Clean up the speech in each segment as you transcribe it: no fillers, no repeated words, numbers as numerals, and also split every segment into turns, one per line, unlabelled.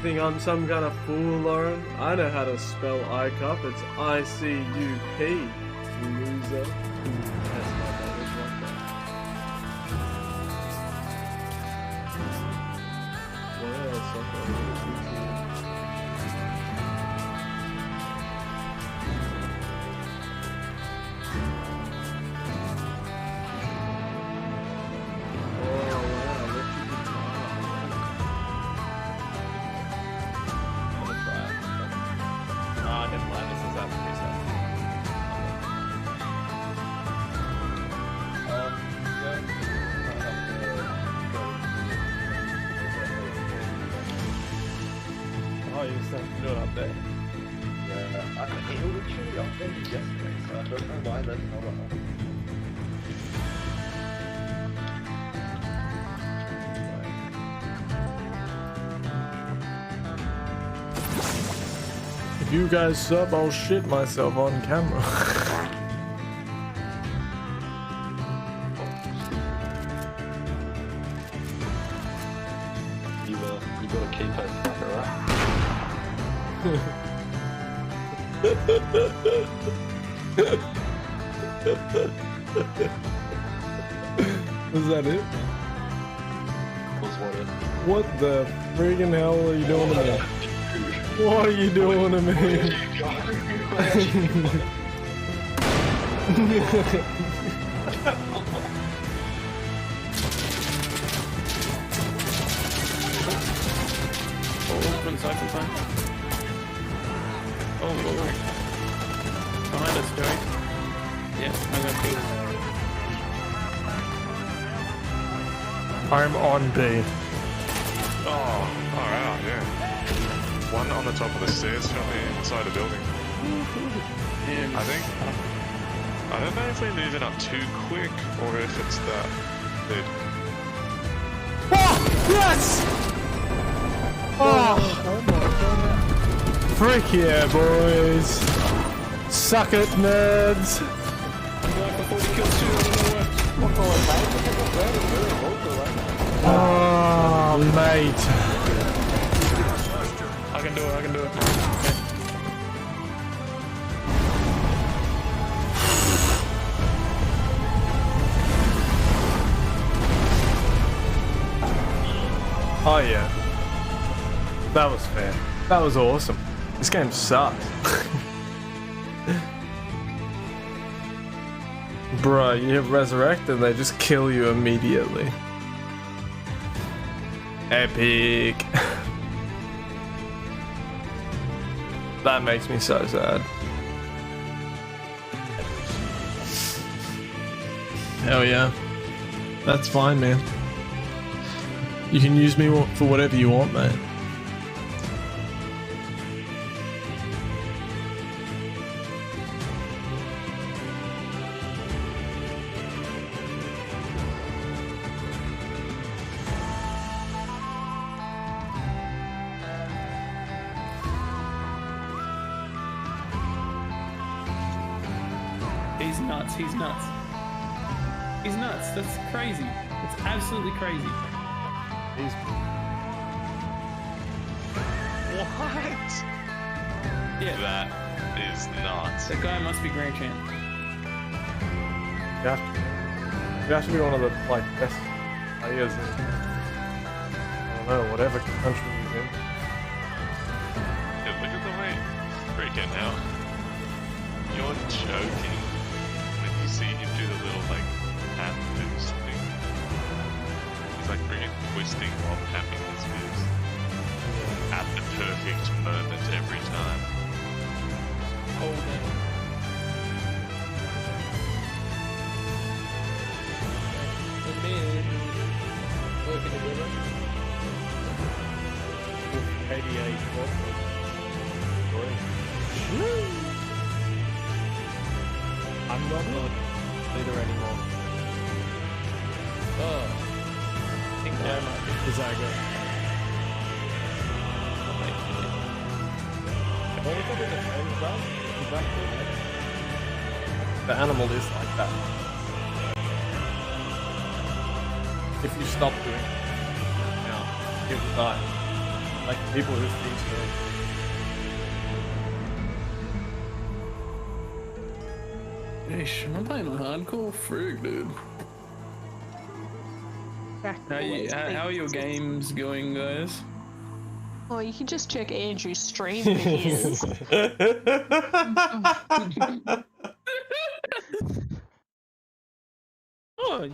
think I'm some kind of fool, Lauren? I know how to spell ICUP. It's ICUP. Loser. That's my language like that. Yeah, something. Do it up there.
Yeah, I think it was actually updated yesterday, so I don't know why there's not one.
If you guys sub, I'll shit myself on camera.
You gotta keep it fucker, right?
Was that it?
Was what it?
What the friggin' hell are you doing to me? What are you doing to me?
Oh, Lord. Behind us, Joey. Yeah, I got B.
I'm on B.
Oh, alright, yeah. One on the top of the stairs from the inside the building.
And
I don't know if we're moving up too quick or if it's that they're...
Oh, yes! Oh my god. Frick yeah, boys. Suck it, nerds. Oh, mate.
I can do it, I can do it.
Oh yeah. That was fair. That was awesome. This game sucks. Bruh, you hit resurrect and they just kill you immediately. Epic. That makes me so sad. Hell yeah. That's fine, man. You can use me for whatever you want, mate.
He's nuts, he's nuts. He's nuts, that's crazy. It's absolutely crazy.
He's...
What?
Yeah,
That is nuts.
that guy must be Grand Champ.
You have to be one of the like best players in, I don't know, whatever country he's in.
Yeah, look at the way freaking hell. You're joking when you see him do the little like hand moves thing. He's like freaking twisting while tapping his moves at the perfect moment every time.
Hold it. And then, working together.
88 I'm not the leader anymore.
Oh. I think I might be.
Is that good? What was up with the friends, bro? Is that good? The animal is like that. If you stop doing it, now, it will die.
like people who think so.
Yeesh, I'm playing on hardcore frig, dude. How are your games going, guys?
Oh, you can just check Andrew's stream for his.
Oh, yummy.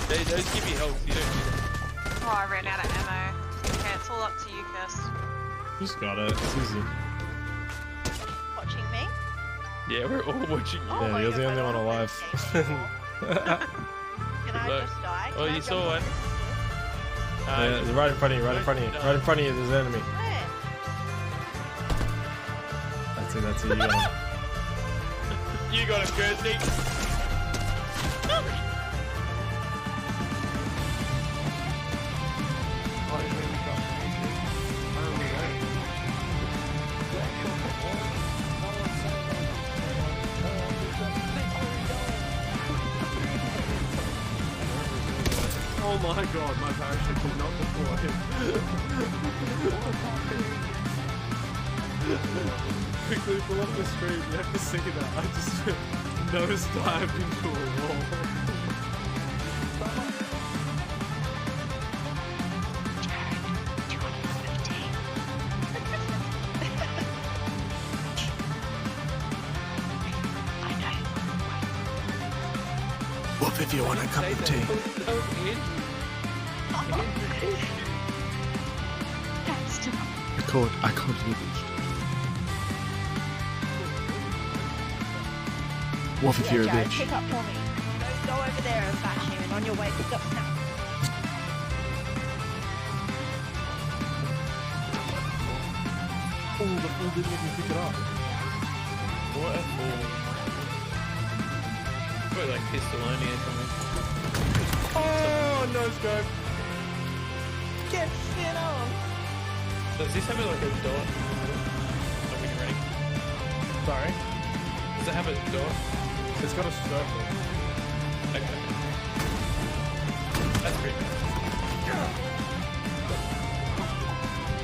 Those give you health, you don't need that.
Oh, I ran out of ammo. Okay, it's all up to you, Kirst.
Just got it. It's easy.
Watching me?
Yeah, we're all watching you.
Oh
Yeah,
my
you're the
God,
only
I
one
don't
alive.
appreciate you. Can I
Look.
just die?
Oh,
Can I
you
jump
saw
off
one.
Yeah, they're right in front of you, right in front of you. Right in front of you, there's an enemy.
Where?
That's it, you got him.
You got him, Kirsty.
Oh my god, my parachute did not deploy. Quickly pull up the stream, you have to see that. I just nose-dived into a wall.
Whoop if you want a cup of tea. I called you. Woof if you're a
Jared,
bitch.
pick up for me. Go over there and bash him, and on your way, pick up Sam.
Oh, the fool didn't even pick it up.
What a fool. Probably like pistol only or something.
Oh, no scope.
Get shit on.
Does this have like a dot? Like when you're running?
Sorry.
Does it have a dot?
It's got a circle.
Okay. That's pretty nice.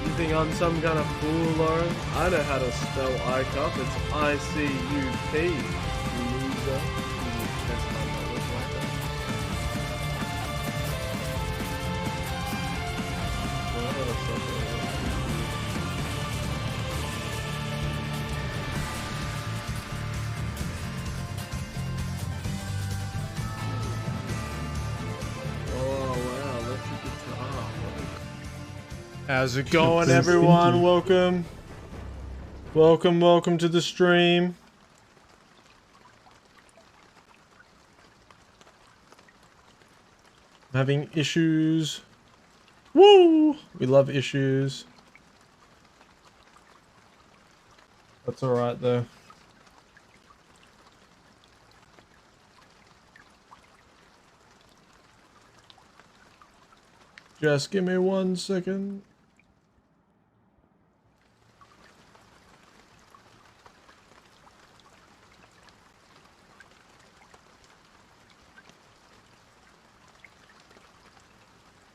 You think I'm some kind of fool, Lauren? I know how to spell ICUP. It's I-C-U-P. Loser. That's my knowledge like that. Well, that's not really it. Oh wow, electric guitar.
How's it going, everyone? Welcome. Welcome to the stream. Having issues. Woo! We love issues. That's alright, though. Just give me 1 second.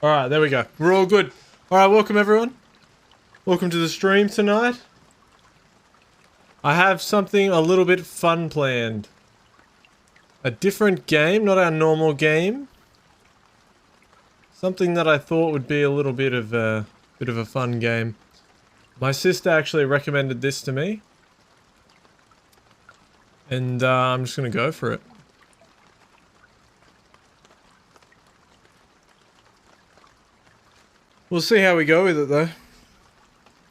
Alright, there we go. We're all good. Alright, welcome everyone. Welcome to the stream tonight. I have something a little bit fun planned. A different game, not our normal game. Something that I thought would be a little bit of a fun game. My sister actually recommended this to me. And I'm just gonna go for it. We'll see how we go with it though.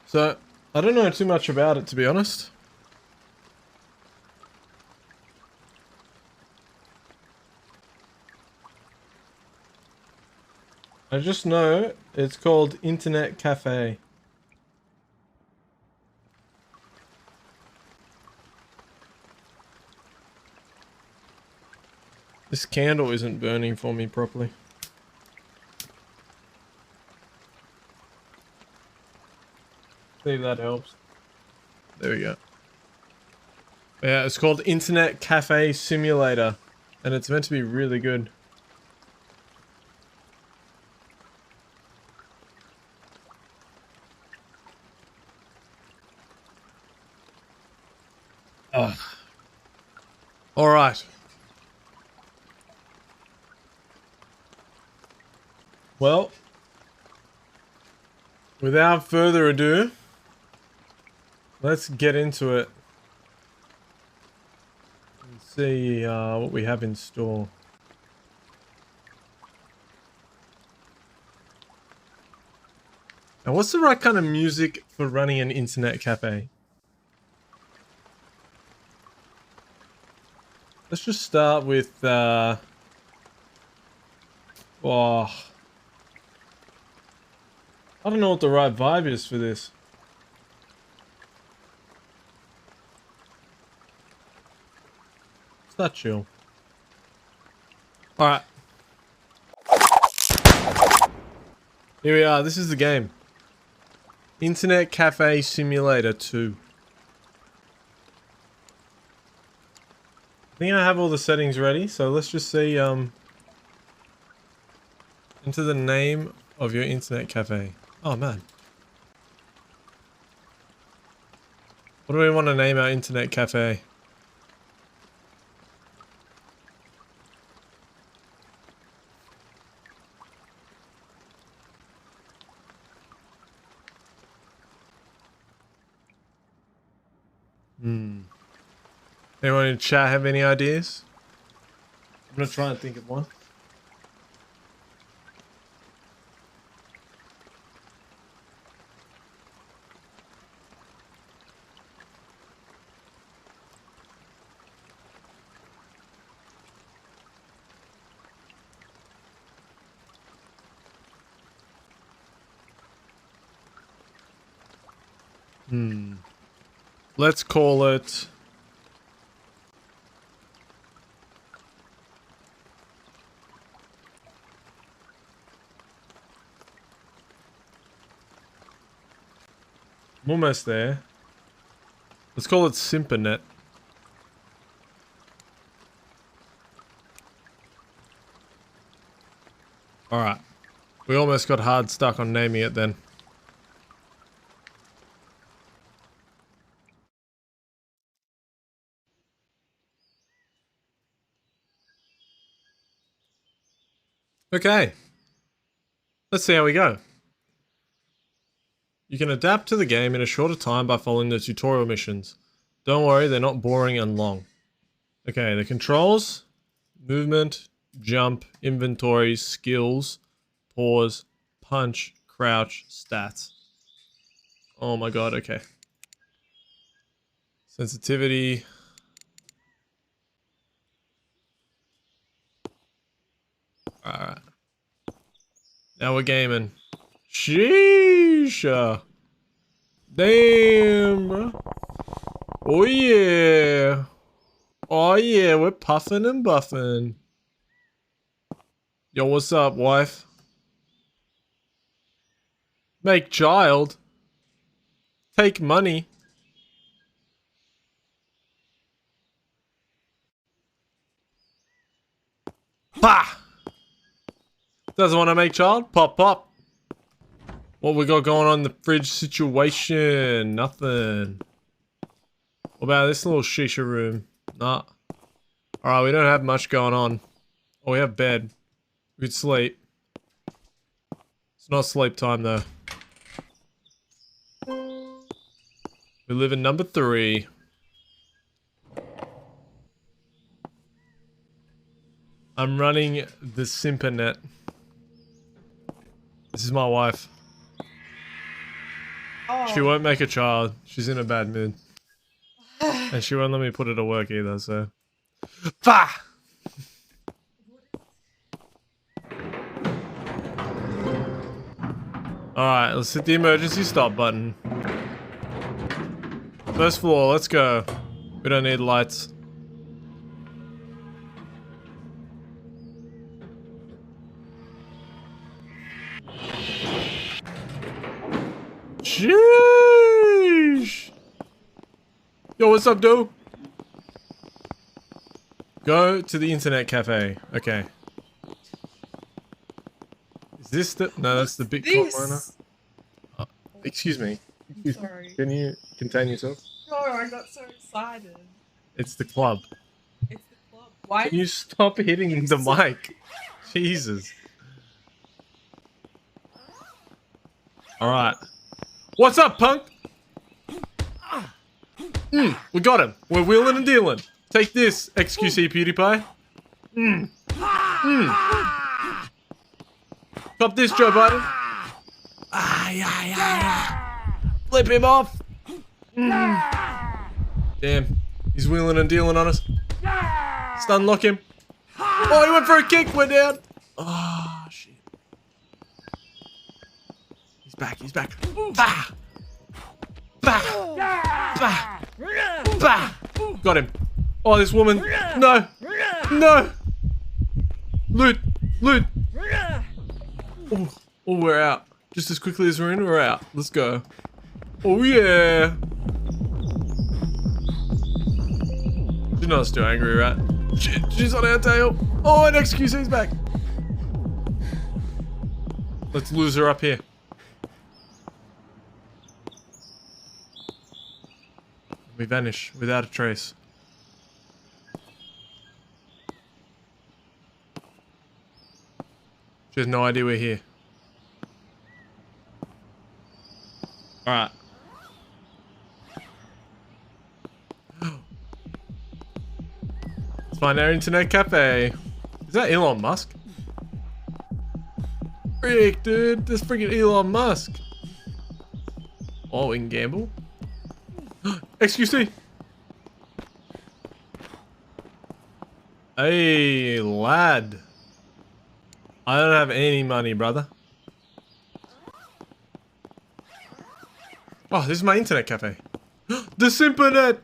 So, I don't know too much about it to be honest. I just know it's called Internet Cafe. This candle isn't burning for me properly. See if that helps. There we go. Yeah, it's called Internet Cafe Simulator. And it's meant to be really good. Alright. Well, without further ado, let's get into it and see what we have in store. Now, what's the right kind of music for running an internet cafe? Let's just start with, oh, I don't know what the right vibe is for this. It's not chill. Alright. Here we are, this is the game. Internet Cafe Simulator 2. I think I have all the settings ready, so let's just see, enter the name of your internet cafe. Oh man. What do we want to name our internet cafe? Anyone in chat have any ideas? I'm gonna try and think of one. Let's call it... I'm almost there. Let's call it Simpernet. Alright. We almost got hard stuck on naming it then. Okay. Let's see how we go. You can adapt to the game in a shorter time by following the tutorial missions. Don't worry, they're not boring and long. Okay, the controls, movement, jump, inventory, skills, pause, punch, crouch, stats. Oh my god, okay. Sensitivity. Alright. Now we're gaming. Sheesh. Damn, bro. Oh yeah. Oh yeah, we're puffing and buffing. Yo, what's up, wife? Make child. Take money. Pa! Doesn't want to make child? Pop, pop. What we got going on in the fridge situation? Nothing. What about this little shisha room? Nah. Alright, we don't have much going on. Oh, we have bed. We could sleep. It's not sleep time though. We live in number 3. I'm running the Simpernet. This is my wife.
Oh.
She won't make a child. She's in a bad mood. And she won't let me put her to work either, so... Bah! Alright, let's hit the emergency stop button. First floor, let's go. We don't need lights. Sheesh! Yo, what's up, dude? Go to the internet cafe. Okay. Is this the... No, that's the big corner. Excuse me.
Sorry.
Can you contain yourself?
No, I got so excited.
It's the club.
It's the Why?
Can you stop hitting the mic? Jesus. Alright. What's up, punk? We got him. We're wheeling and dealing. Take this, XQC PewDiePie. Cop this, Joe Biden. Flip him off. Damn. He's wheeling and dealing on us. Stun lock him. Oh, he went for a kick. We're down. Oh, shit. He's back. He's back. Bah! Bah! Bah! Bah! Got him. Oh, this woman. No. No. Loot. Loot. Oh, we're out. Just as quickly as we're in, we're out. Let's go. Oh, yeah. She's not still angry, right? She's on our tail. Oh, and XQC's back. Let's lose her up here. We vanish without a trace. She has no idea we're here. Alright. Let's find our internet cafe. Is that Elon Musk? Frick, dude. That's freaking Elon Musk. Oh, we can gamble. XQC. Hey, lad. I don't have any money, brother. Oh, this is my internet cafe. The Simpernet!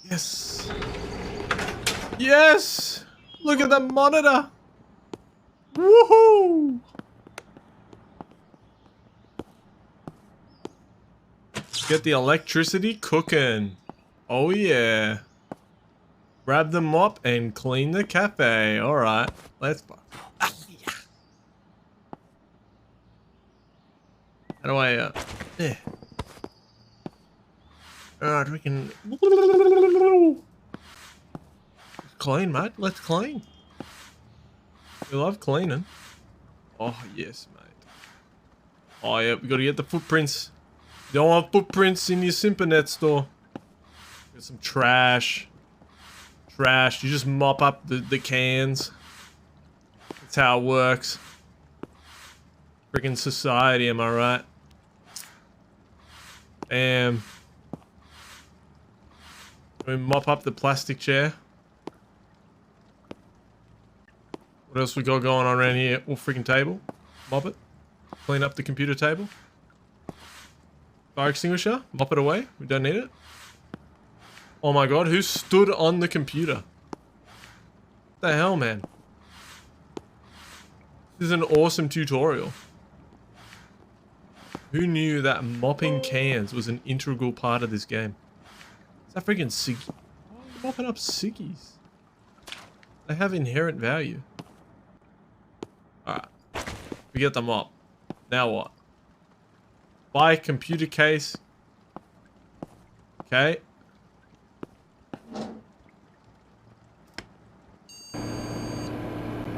Yes. Yes! Look at the monitor! Woohoo! Get the electricity cooking. Oh yeah. Grab the mop and clean the cafe. Alright, let's go. How do I, yeah. Alright, we can... Clean, mate. Let's clean. We love cleaning. Oh, yes, mate. Oh, yeah, we gotta get the footprints. You don't want footprints in your Simpernet store. Got some trash. Trash. You just mop up the cans. That's how it works. Freaking society, am I right? Damn. Can we mop up the plastic chair? What else we got going on around here? Oh, freaking table. Mop it. Clean up the computer table. Fire extinguisher. Mop it away. We don't need it. Oh my god, who stood on the computer? What the hell, man? This is an awesome tutorial. Who knew that mopping cans was an integral part of this game? Is that freaking ciggy? Why are you mopping up ciggies? They have inherent value. Alright. We get the mop. Now what? Buy computer case. Okay.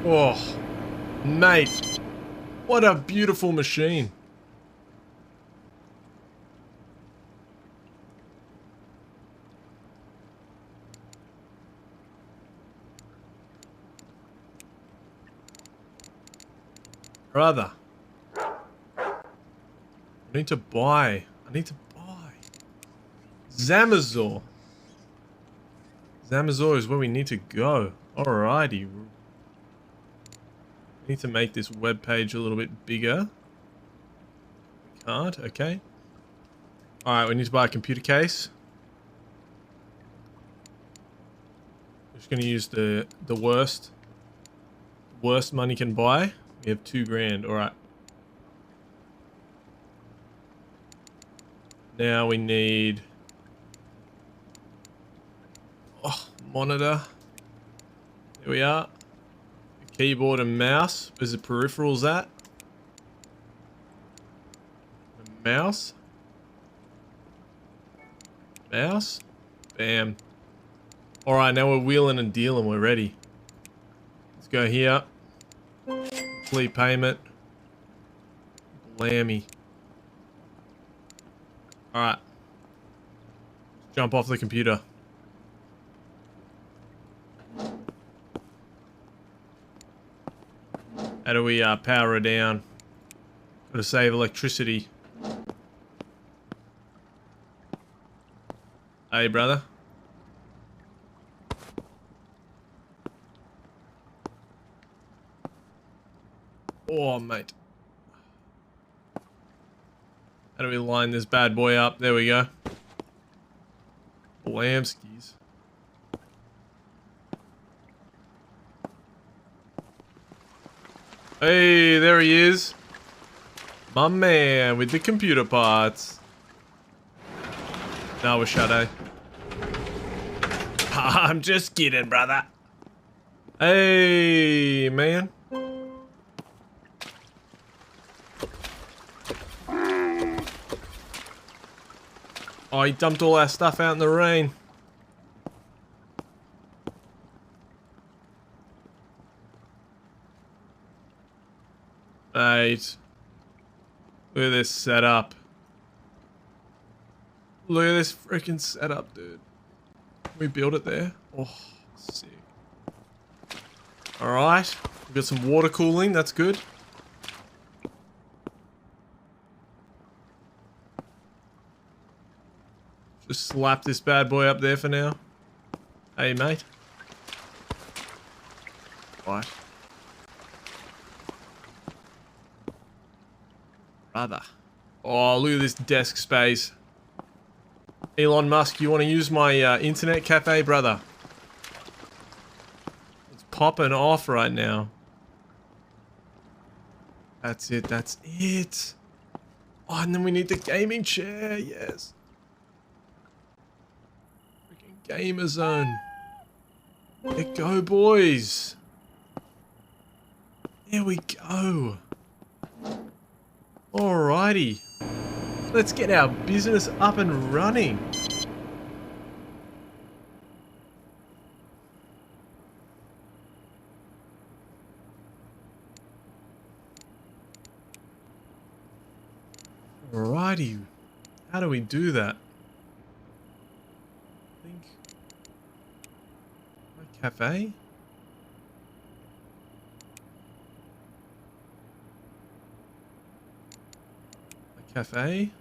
Oh, mate. What a beautiful machine. Brother. I need to buy. Zamazor. Zamazor is where we need to go. Alrighty. We need to make this web page a little bit bigger. We can't, okay. Alright, we need to buy a computer case. I'm just gonna use the worst money can buy. We have 2 grand, alright. Now we need... Oh, monitor. There we are. A keyboard and mouse. Where's the peripherals at? A mouse. Mouse. Bam. Alright, now we're wheeling and dealing. We're ready. Let's go here. Complete payment. Blammy. Alright. Jump off the computer. How do we power her down? Gotta save electricity. Hey, brother. Oh, mate. How do we line this bad boy up? There we go. Blamskis. Hey, there he is. My man with the computer parts. No, we're Shadow. I'm just kidding, brother. Hey, man. Oh, he dumped all our stuff out in the rain. Right. Look at this setup. Look at this freaking setup, dude. We built it there. Oh, sick. Alright. We've got some water cooling. That's good. Just slap this bad boy up there for now. Hey, mate. Right. Brother. Oh, look at this desk space. Elon Musk, you want to use my internet cafe, brother? It's popping off right now. That's it, that's it. Oh, and then we need the gaming chair, yes. Freaking gamer zone. There go, boys. There we go. Alrighty. Let's get our business up and running. Alrighty. How do we do that? I think my cafe? Cafe.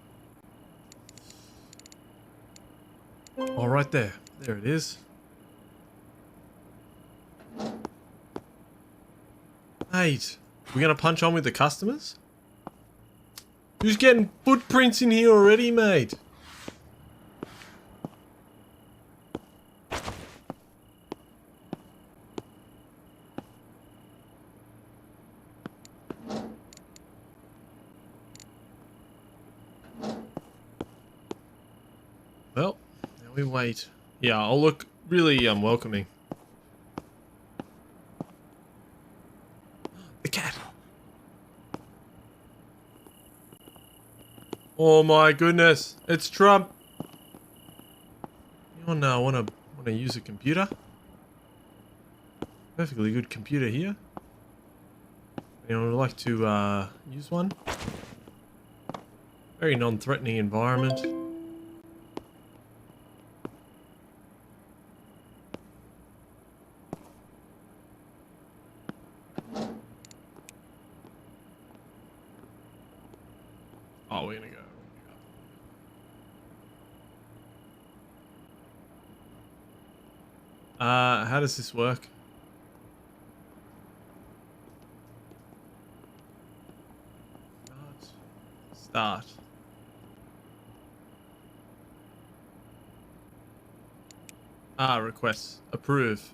Oh, right there. There it is. Mate, we gonna punch on with the customers? Who's getting footprints in here already, mate? Well, now we wait. Yeah, I'll look really welcoming. The cat. Oh my goodness, it's Trump. Anyone wanna use a computer? Perfectly good computer here. Anyone would like to use one? Very non-threatening environment. Oh, we're gonna go. How does this work? Start. Requests. Approve.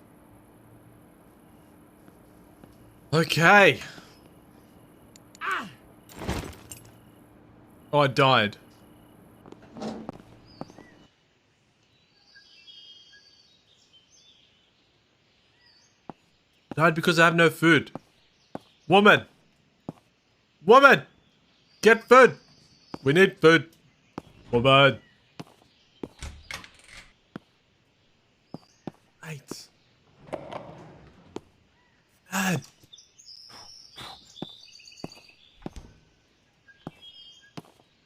Okay. Oh, I died. Died because I have no food. Woman! Woman! Get food! We need food. Woman! Mate. Dad.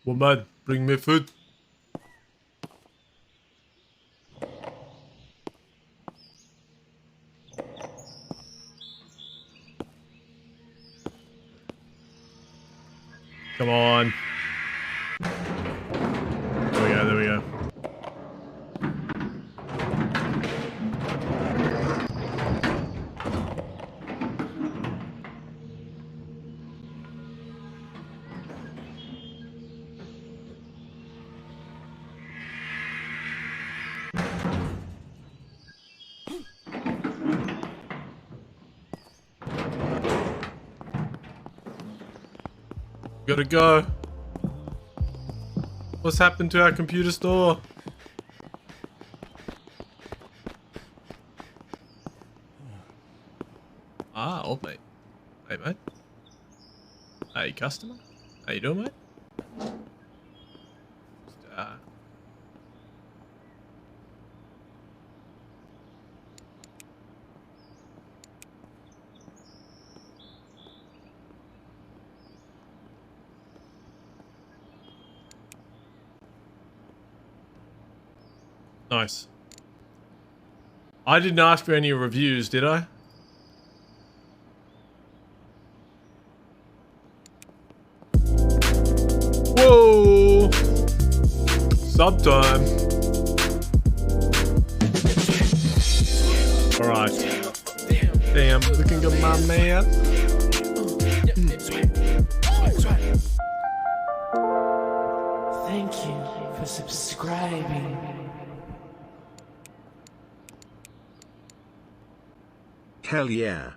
Woman, bring me food. Come on. There we go, there we go. Gotta go. What's happened to our computer store? Ah, old mate. Hey, mate. Hey, customer. How you doing, mate? Nice. I didn't ask for any reviews, did I? Whoa! Sub time. Alright. Damn, looking at my man.
Thank you for subscribing.
Hell yeah.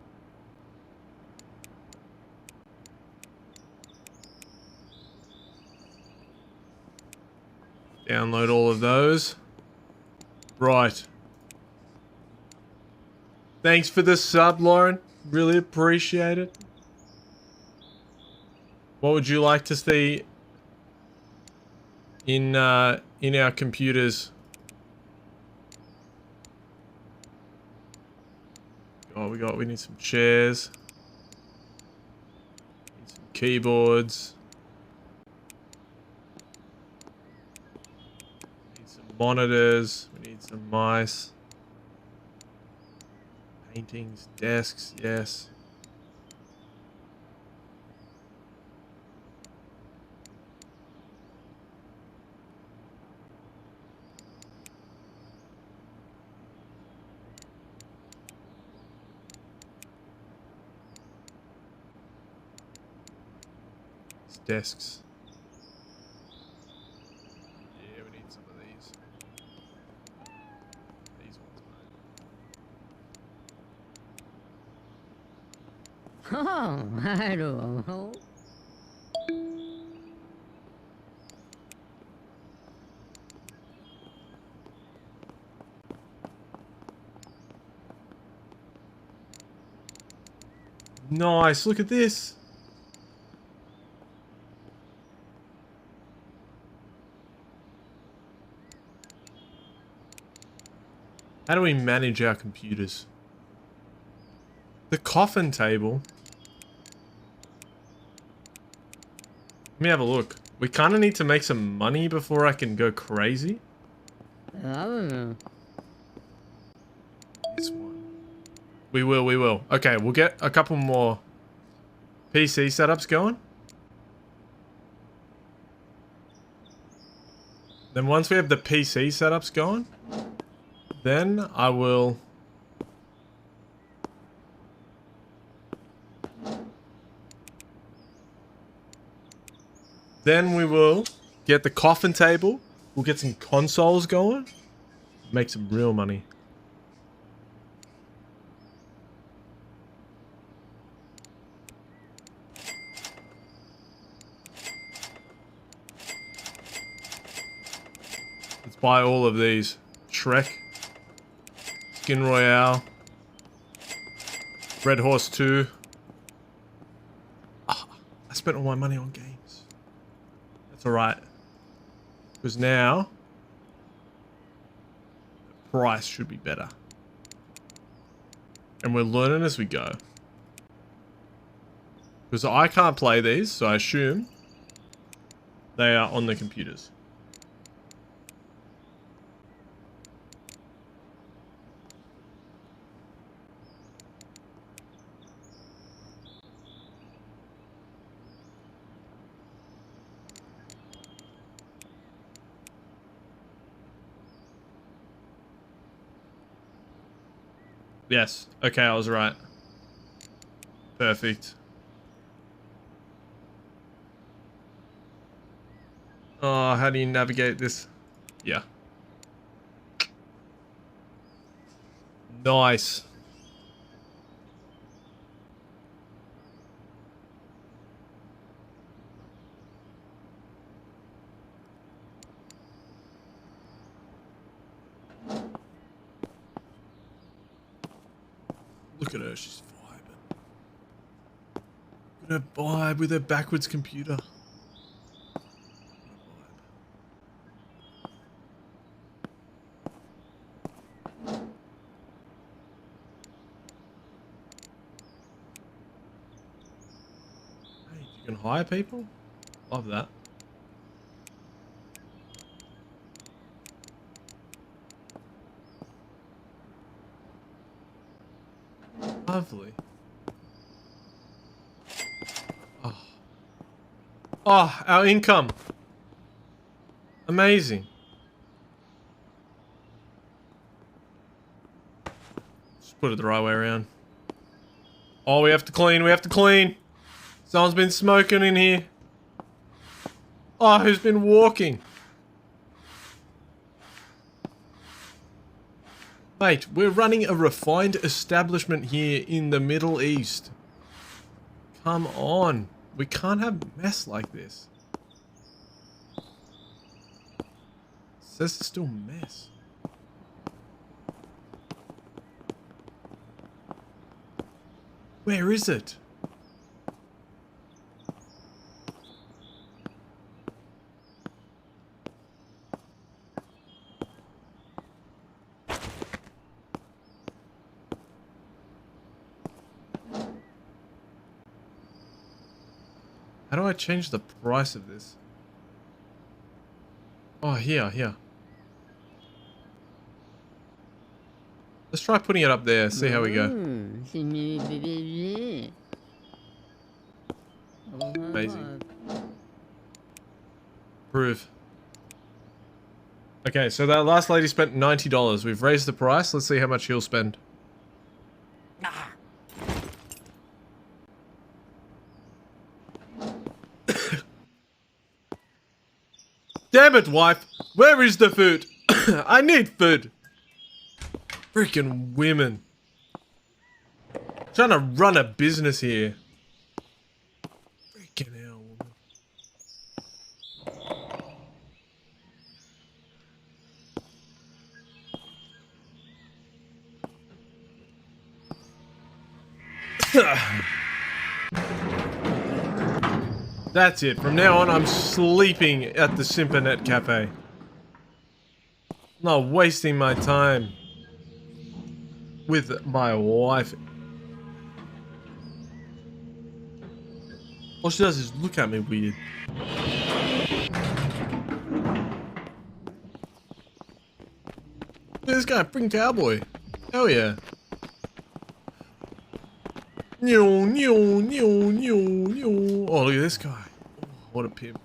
Download all of those. Right. Thanks for the sub, Lauren. Really appreciate it. What would you like to see in our computers? Oh, we need some chairs. Need some keyboards. Need some monitors. We need some mice. Paintings, desks, yes. Desks. Yeah, we need some of these. These ones, mate.
Oh, I don't know.
Nice, look at this. How do we manage our computers? The coffin table. Let me have a look. We kind of need to make some money before I can go crazy.
I don't know.
This one. We will. Okay, we'll get a couple more PC setups going. Then once we have the PC setups going, then I will... Then we will get the coffin table. We'll get some consoles going. Make some real money. Let's buy all of these. Shrek. Skin Royale. Red Horse 2. Ah, I spent all my money on games. That's alright. Because now, the price should be better. And we're learning as we go. Because I can't play these, so I assume they are on the computers. Yes. Okay, I was right. Perfect. Oh, how do you navigate this? Yeah. Nice. Look at her, she's vibing. Look at her vibe with her backwards computer. Hey, you can hire people? Love that. Lovely. Oh. Oh, our income. Amazing. Just put it the right way around. Oh, we have to clean. We have to clean. Someone's been smoking in here. Oh, who's been walking? Mate, we're running a refined establishment here in the Middle East. Come on. We can't have mess like this. It says it's still mess. Where is it? How do I change the price of this? Oh, here. Let's try putting it up there, see how we go. Amazing. Prove. Okay, so that last lady spent $90. We've raised the price. Let's see how much he'll spend. Damn it, wife! Where is the food? I need food! Freaking women. Trying to run a business here. Freaking hell, woman. That's it. From now on, I'm sleeping at the Simpernet Cafe. Not wasting my time with my wife. All she does is look at me weird. Look at this guy, freaking cowboy. Hell yeah. Oh, look at this guy. Oh, what a pimp.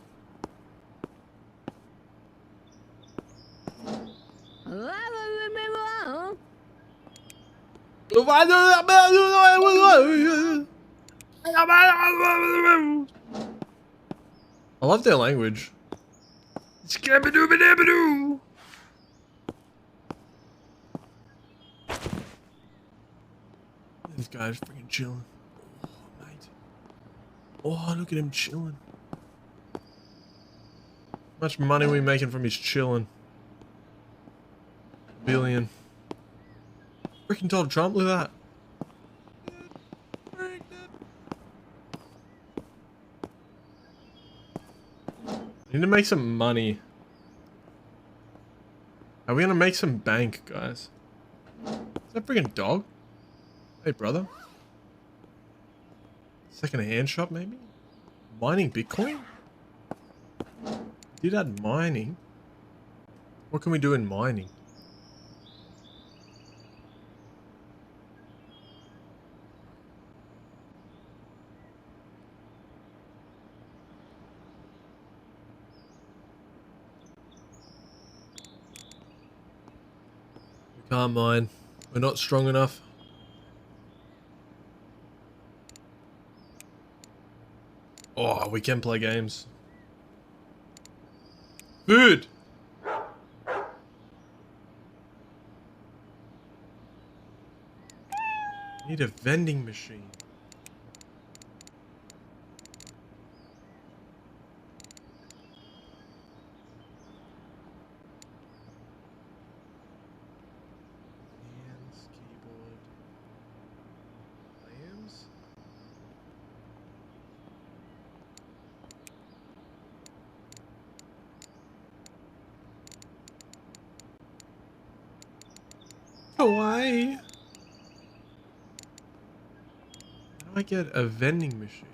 I love their language. This guy's freaking chilling. Oh, mate. Oh, look at him chilling. How much money are we making from his chilling? $1 billion. Freaking Donald Trump, look at that. I need to make some money. Are we gonna make some bank, guys? Is that freaking dog? Hey, brother. Second-hand shop, maybe? Mining Bitcoin? Did add mining. What can we do in mining? We can't mine. We're not strong enough. Oh, we can play games. Food! Need a vending machine. Hands, keyboard. Lambs? Kawaii. How do I get a vending machine?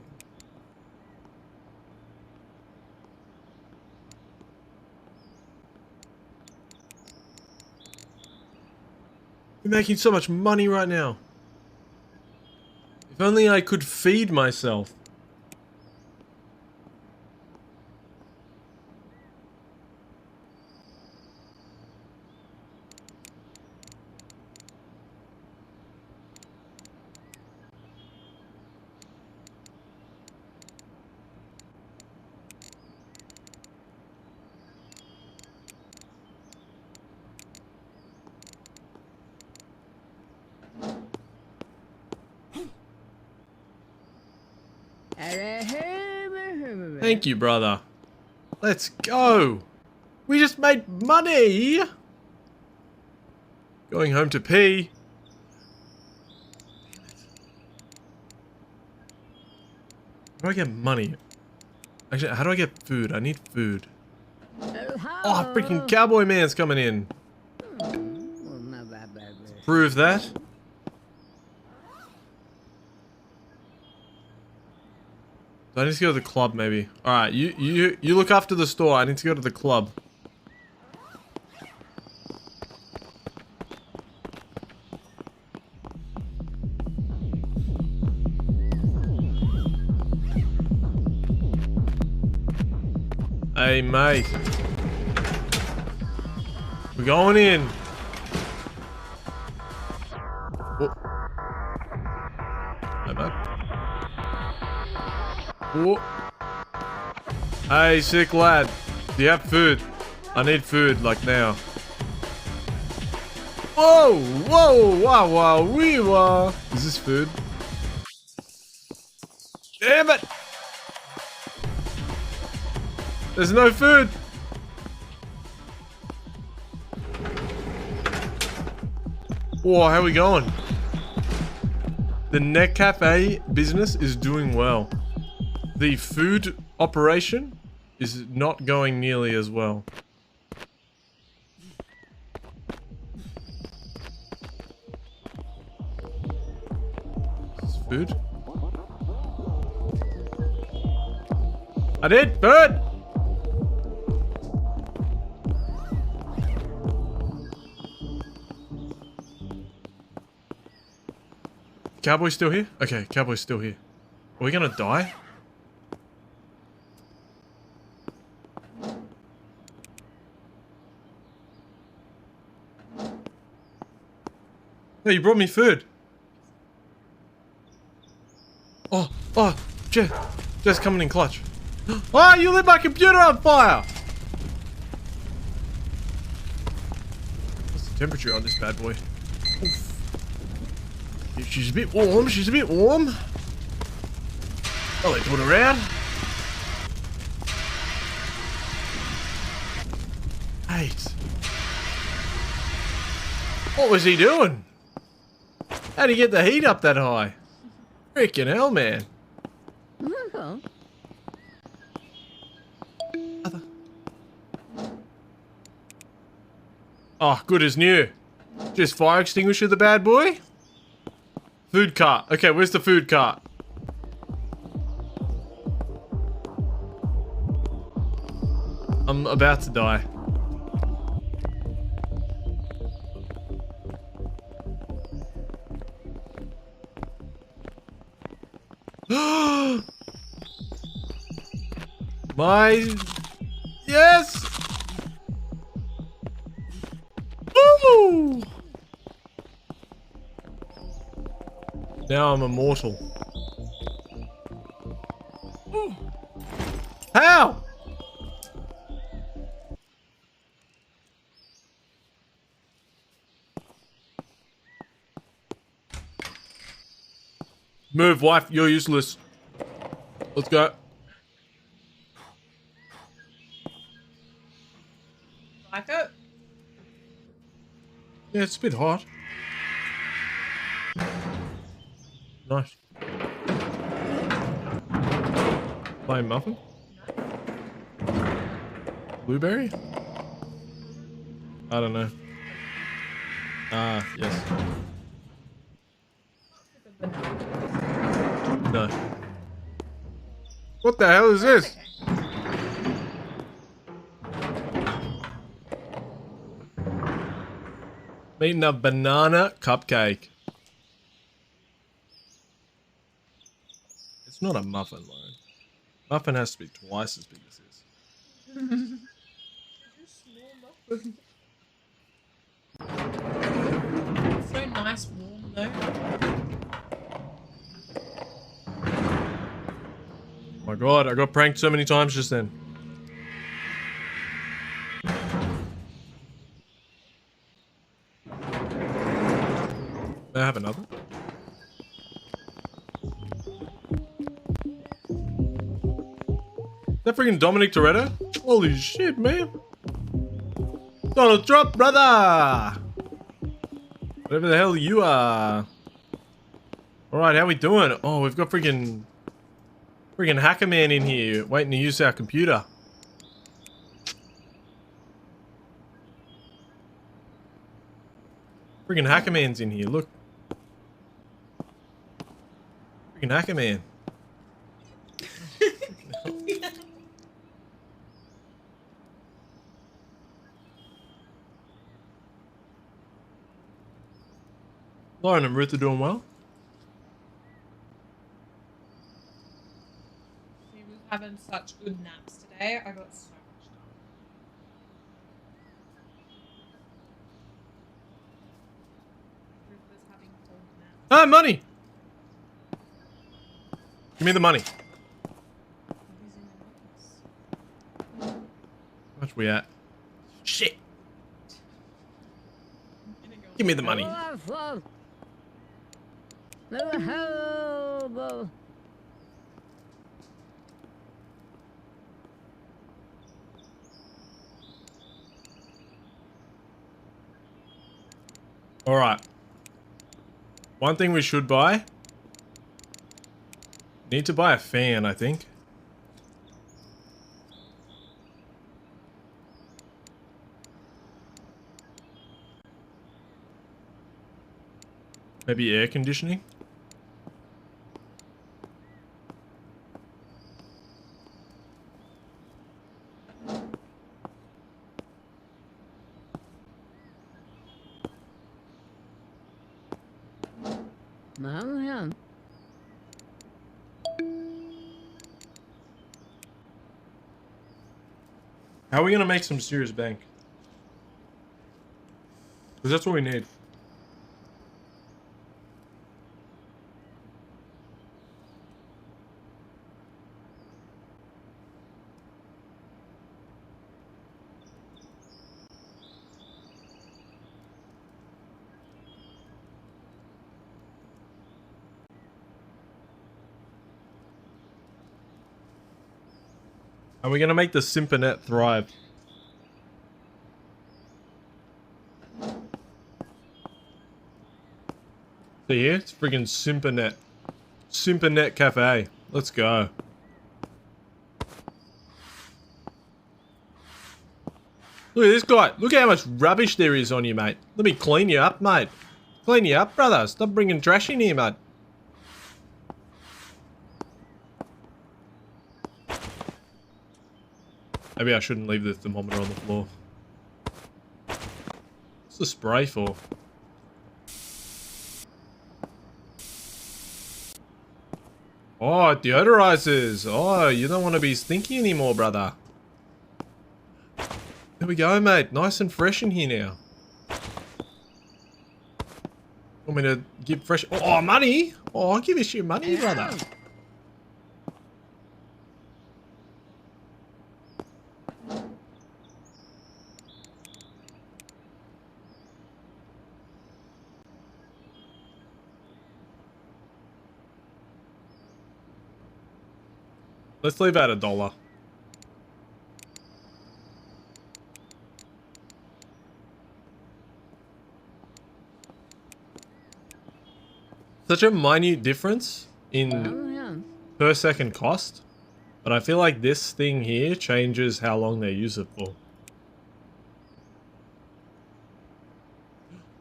We're making so much money right now. If only I could feed myself. Thank you, brother. Let's go. We just made money. Going home to pee. How do I get money? Actually, how do I get food? I need food. Oh, freaking cowboy man's coming in. Prove that. I need to go to the club, maybe. Alright, you look after the store. I need to go to the club. Hey, mate. We're going in. Oh. Hey, mate. Oh. Hey, sick lad. Do you have food? I need food, like now. Whoa! Whoa! Wow! Wow! Wee! Wow! Is this food? Damn it! There's no food! Whoa, how are we going? The Net Cafe business is doing well. The food operation is not going nearly as well. Is this food? I did! Food! Cowboy's still here? Okay, Cowboy's still here. Are we gonna die? Hey, you brought me food. Oh, Jess coming in clutch. Oh, you lit my computer on fire! What's the temperature on this bad boy? Oof. She's a bit warm, she's a bit warm. I'll let put around. Eight. What was he doing? How'd he get the heat up that high? Freaking hell, man. Oh, good as new. Just fire extinguisher the bad boy. Food cart. Okay, where's the food cart? I'm about to die. My... Yes! Woo! Now I'm immortal. How? Move, wife. You're useless. Let's go.
Like it?
Yeah, it's a bit hot. Nice. Plain muffin? Blueberry? I don't know. Ah, yes. No. What the hell is this? I'm eating a banana cupcake. It's not a muffin, Lauren. Muffin has to be twice as big as this.
So nice, warm though.
Oh my god, I got pranked so many times just then. May I have another? Is that freaking Dominic Toretto? Holy shit, man. Donald Trump, brother! Whatever the hell you are. Alright, how we doing? Oh, we've got freaking Hacker Man in here waiting to use our computer. Freaking Hacker Man's in here, look. Freaking Hacker Man. Lauren and Ruth are doing well.
She was having such good naps today. I got so much done. Ruth was having cold naps.
Ah, money! Give me the money. How much we at? Shit! Give me the money. Alright. One thing we should buy. Need to buy a fan, I think. Maybe air conditioning? How are we gonna make some serious bank? Because that's what we need. Are we gonna make the Sympanet thrive? See here? It's friggin' Sympanet. Sympanet Cafe. Let's go. Look at this guy. Look how much rubbish there is on you, mate. Let me clean you up, mate. Clean you up, brother. Stop bringing trash in here, mate. Maybe I shouldn't leave the thermometer on the floor. What's the spray for? Oh, it deodorizes. Oh, you don't want to be stinky anymore, brother. There we go, mate. Nice and fresh in here now. Want me to give fresh... Oh, money? Oh, I'll give you your money, brother. Let's leave out $1. Such a minute difference in per second cost, but I feel like this thing here changes how long they use it for.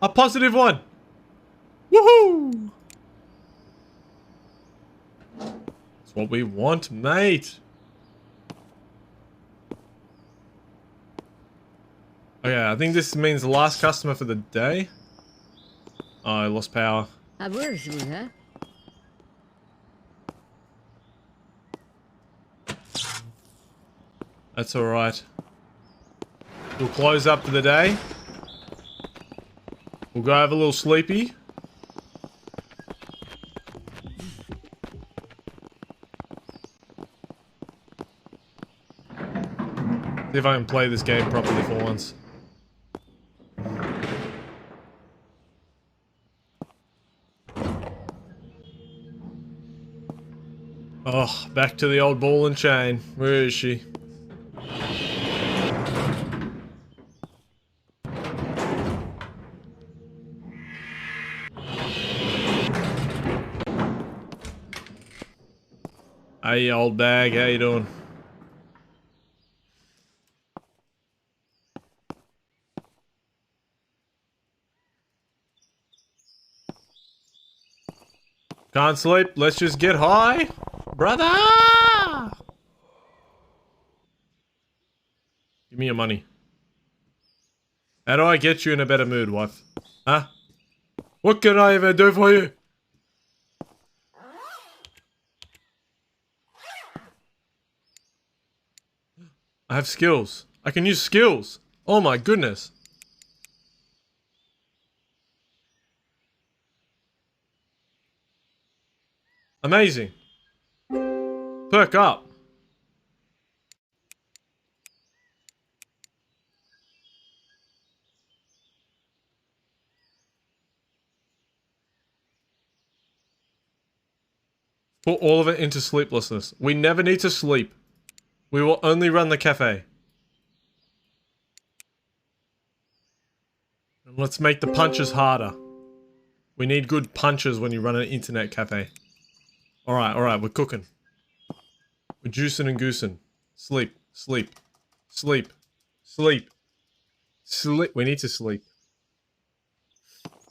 A positive one! Woohoo! That's what we want, mate. Okay, I think this means the last customer for the day. Oh, I lost power. That's alright. We'll close up for the day. We'll go have a little sleepy. See if I can play this game properly for once. Oh, back to the old ball and chain. Where is she? Hey, old bag, how you doing? Can't sleep, let's just get high. Brother! Give me your money. How do I get you in a better mood, wife? Huh? What can I even do for you? I have skills. I can use skills. Oh my goodness. Amazing. Perk up. Put all of it into sleeplessness. We never need to sleep. We will only run the cafe. And let's make the punches harder. We need good punches when you run an internet cafe. Alright, we're cooking. We're juicing and goosing. Sleep, sleep, sleep, sleep, sleep. We need to sleep.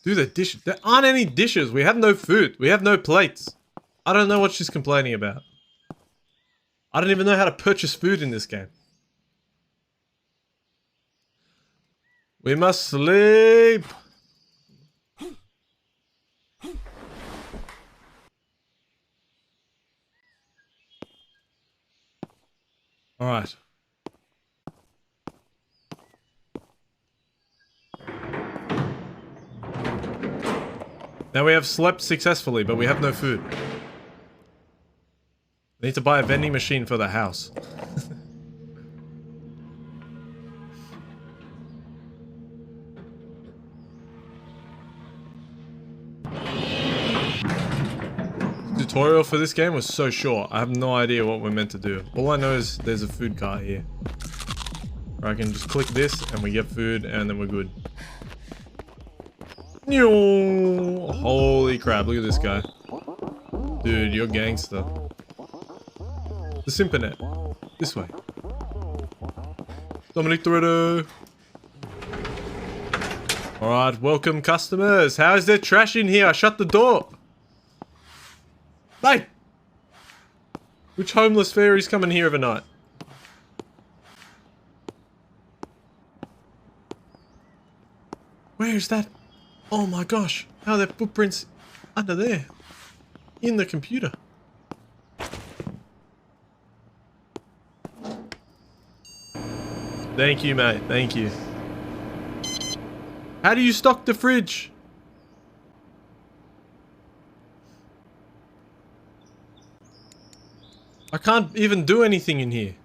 Do the dishes. There aren't any dishes. We have no food. We have no plates. I don't know what she's complaining about. I don't even know how to purchase food in this game. We must sleep. All right. Now we have slept successfully, but we have no food. I need to buy a vending machine for the house. The tutorial for this game was so short. I have no idea what we're meant to do. All I know is there's a food cart here. Or I can just click this and we get food and then we're good. Holy crap, look at this guy. Dude, you're gangster. The Simpernet. This way. Dominic Toretto. Alright, welcome customers. How is there trash in here? Shut the door. Mate! Which homeless fairy's coming here overnight? Where is that? Oh my gosh. How are there footprints under there? In the computer. Thank you, mate. Thank you. How do you stock the fridge? I can't even do anything in here.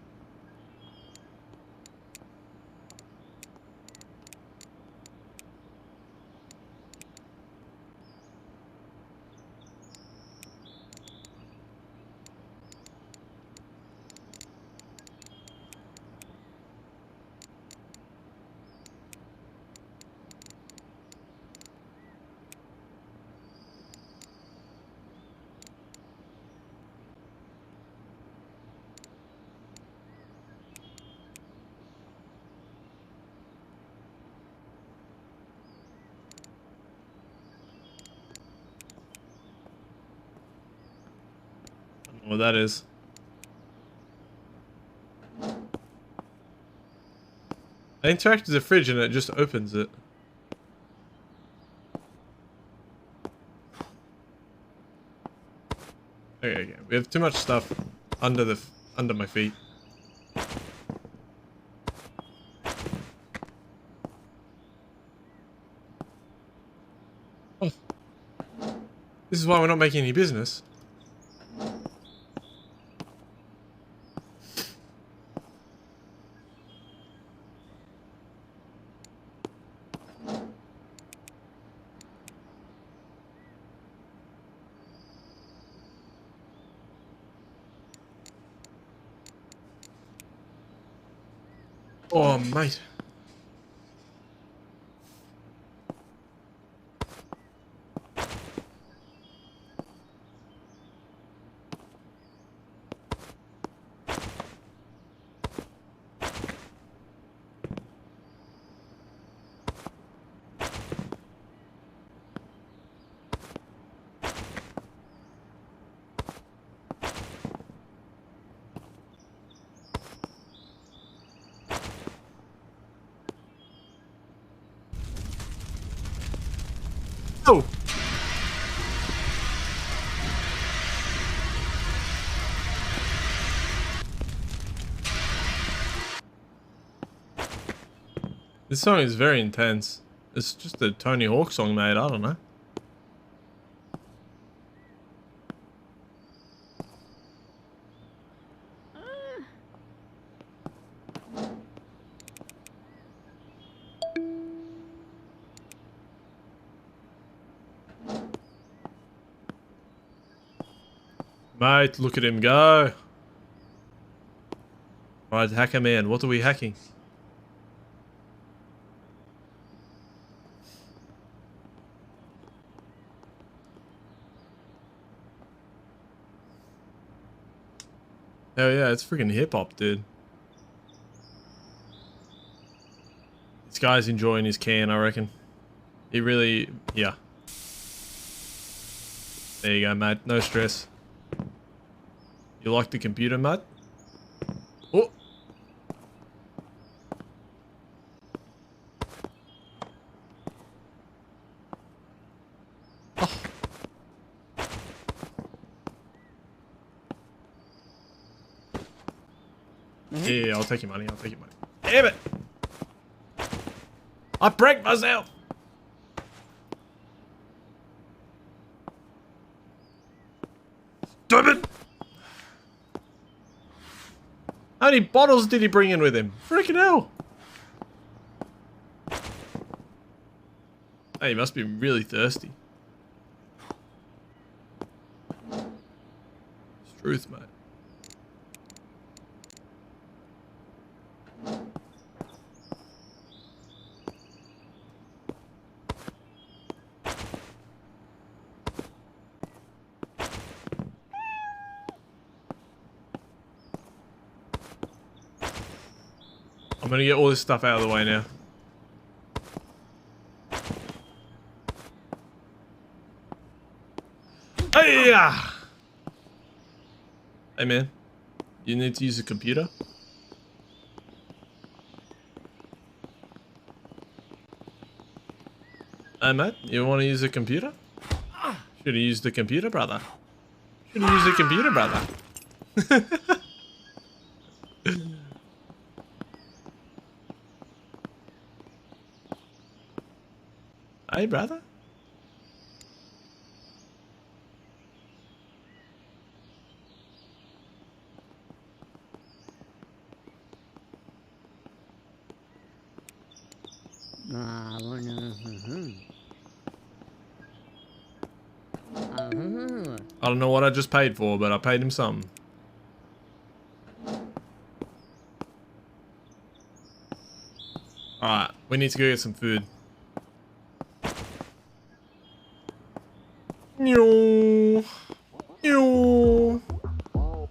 What that is. I interact with the fridge and it just opens it. Okay. We have too much stuff under my feet. Oh. This is why we're not making any business. Oh, mate. Oh! This song is very intense. It's just a Tony Hawk song, mate. I don't know. Mate, look at him go. Alright, hacker man, what are we hacking? Hell yeah, it's freaking hip hop, dude. This guy's enjoying his can, I reckon. He really, yeah. There you go, mate. No stress. You like the computer, mate? Oh! Oh. Yeah, I'll take your money. I'll take your money. Damn it! I pranked myself! Damn it! How many bottles did he bring in with him? Freaking hell! Hey, he must be really thirsty. It's truth, mate. I'm gonna get all this stuff out of the way now. Yeah. Hey man, you need to use a computer? Hey mate, you want to use a computer? Should have used the computer, brother. Should have used the computer, brother. Hey, brother.
I wanna.
I don't know what I just paid for, but I paid him something. Alright, we need to go get some food.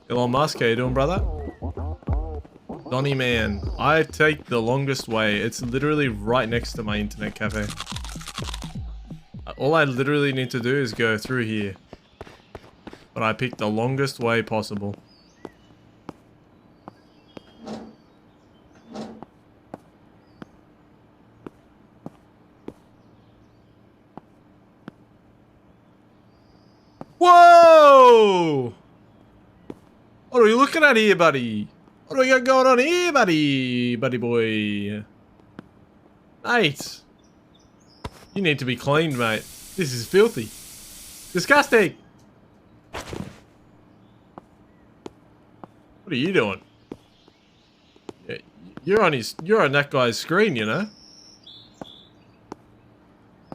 Elon Musk, how you doing, brother? Donny man, I take the longest way. It's literally right next to my internet cafe. All I literally need to do is go through here. But I picked the longest way possible. Whoa! What are you looking at here, buddy? What do we got going on here, buddy? Buddy boy. Mate. You need to be cleaned, mate. This is filthy. Disgusting. What are you doing? Yeah, you're on that guy's screen, you know?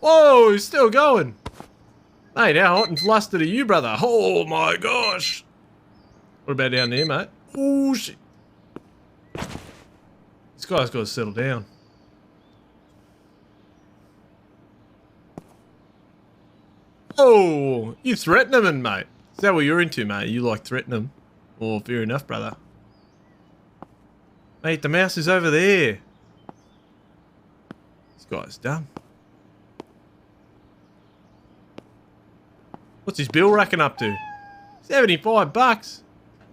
Whoa, he's still going. Mate, how hot and flustered are you, brother? Oh my gosh. What about down there, mate? Oh shit. This guy's got to settle down. Oh, you threaten him, mate. Is that what you're into, mate? You like threaten him? Oh, fair enough, brother. Mate, the mouse is over there. This guy's dumb. What's his bill racking up to? 75 bucks.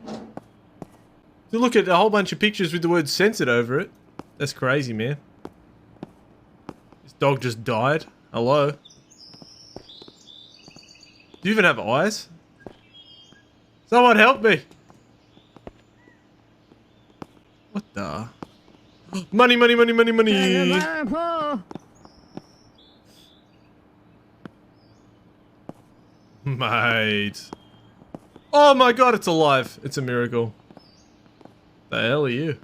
To look at a whole bunch of pictures with the word censored over it. That's crazy, man. This dog just died. Hello. Do you even have eyes? Someone help me. What the? Money, money, money, money, money. Mate. Oh my god, it's alive. It's a miracle. The hell are you?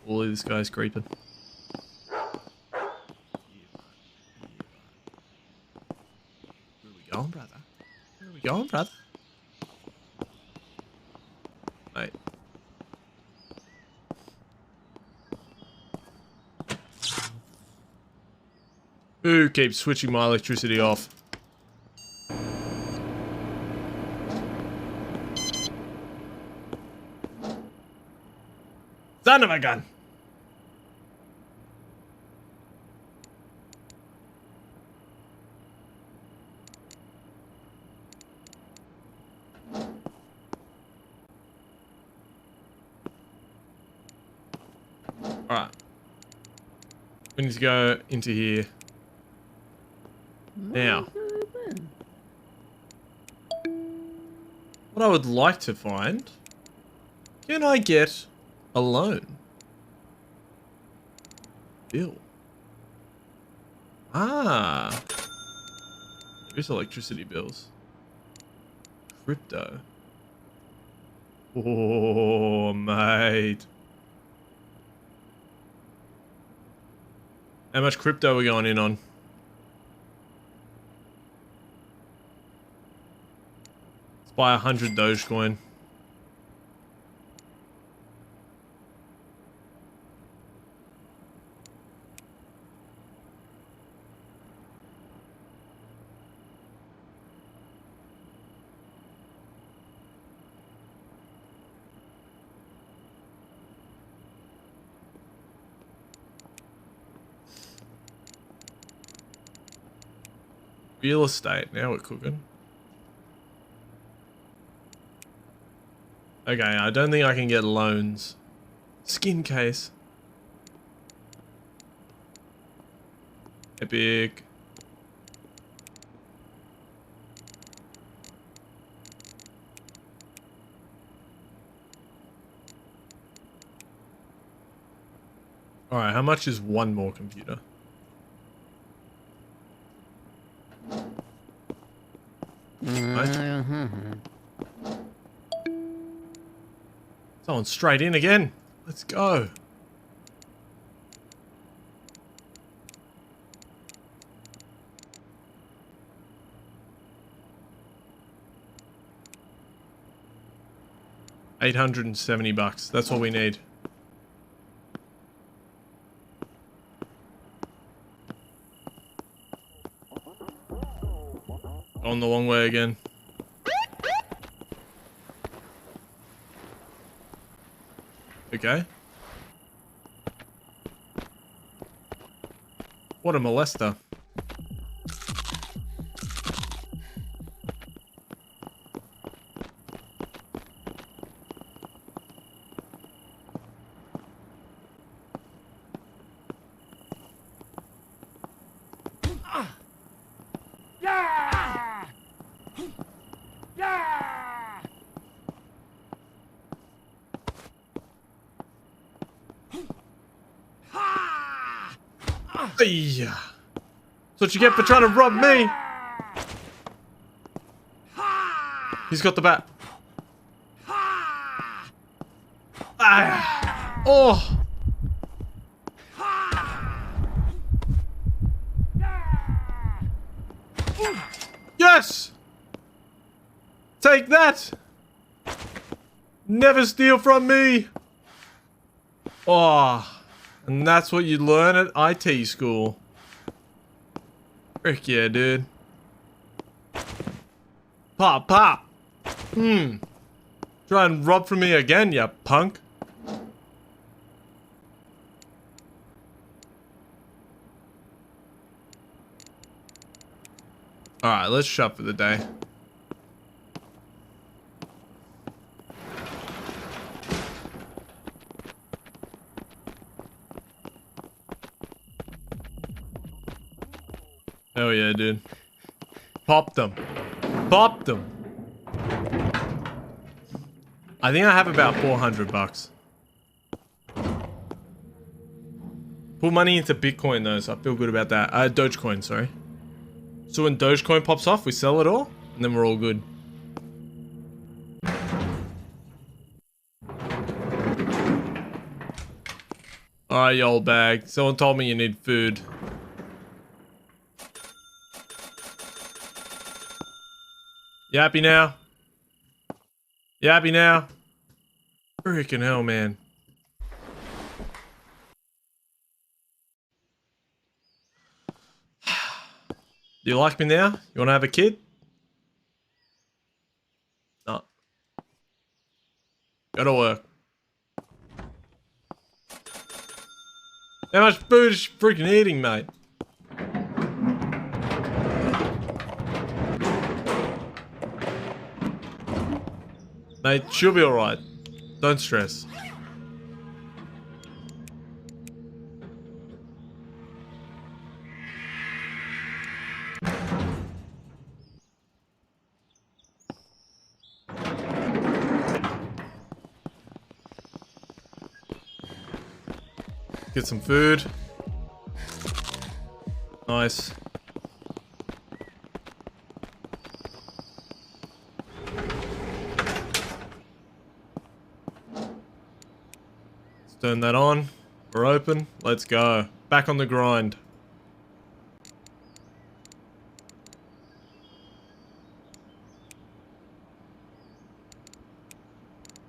Holy, this guy's creeping. Where are we going, brother? Where are we going, brother? Mate. Who keeps switching my electricity off? Son of a gun! Alright. We need to go into here. Now. What I would like to find... Can I get a loan? Bill. Ah. There's electricity bills. Crypto. Oh, mate. How much crypto are we going in on? Let's buy 100 Dogecoin. Real estate, now we're cooking. Okay, I don't think I can get loans. Skin case. Epic. Alright, how much is one more computer? Right. Someone straight in again. Let's go. $870. That's all we need. On the long way again. Okay. What a molester. Hey. That's what you get for trying to rob me. He's got the bat. Ah. Oh. Yes. Take that. Never steal from me. Oh. And that's what you learn at IT school. Frick yeah, dude. Pop, pop. Try and rob from me again, you punk. Alright, let's shop for the day. Oh yeah, dude. Pop them. Pop them. I think I have about $400. Put money into Bitcoin though, so I feel good about that. Dogecoin, sorry. So when Dogecoin pops off, we sell it all, and then we're all good. Alright, you old bag. Someone told me you need food. You happy now? You happy now? Freaking hell, man. Do you like me now? You want to have a kid? No. Go to work. How much food is she freaking eating, mate? Mate, she'll be alright. Don't stress. Get some food. Nice. Turn that on. We're open. Let's go. Back on the grind.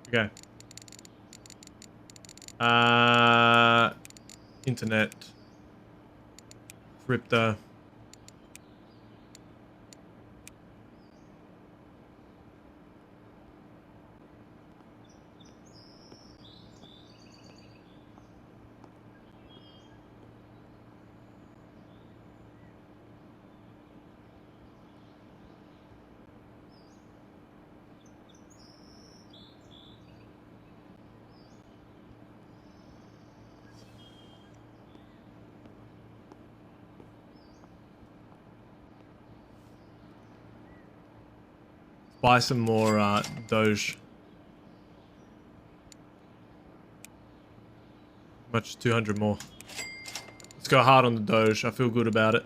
Okay. Internet. Crypto. buy some more Doge. Much 200 more. Let's go hard on the Doge. I feel good about it.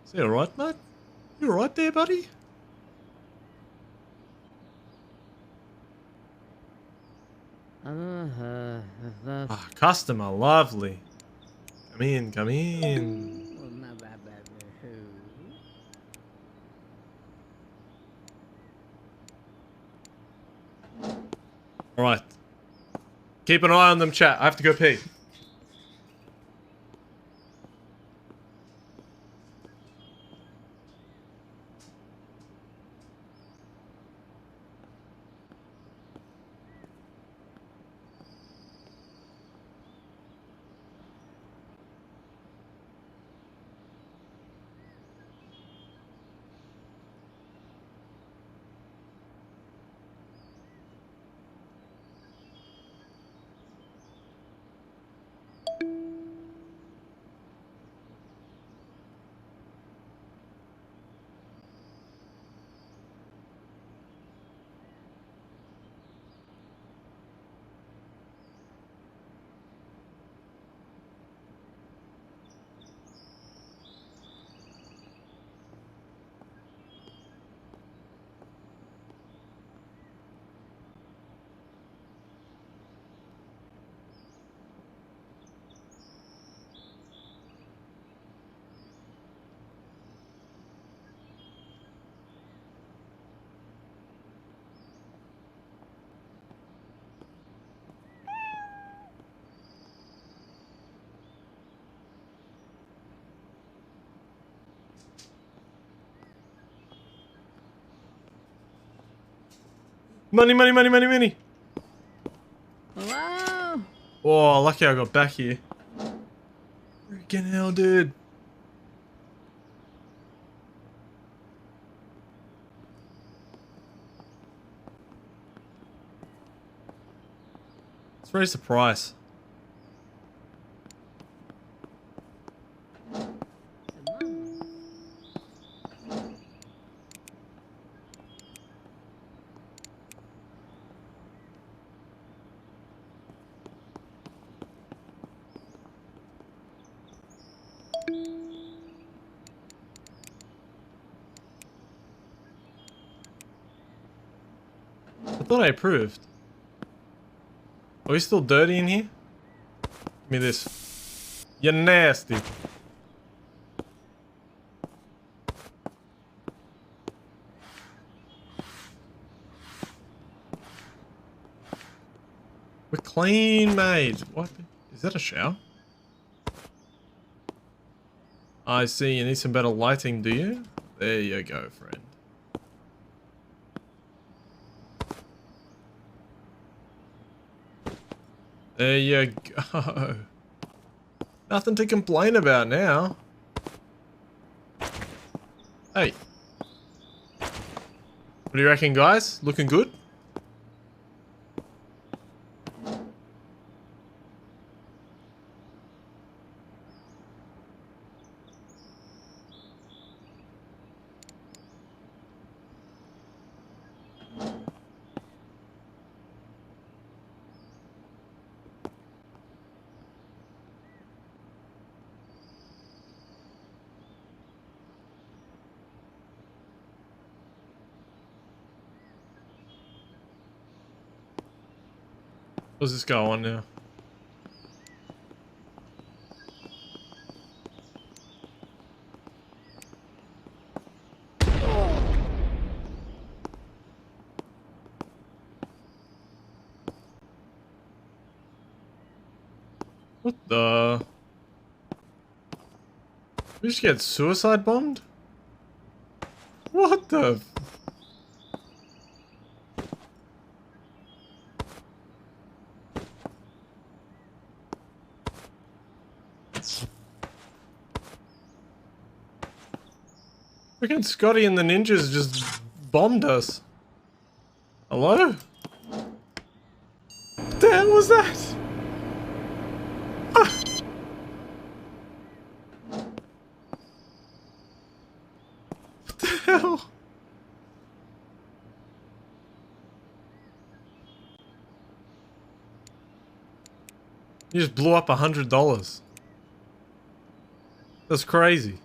Is he alright, mate? You alright there, buddy? Ah, customer, lovely. Come in, come in. Alright. Keep an eye on them, chat. I have to go pee. Money, money, money, money, money.
Hello?
Oh, lucky I got back here. Freaking hell, dude. Let's raise the price. I thought I approved. Are we still dirty in here? Give me this. You're nasty. We're clean, mate. What? Is that a shower? I see. You need some better lighting, do you? There you go, friend. There you go. Nothing to complain about now. Hey. What do you reckon, guys? Looking good? What's this go on now? What the? We just get suicide bombed? What the? Freaking Scotty and the ninjas just bombed us. Hello? What was that? Ah. What the hell? You just blew up $100. That's crazy.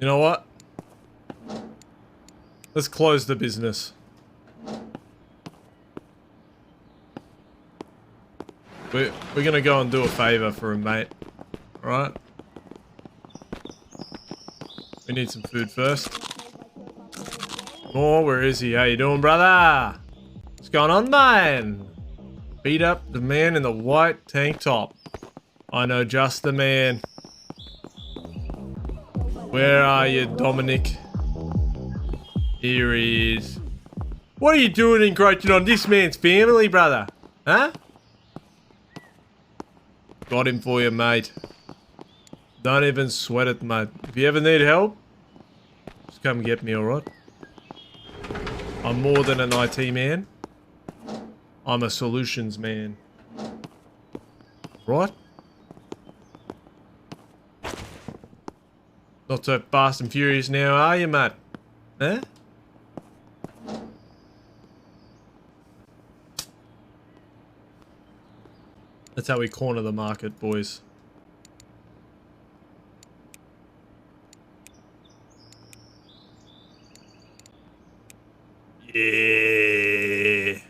You know what? Let's close the business. We're gonna go and do a favor for him, mate. Alright? We need some food first. Oh, where is he? How you doing, brother? What's going on, man? Beat up the man in the white tank top. I know just the man. Where are you, Dominic? Here he is. What are you doing encroaching on this man's family, brother? Huh? Got him for you, mate. Don't even sweat it, mate. If you ever need help, just come get me, alright? I'm more than an IT man. I'm a solutions man. Right? Not so fast and furious now, are you, mate? Huh? That's how we corner the market, boys. Yeah.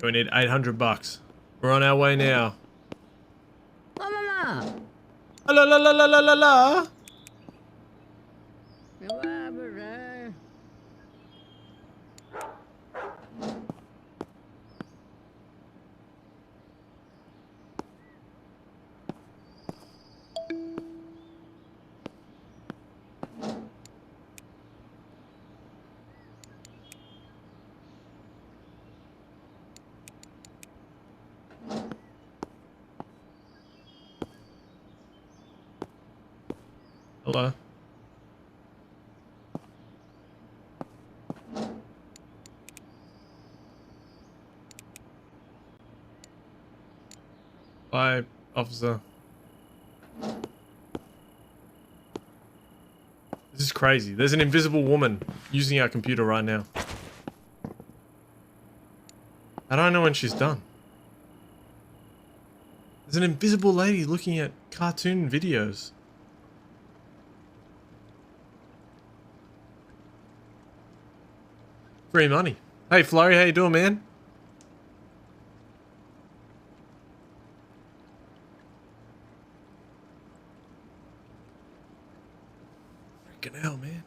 We need 800 bucks. We're on our way now.
La la la.
La la la la la la la. Hello. Bye, officer. This is crazy. There's an invisible woman using our computer right now. I don't know when she's done. There's an invisible lady looking at cartoon videos. Free money. Hey, Flurry, how you doing, man? Freaking hell, man.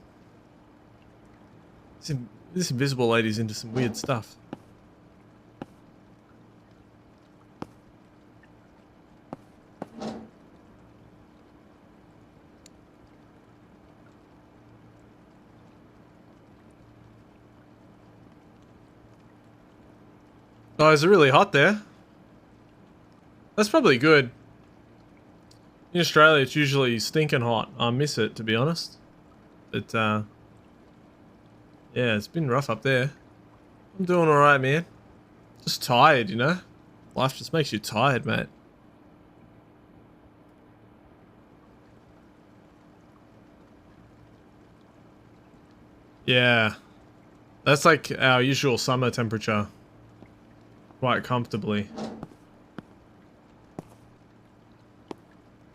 This invisible lady's into some weird stuff. Oh, is it really hot there? That's probably good. In Australia, it's usually stinking hot. I miss it, to be honest. But, yeah, it's been rough up there. I'm doing alright, man. Just tired, you know? Life just makes you tired, mate. Yeah. That's like our usual summer temperature. Quite comfortably.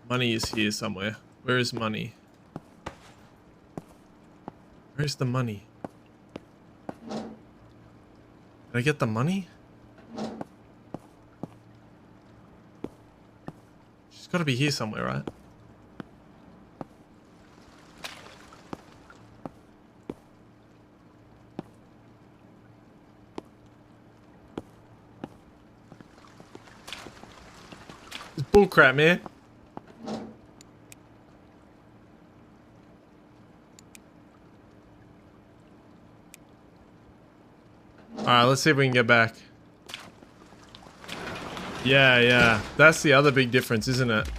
Money is here somewhere. Where is money? Where's the money? Did I get the money? She's gotta be here somewhere, right? It's bullcrap, man. Alright, let's see if we can get back. Yeah. That's the other big difference, isn't it?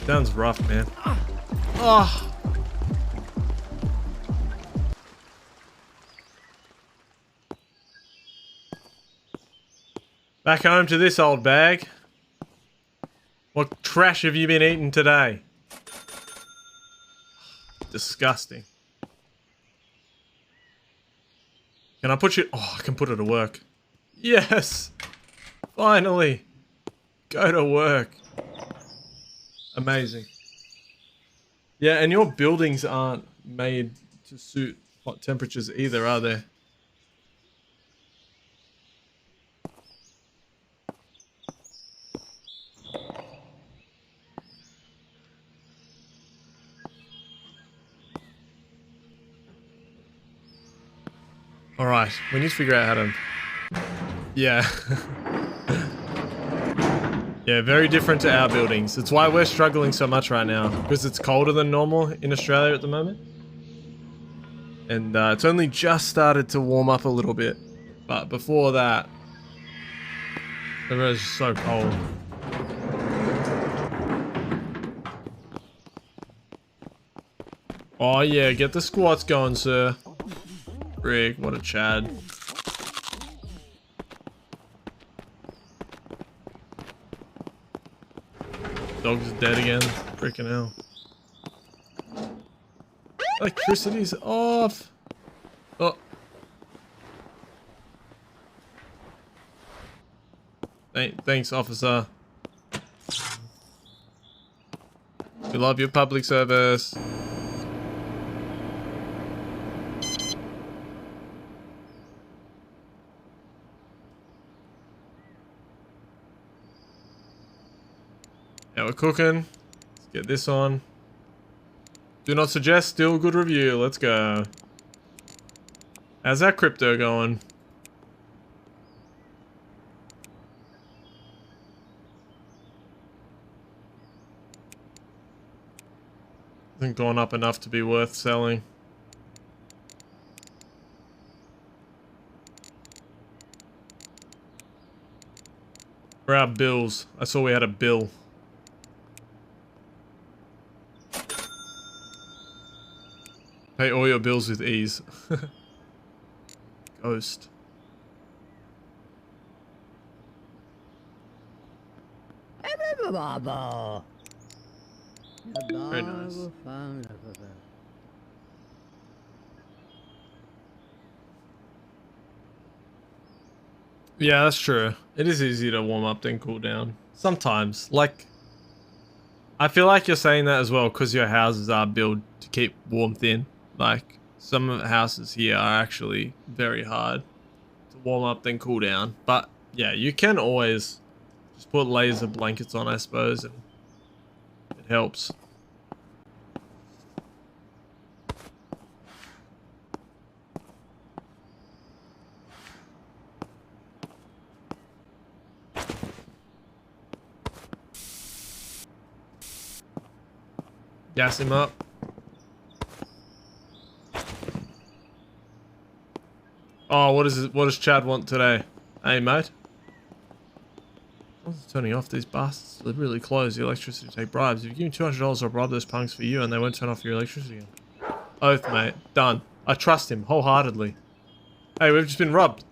Sounds rough, man. Oh. Back home to this old bag. What trash have you been eating today? Disgusting. Can I put you... Oh, I can put it to work. Yes! Finally! Go to work. Amazing. Yeah, and your buildings aren't made to suit hot temperatures either, are they? Alright, we need to figure out how to... Yeah. Yeah, very different to our buildings. It's why we're struggling so much right now. Because it's colder than normal in Australia at the moment. And it's only just started to warm up a little bit. But before that... It was so cold. Oh yeah, get the squats going, sir. Frig, what a Chad. Dog's dead again. Freaking hell. Electricity's off. Oh. Thanks, officer. We love your public service. Yeah, we're cooking. Let's get this on. Do not suggest, still good review. Let's go. How's that crypto going? Hasn't gone up enough to be worth selling. For our bills. I saw we had a bill. Pay all your bills with ease. Ghost. Very nice. Yeah, that's true. It is easy to warm up then cool down. Sometimes. Like, I feel like you're saying that as well because your houses are built to keep warmth in. Like, some of the houses here are actually very hard to warm up then cool down. But, yeah, you can always just put layers of blankets on, I suppose, and it helps. Gas him up. Oh, what is it? What does Chad want today? Hey, mate. What's turning off these bastards? They're really close. The electricity to take bribes. If you give me $200, I'll bribe those punks for you and they won't turn off your electricity again. Oath, mate. Done. I trust him wholeheartedly. Hey, we've just been robbed.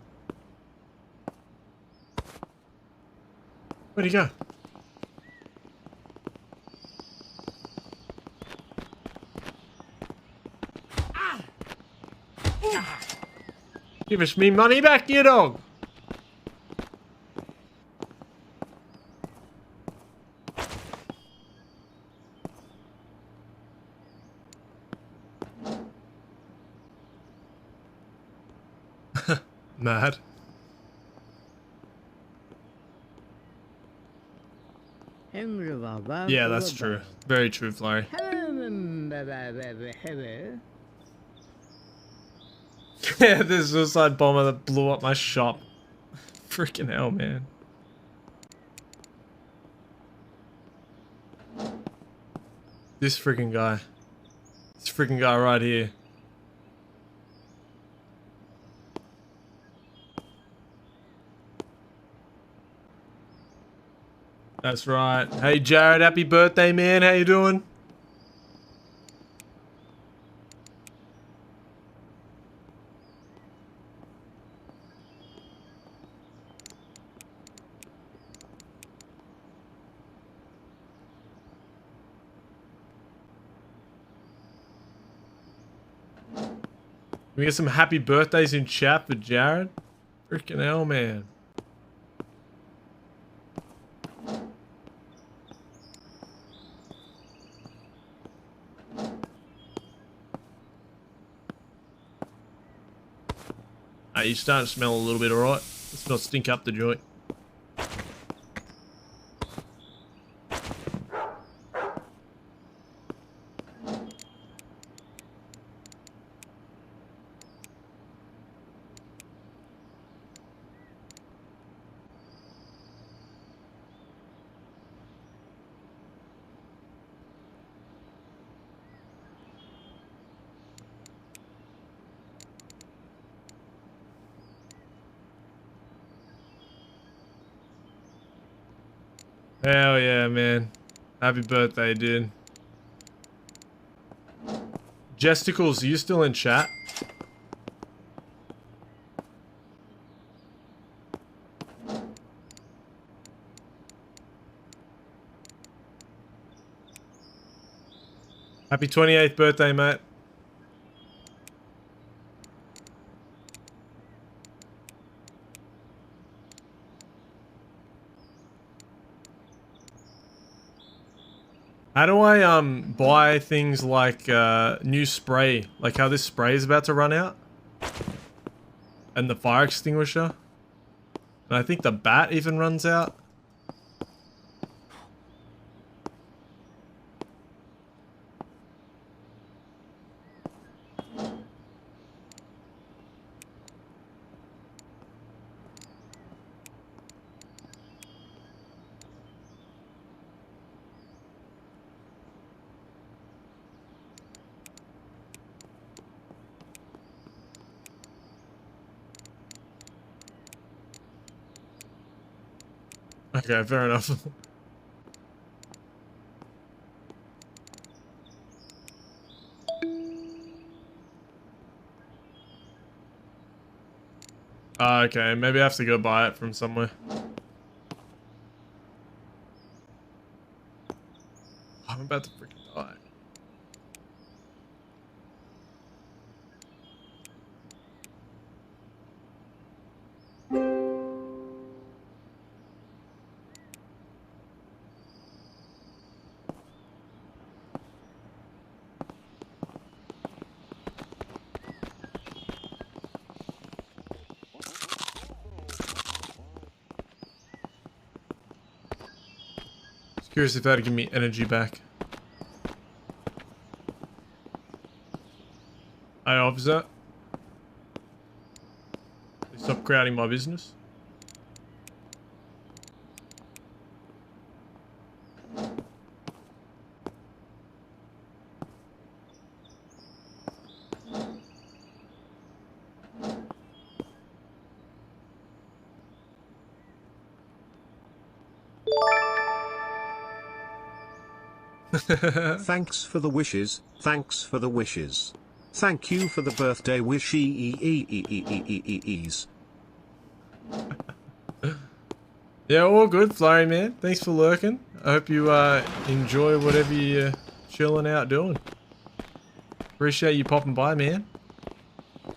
Where'd he go? Give us me money back, you dog! Mad. Yeah, that's true. Very true, Flurry. Yeah, the suicide bomber that blew up my shop. Freaking hell, man. This freaking guy. This freaking guy right here. That's right. Hey Jared, happy birthday, man. How you doing? we get some happy birthdays in chat for Jared? Freaking hell, man. You starting to smell a little bit, alright? Let's not stink up the joint. Hell yeah, man. Happy birthday, dude. Jesticles, are you still in chat? Happy 28th birthday, mate. How do I buy things like new spray? Like how this spray is about to run out? And the fire extinguisher? And I think the bat even runs out. Okay, fair enough. Okay, maybe I have to go buy it from somewhere. I'm about to freaking die. Curious if that'd give me energy back. Hey, officer. Please stop crowding my business.
Thanks for the wishes. Thanks for the wishes. Thank you for the birthday wishes.
Yeah, all good, Flurry man. Thanks for lurking. I hope you enjoy whatever you're chilling out doing. Appreciate you popping by, man.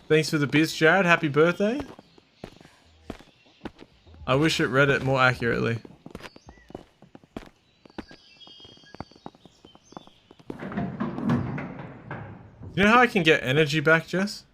Thanks for the bits, Jared. Happy birthday. I wish it read it more accurately. You know how I can get energy back, Jess?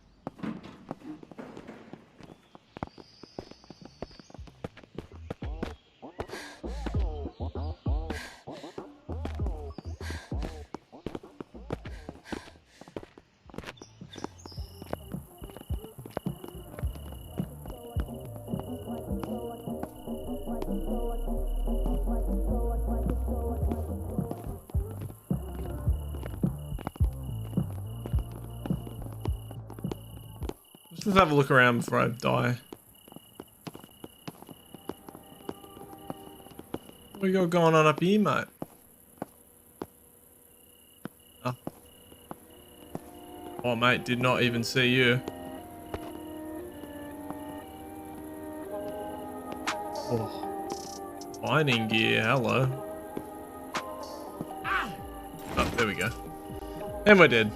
Let's have a look around before I die. What we got going on up here, mate? Oh. Oh, mate, did not even see you. Oh. Mining gear, hello. Oh, there we go. And we're dead.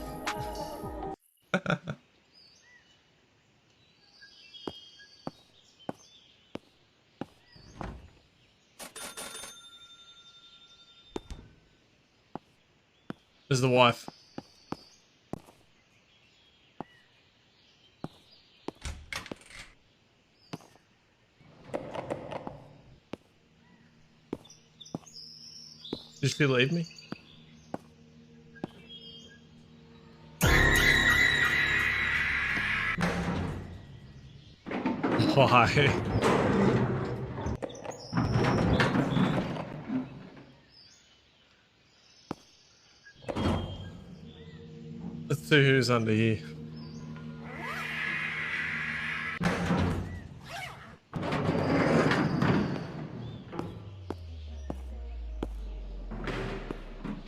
There's the wife. Did she leave me? Why? Let's see who's under here.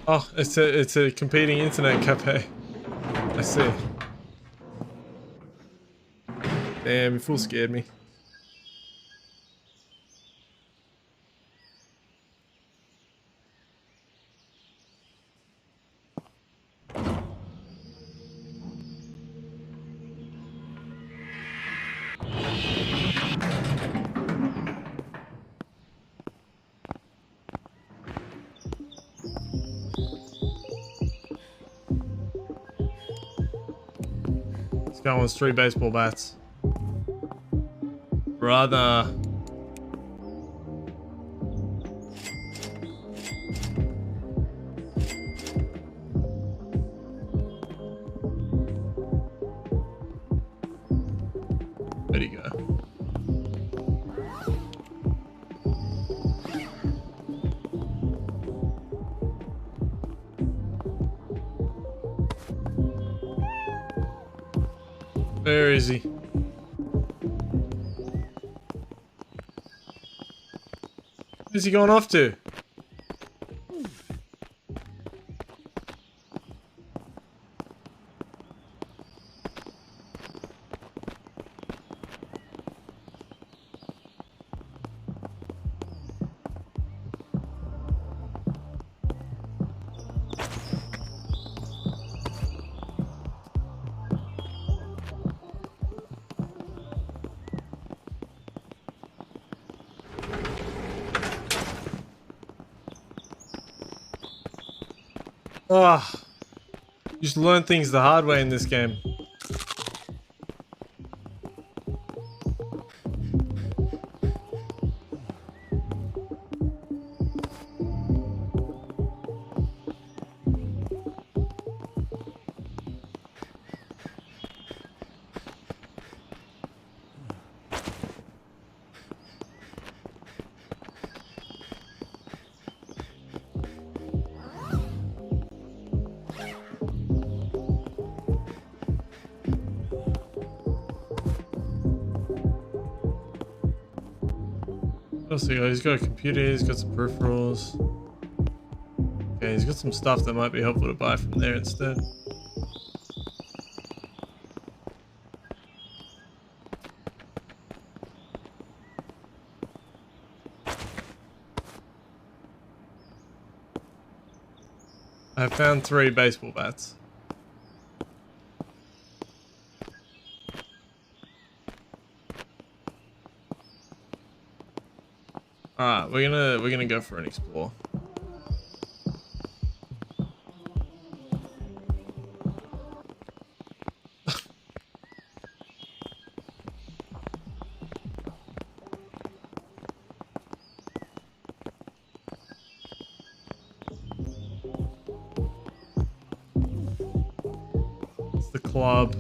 Oh, it's a competing internet cafe. I see. Damn, you full scared me. This guy wants 3 baseball bats. Brother. Where'd he go? Where is he? Where's he going off to? Ah, you just learn things the hard way in this game. What else he got? He's got a computer, he's got some peripherals. Okay, he's got some stuff that might be helpful to buy from there instead. I found 3 baseball bats. Alright, we're gonna go for an explore. It's the club.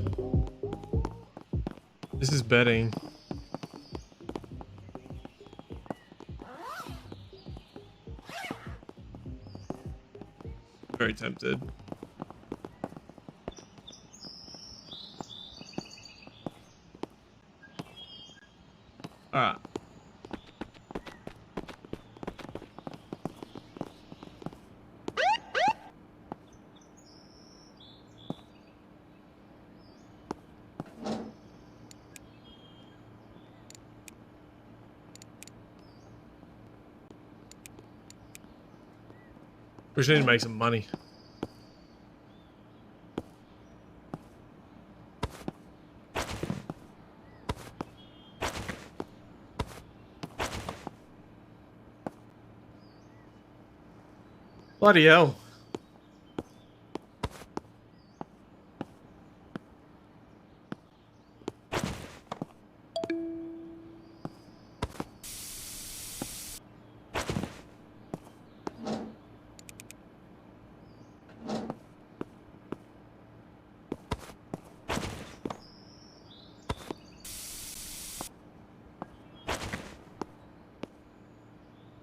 This is betting. Very tempted. Alright. We should need to make some money. Bloody hell.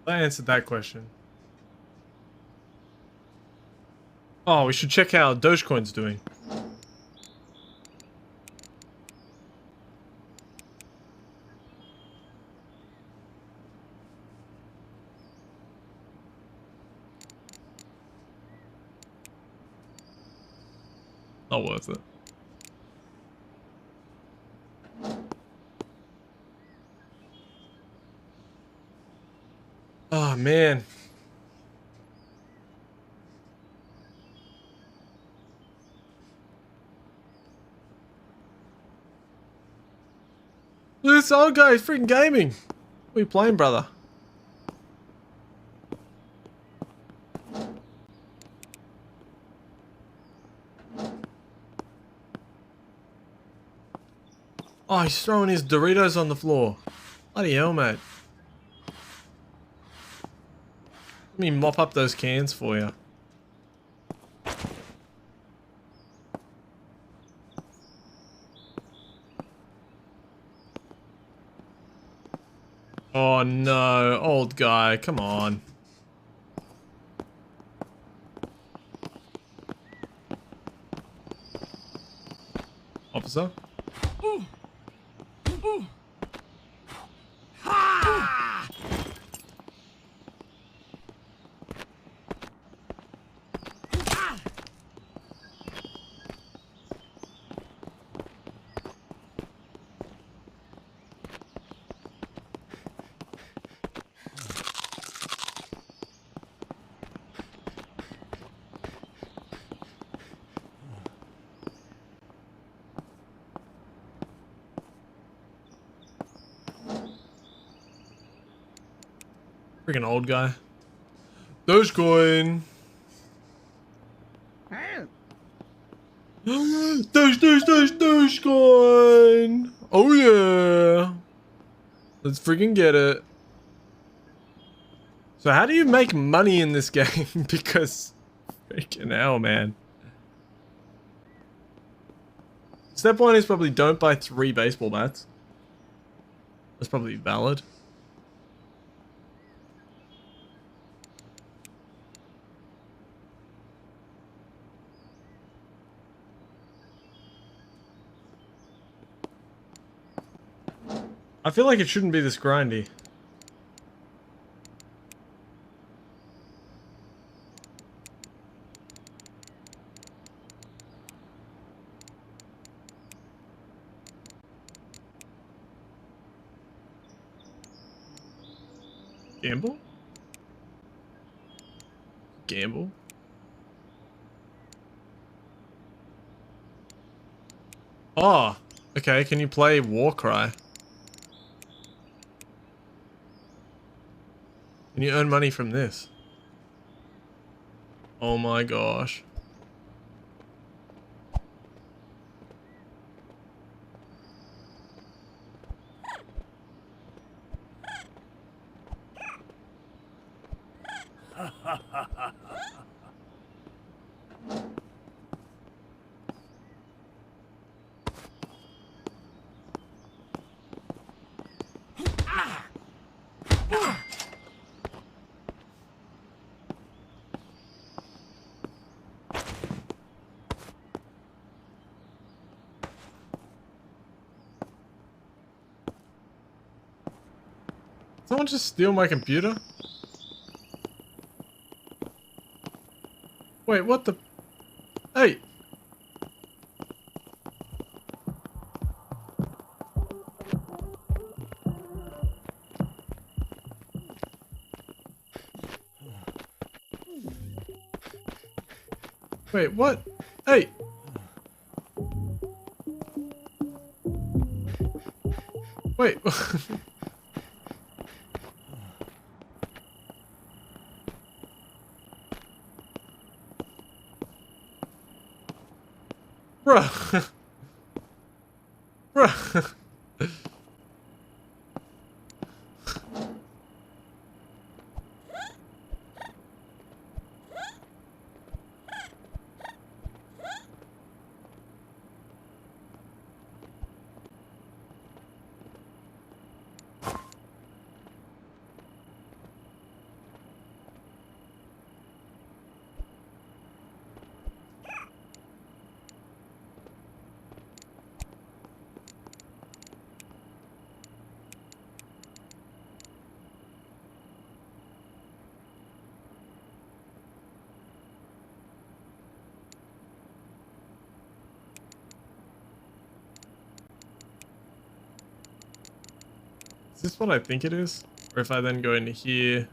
That answered that question. Oh, we should check how Dogecoin's doing. Not worth it. Oh, man. This old guy is freaking gaming. What are you playing, brother? Oh, he's throwing his Doritos on the floor. Bloody hell, mate. Let me mop up those cans for you. Oh no, old guy, come on. Officer? Freaking old guy. Dogecoin. Dogecoin. Oh yeah. Let's freaking get it. So how do you make money in this game? Because freaking hell, man. Step 1 is probably don't buy 3 baseball bats. That's probably valid. I feel like it shouldn't be this grindy. Gamble? Gamble? Oh, okay, can you play Warcry? Can you earn money from this? Oh my gosh. Someone just steal my computer? Wait, what the? Hey! Wait, what? Hey! Wait. Bruh. Bruh. Is this what I think it is? Or if I then go into here...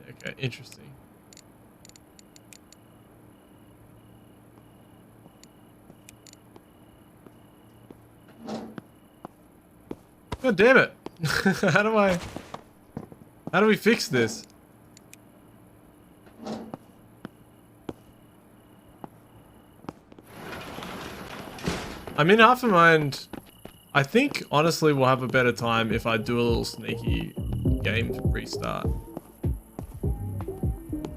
Okay, interesting. God damn it! How do we fix this? I'm in half a mind. I think honestly we'll have a better time if I do a little sneaky game restart. How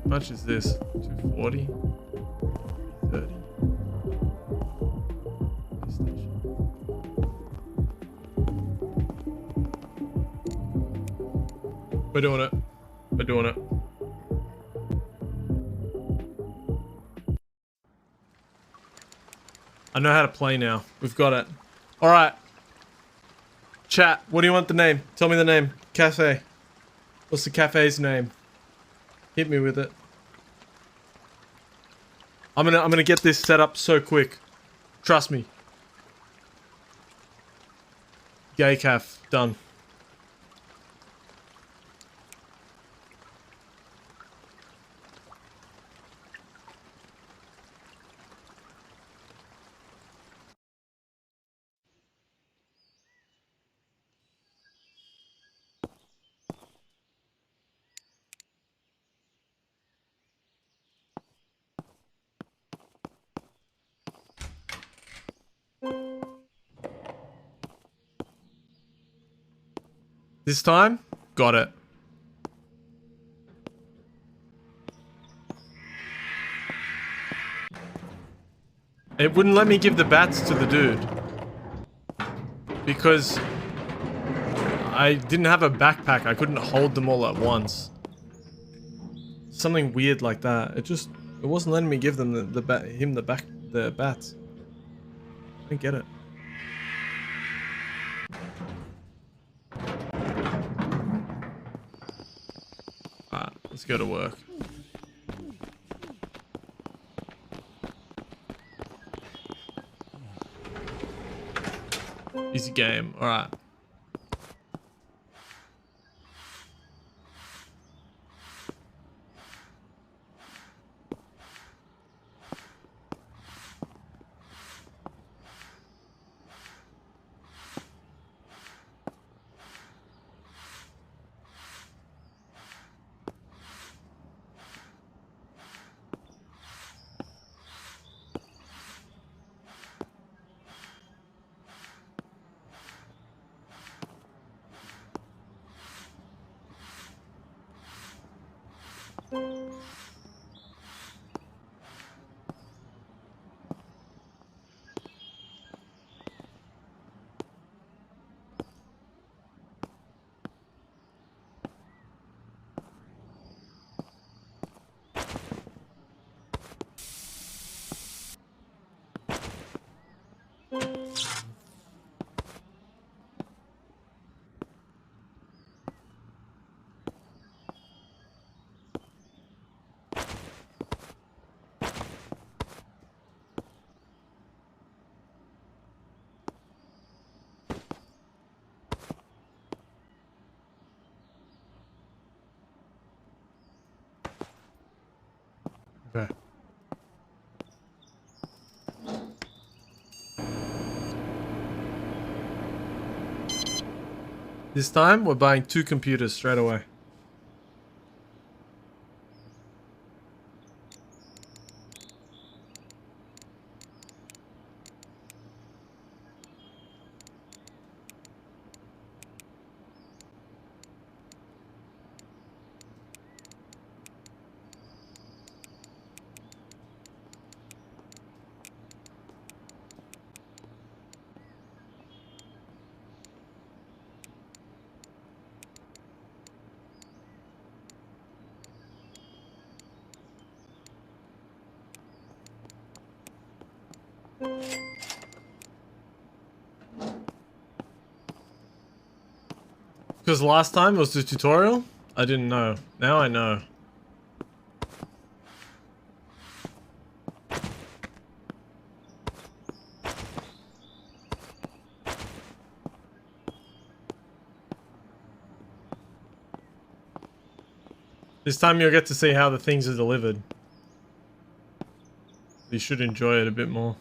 much is this? 240? 30? We're doing it. We're doing it. I know how to play now. We've got it. Alright. Chat, what do you want the name? Tell me the name. Cafe. What's the cafe's name? Hit me with it. I'm gonna get this set up so quick. Trust me. Gay Caf. Done. This time, got it. It wouldn't let me give the bats to the dude. Because I didn't have a backpack. I couldn't hold them all at once. Something weird like that. It wasn't letting me give them the bats. I didn't get it. Alright, let's go to work. Easy game, alright. Okay. This time, we're buying 2 computers straight away. Because last time was the tutorial? I didn't know. Now I know. This time you'll get to see how the things are delivered. You should enjoy it a bit more.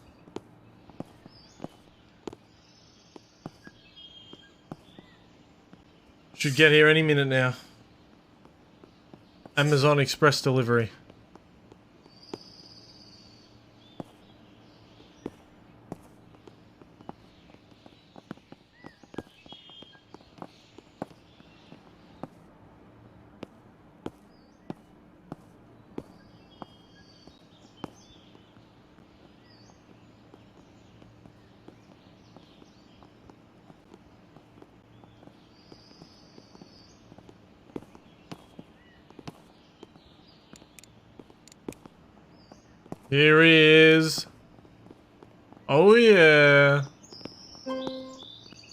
Should get here any minute now. Amazon Express delivery. Here he is. Oh yeah.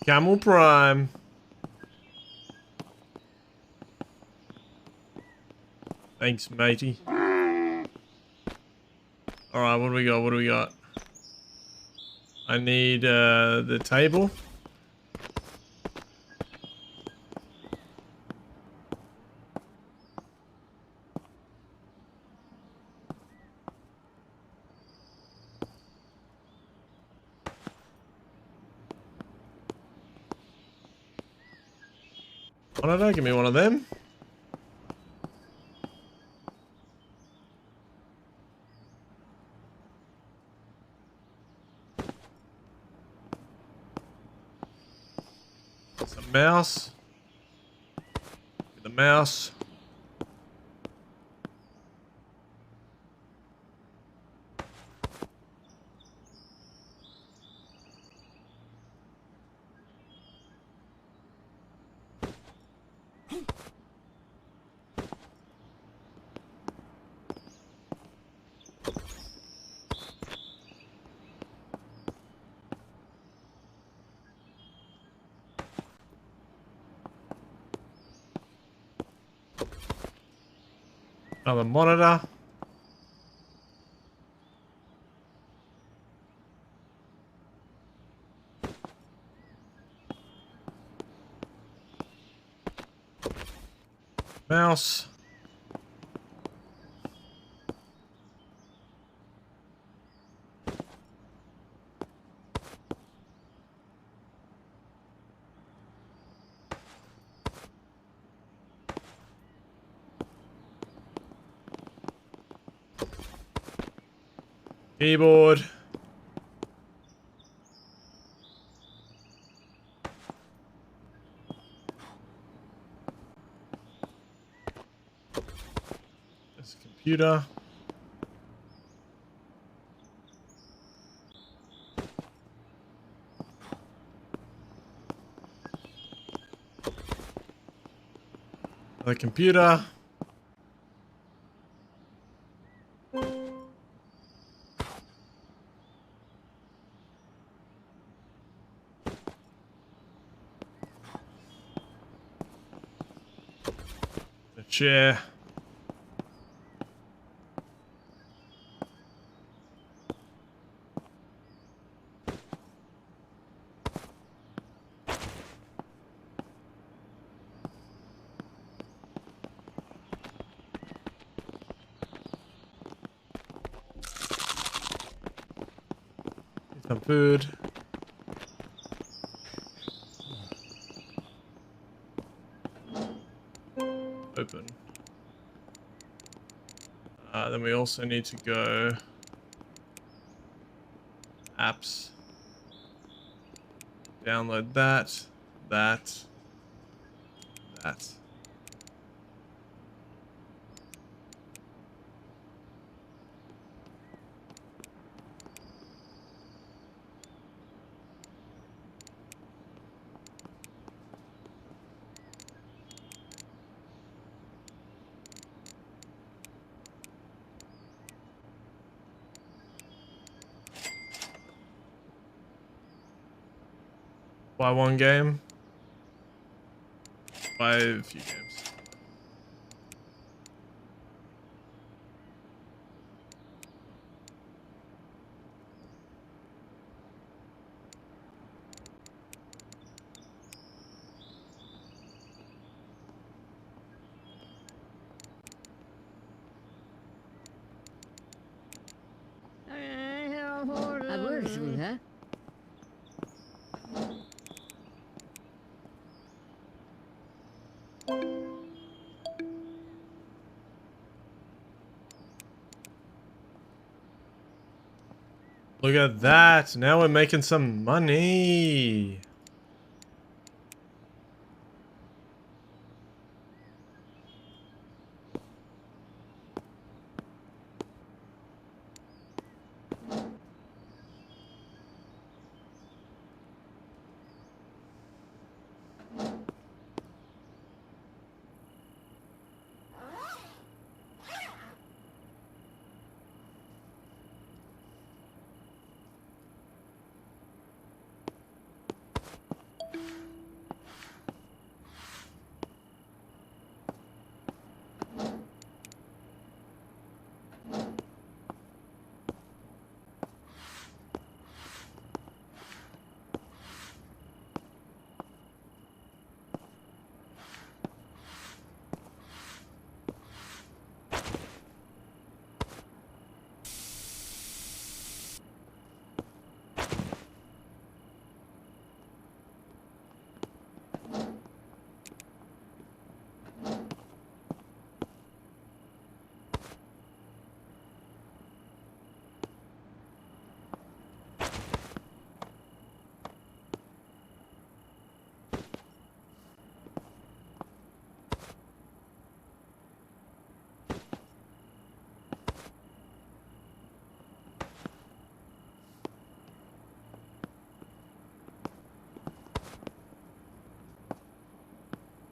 Camel Prime. Thanks, matey. Alright, what do we got? What do we got? I need the table. Monitor, give me one of them. Some mouse. Get the mouse. Another monitor. Mouse. Keyboard. This computer. The computer. The chair. Some food. Open. Then we also need to go apps. Download that. Buy one game. Buy a few games.
I've worked with her.
Look at that. Now we're making some money.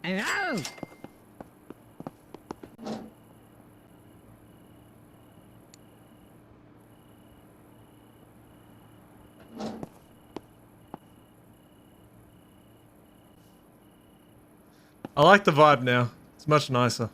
Hello?
I like the vibe now. It's much nicer.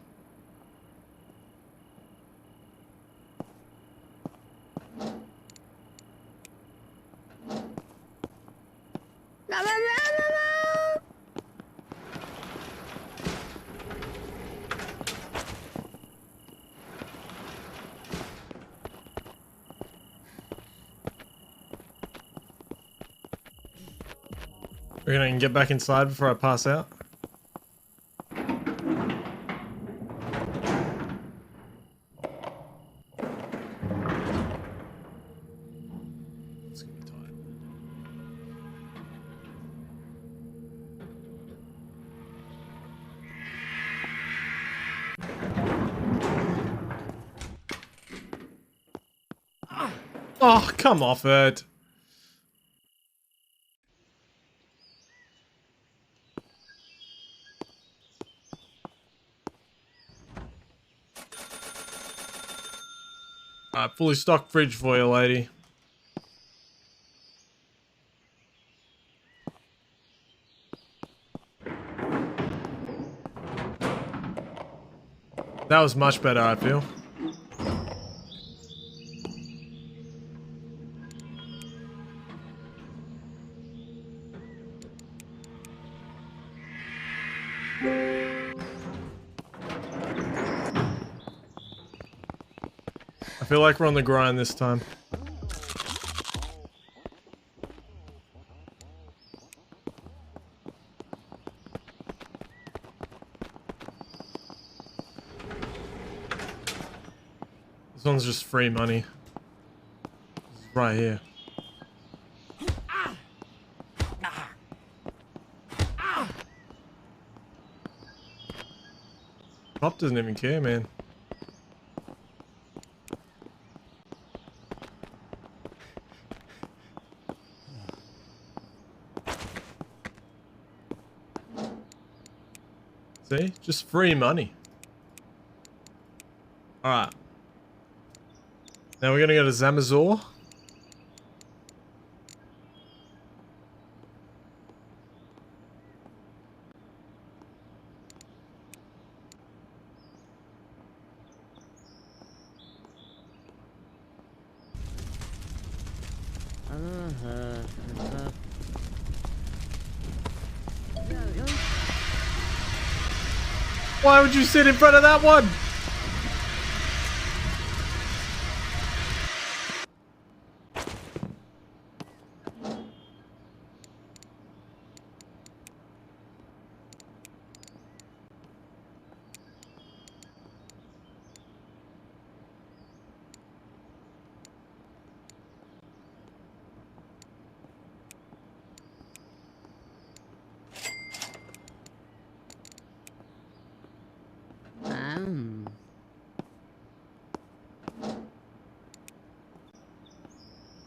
We're gonna get back inside before I pass out. It's gonna be tight. Oh, come off it. Alright, fully stocked fridge for you, lady. That was much better, I feel. I feel like we're on the grind this time. This one's just free money. This is right here. Pop doesn't even care, man. See? Just free money. Alright. Now we're gonna go to Zamazor. Why would you sit in front of that one?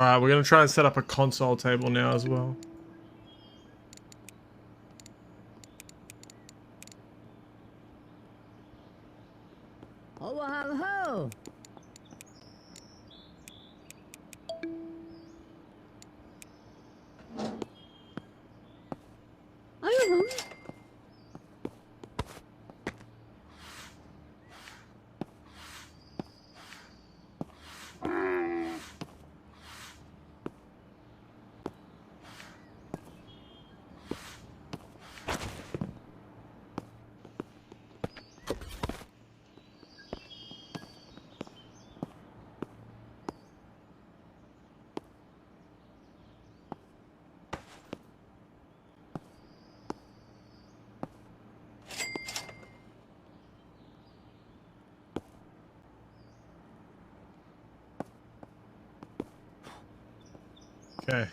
Alright, we're gonna try and set up a console table now as well.
Ho ho ho! Yoo-hoo.
Okay.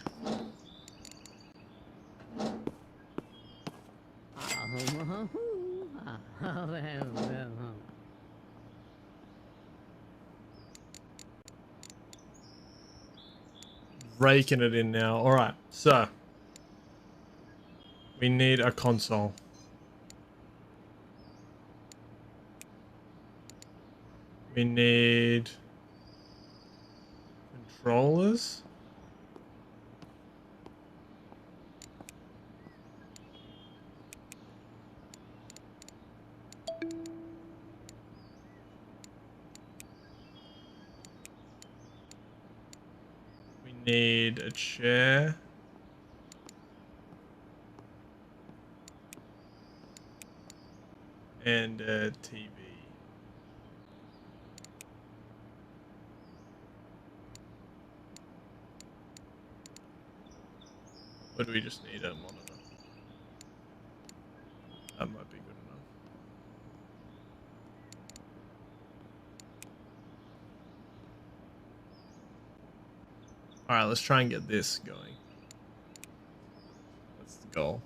Raking it in now. Alright, so. We need a console. We need controllers. We need a chair. And a TV. Or do we just need a monitor? That might be good enough. Alright, let's try and get this going. That's the goal.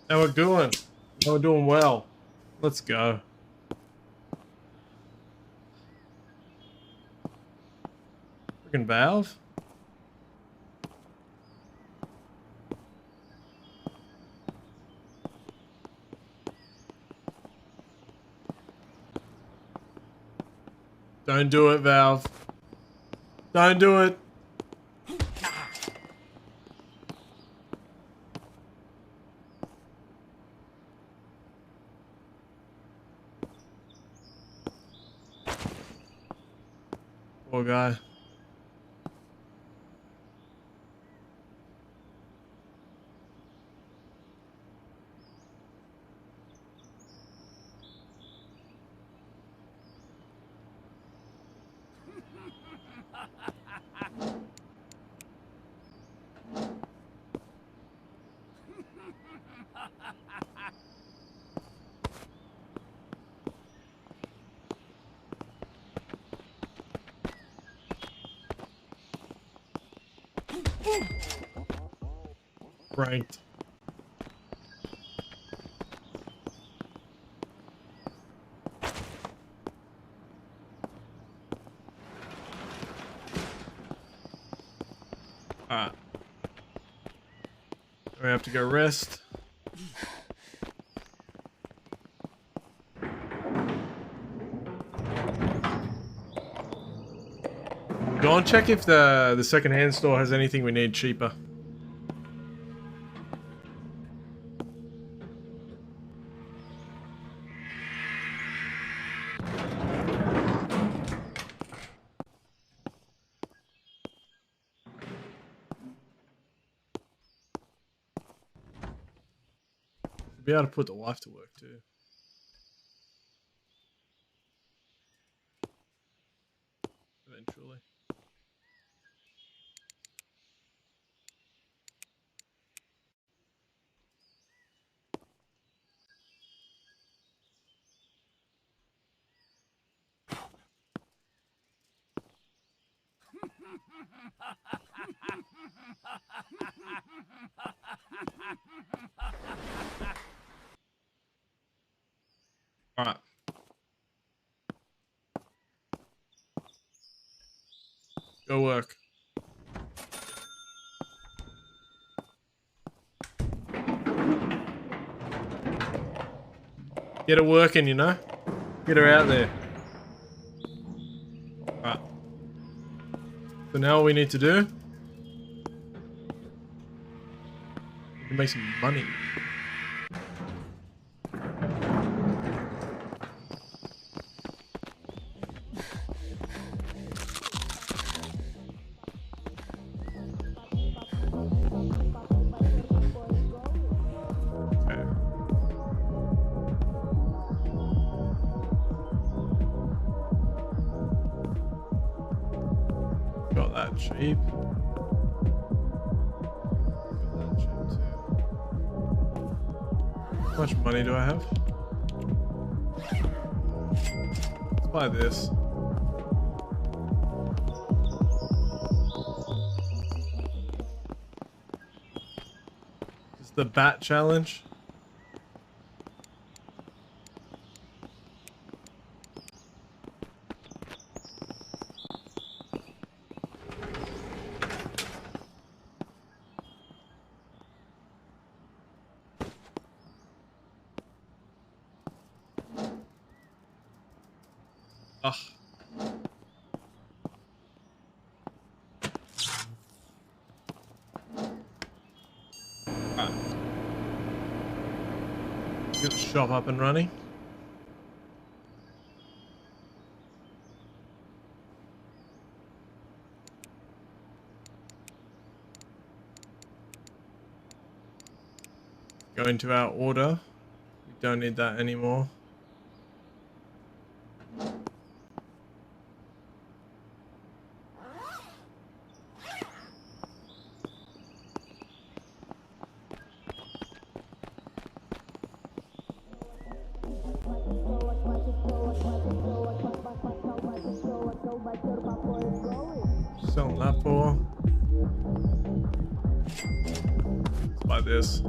How we're doing? How we're doing well. Let's go. Freaking Valve. Don't do it, Valve. Don't do it. Poor guy. Ranked. Alright. We have to go rest. Go and check if the second-hand store has anything we need cheaper. Be able to put the wife to work too. Eventually. All right. Go work. Get her working, you know? Get her out there. Alright. So now all we need to do is make some money. Got that cheap. Got that cheap too. How much money do I have? Let's buy this. It's the bat challenge. Ugh. Right. Get the shop up and running. Go into our order. We don't need that anymore. Selling that for. Let's buy this.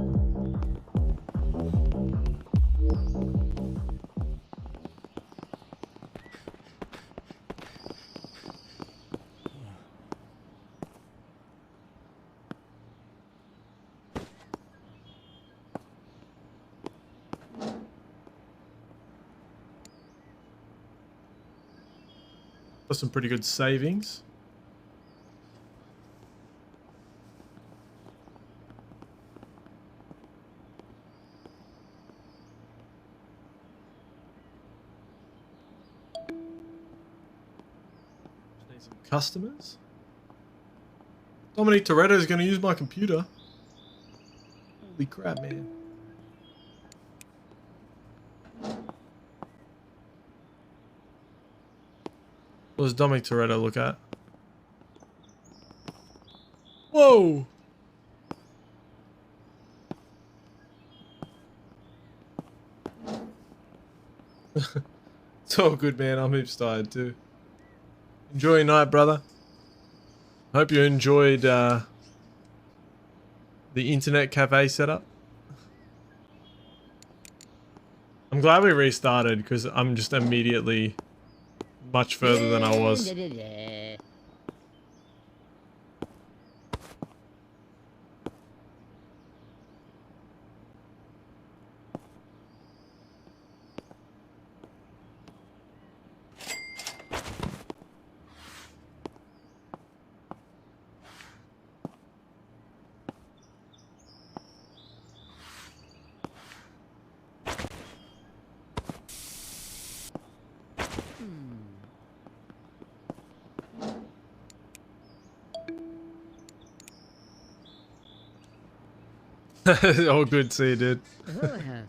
Got some pretty good savings. Just need some customers. Dominic Toretto is going to use my computer. Holy crap, man. What does Dominic Toretto look at? Whoa! It's all good, man. I'm heaps tired too. Enjoy your night, brother. Hope you enjoyed the internet cafe setup. I'm glad we restarted because I'm just immediately much further than I was. All good, see you, dude.
Oh, huh.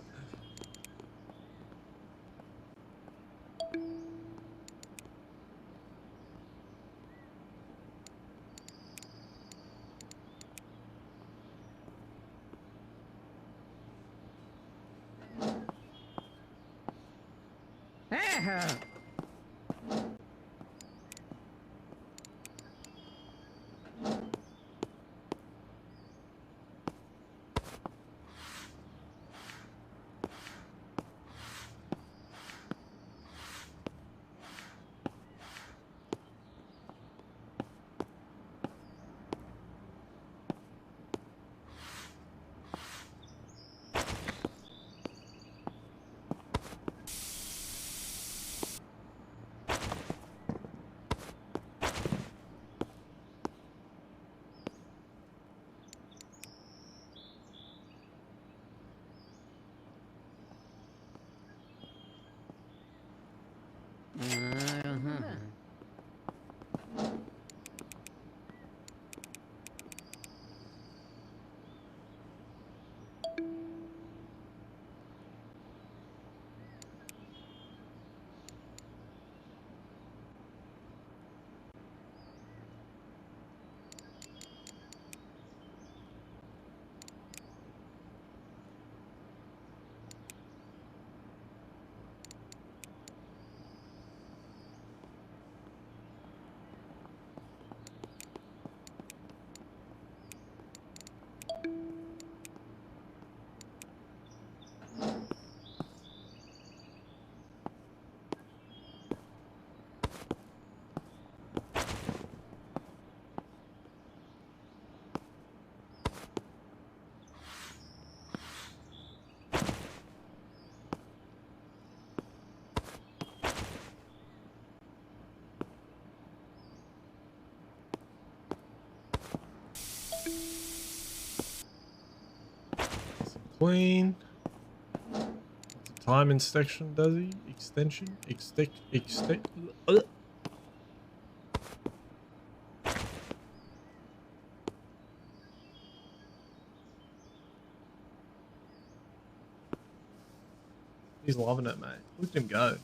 Hey, huh.
Clean. Time extension, does he? Extension? Extect. He's loving it, mate. Look at him go.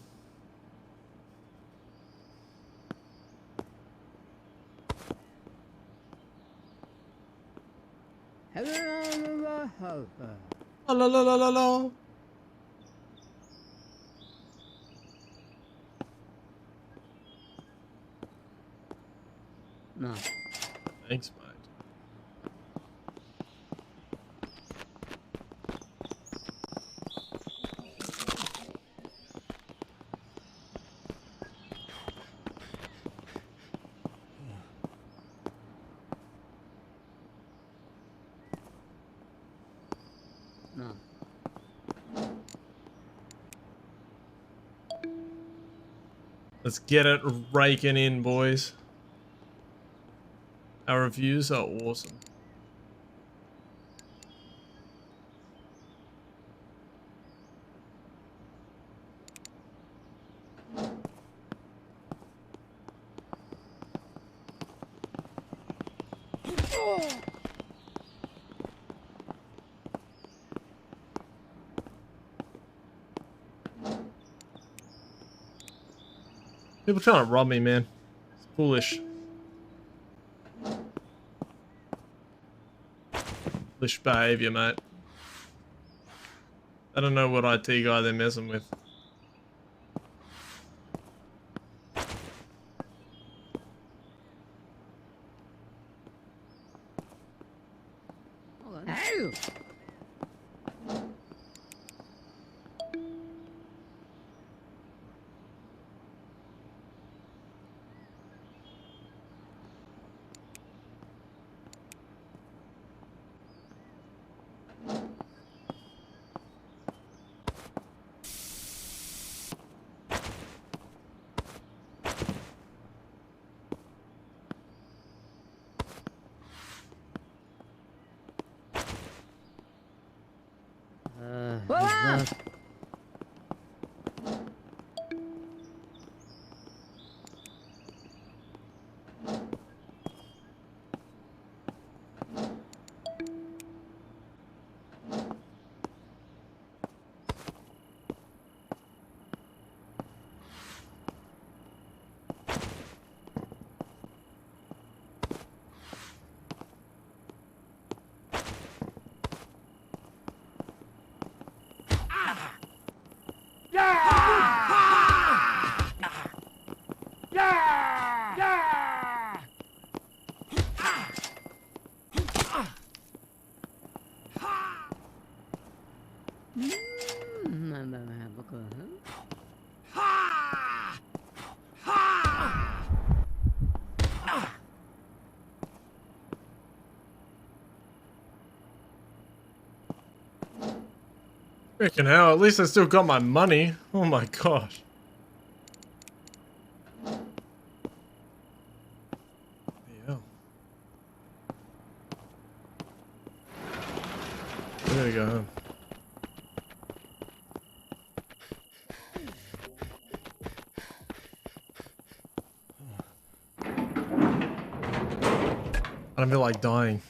La la la la la la.
No.
Thanks, mate.
No.
Let's get it raking in, boys. Our reviews are awesome. People trying to rob me, man. It's foolish. Foolish behavior, mate. I don't know what IT guy they're messing with.
Hey!
Freaking hell, at least I still got my money. Oh my gosh. Yeah. There we go. I don't feel like dying.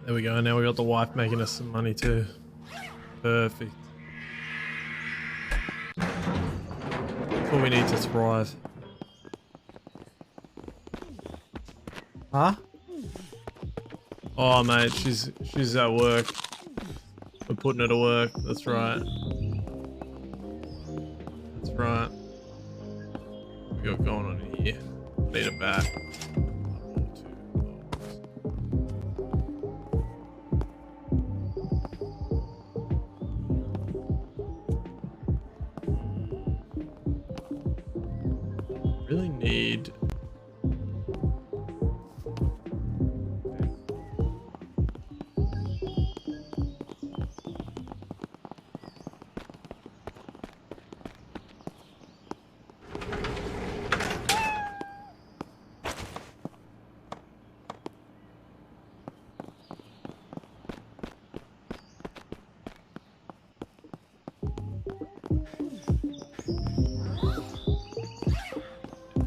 There we go, now we got the wife making us some money too. Perfect. That's what we need to thrive. Huh? Oh mate, she's at work. We're putting her to work, that's right. That's right. What we got going on here? Need a bat. Really need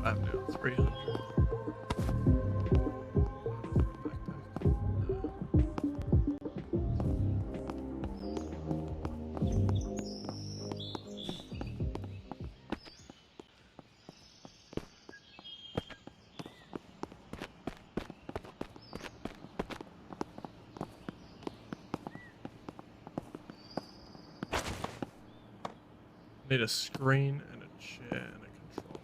I'm now 300. Need a screen and a chair and a controller.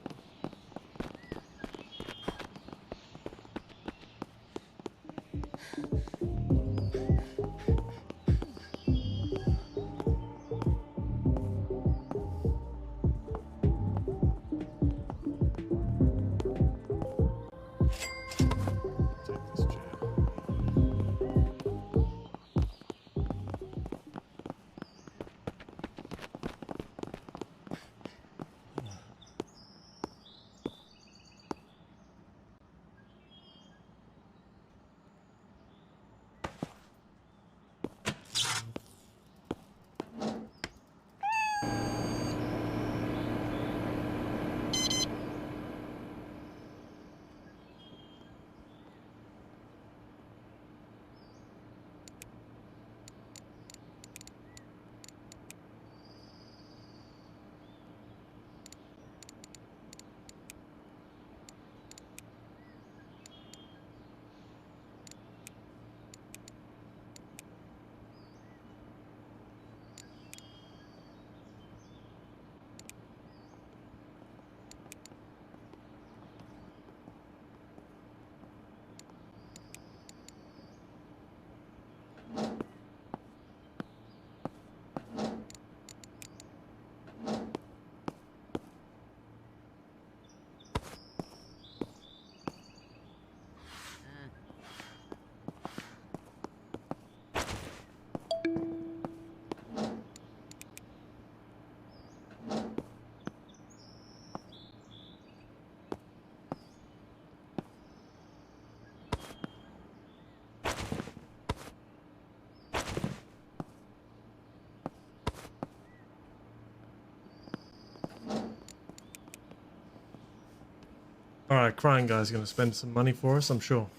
Take this chair. Alright, Crying Guy's gonna spend some money for us, I'm sure.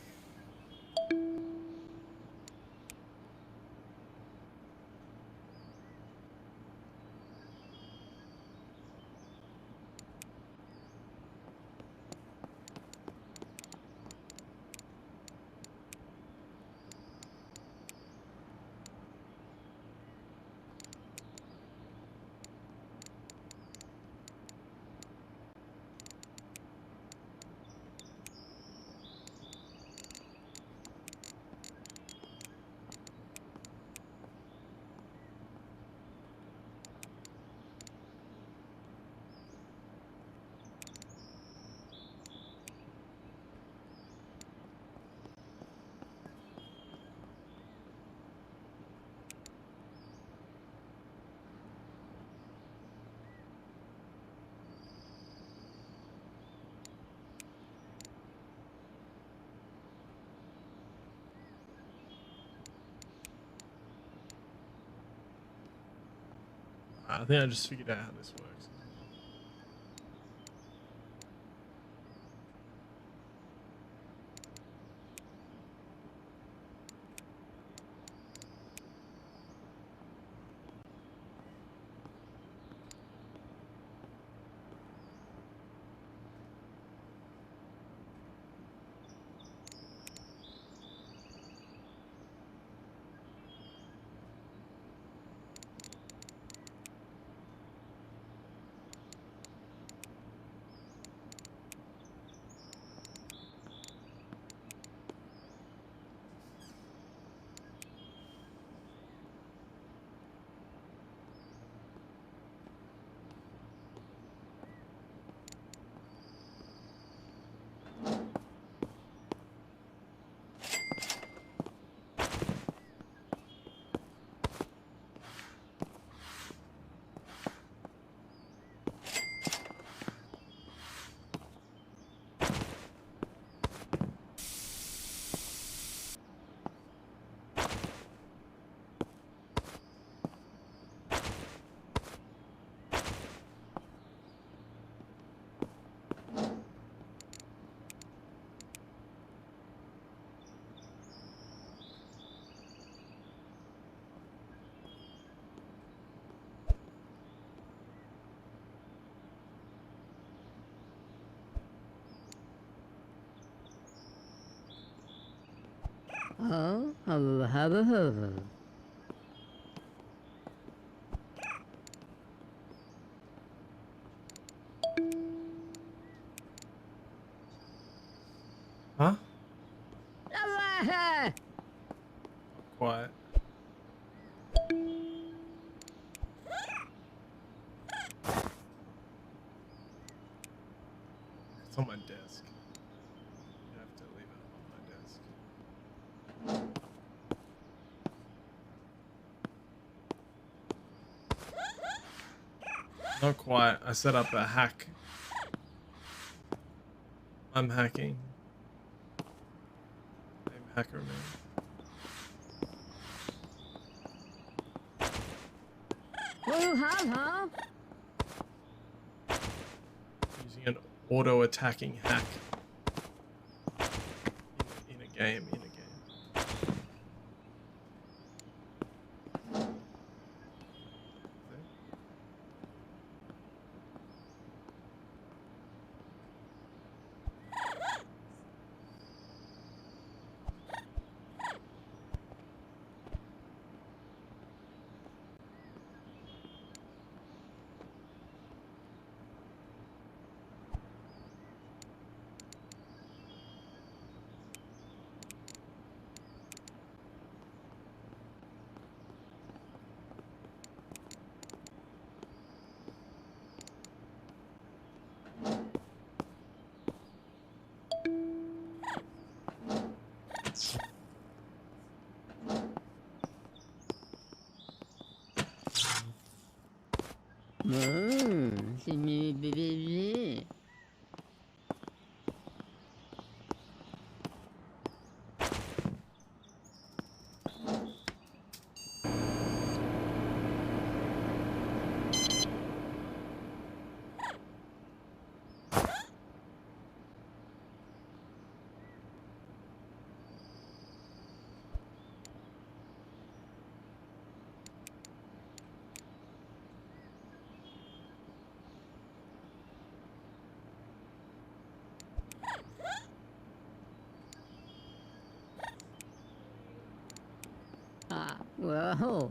I think I just figured out how this works.
Oh, hubba.
Huh?
Ah,
Quiet. It's on my desk. You have to leave it on my desk. Not quite. I set up a hack. I'm hacking. I'm hacker man.
oh, huh?
Using an auto attacking hack in a game.
C'est mes bébés. Ah, whoa.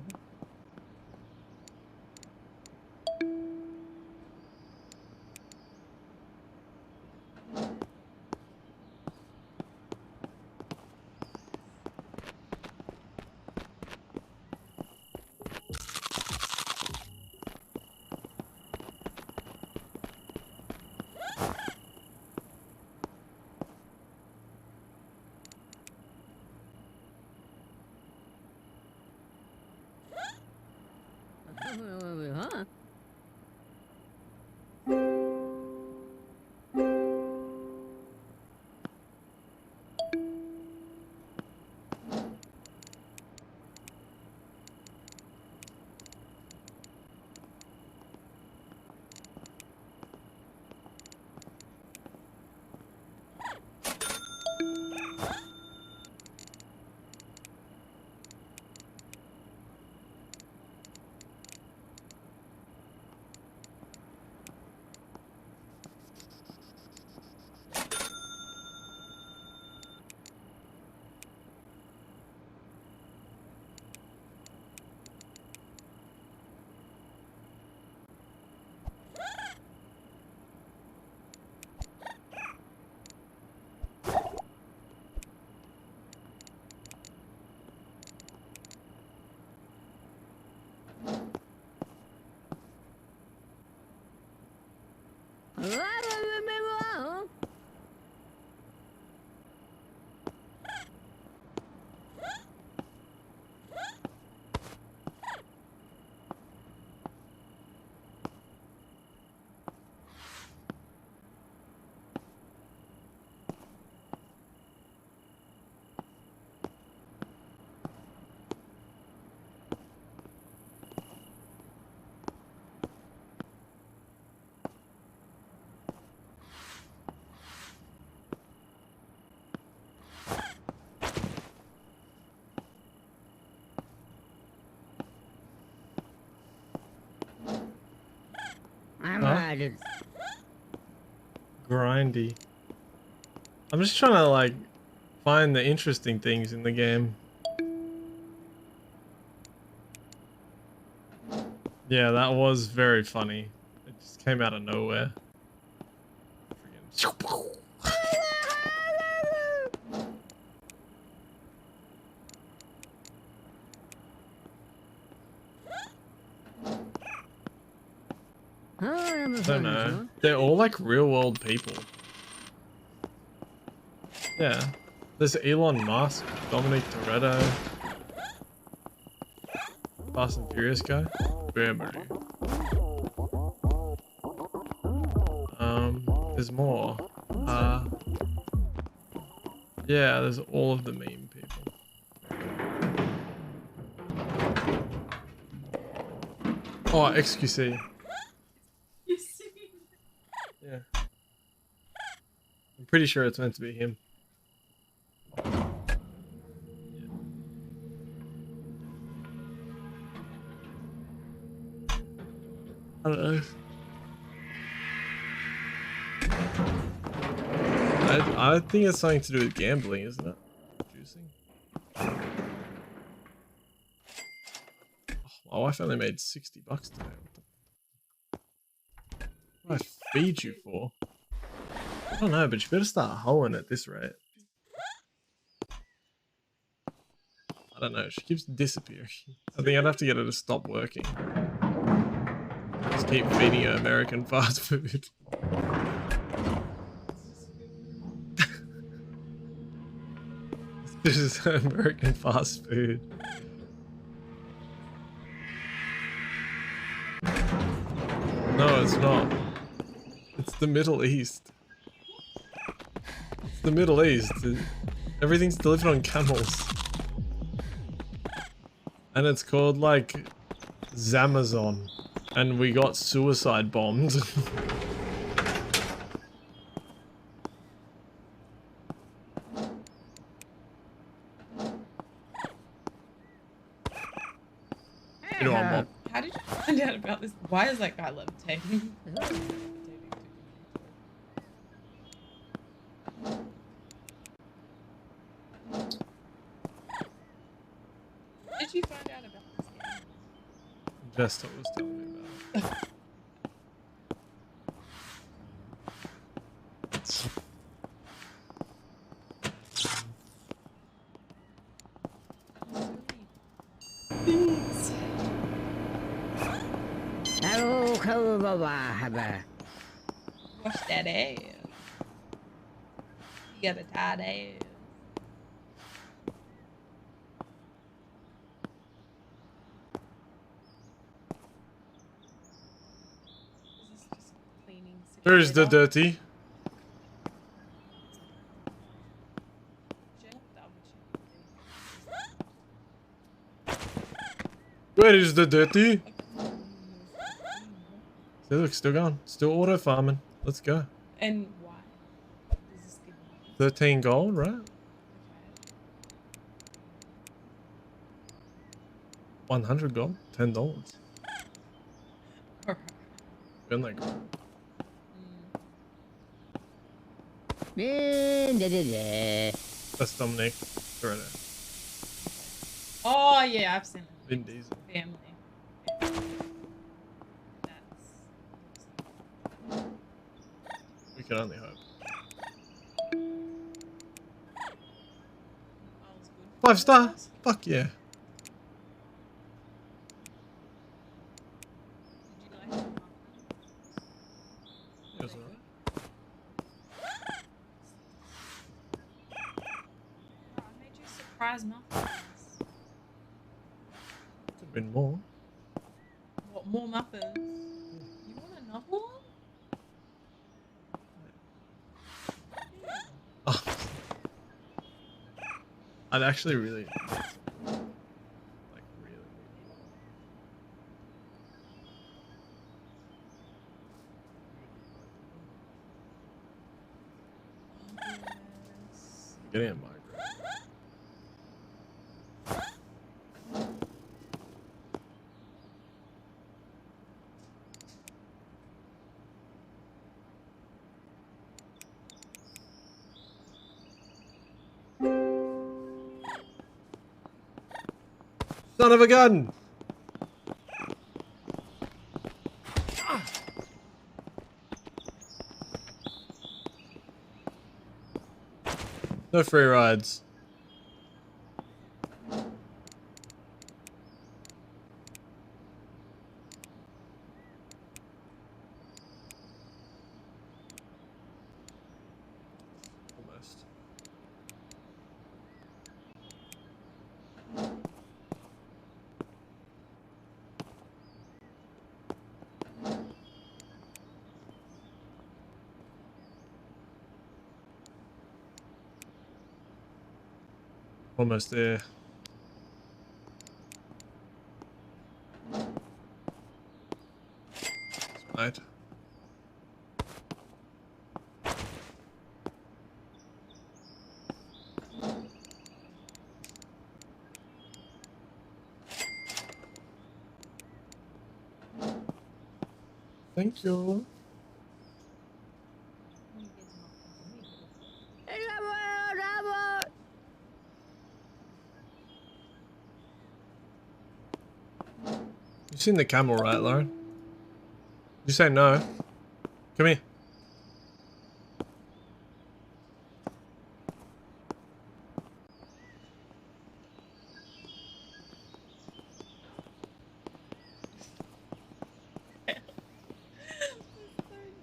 started.
Grindy. I'm just trying to like find the interesting things in the game. Yeah, that was very funny. It just came out of nowhere. Friggin- I don't know. They're all like real world people. Yeah. There's Elon Musk, Dominic Toretto, Fast and Furious guy. There's more. Yeah, there's all of the meme people. Oh, XQC. Yeah. I'm pretty sure it's meant to be him. I don't know. I think it's something to do with gambling, isn't it? Juicing. Oh, my wife only made $60 today. What do I feed you for? I don't know, but you better start hoeing at this rate. I don't know, she keeps disappearing. I think I'd have to get her to stop working. Just keep feeding her American fast food. This is American fast food. No, it's not. It's the Middle East. It's the Middle East. Everything's delivered on camels. And it's called like Zamazon. And we got suicide bombed. You know, I'm
How did you find out about this? Why is that guy levitating? Did you find out about this game?
Jester was telling me about it.
Wash that ass. You got a tight ass. Is this just cleaning
Where's the
simulator?
dirty? Where is the dirty? See, look, still going. Still auto farming. Let's go.
And why? Does this give me
13 gold, right? 100 gold, $10. Been like, that's Dominic Toretto.
Oh yeah, I've seen it.
Vin Diesel.
Family.
We can only hope. 5-star? Fuck yeah. It was alright.
I made you surprise muffins.
Could have been more.
What, more muffins? You want another one?
Oh. I'd actually really getting a migraine. Son of a gun! No free rides. Almost. Almost there. Right. Thank you. You've seen the camel, right, Lauren? You say no. Come here.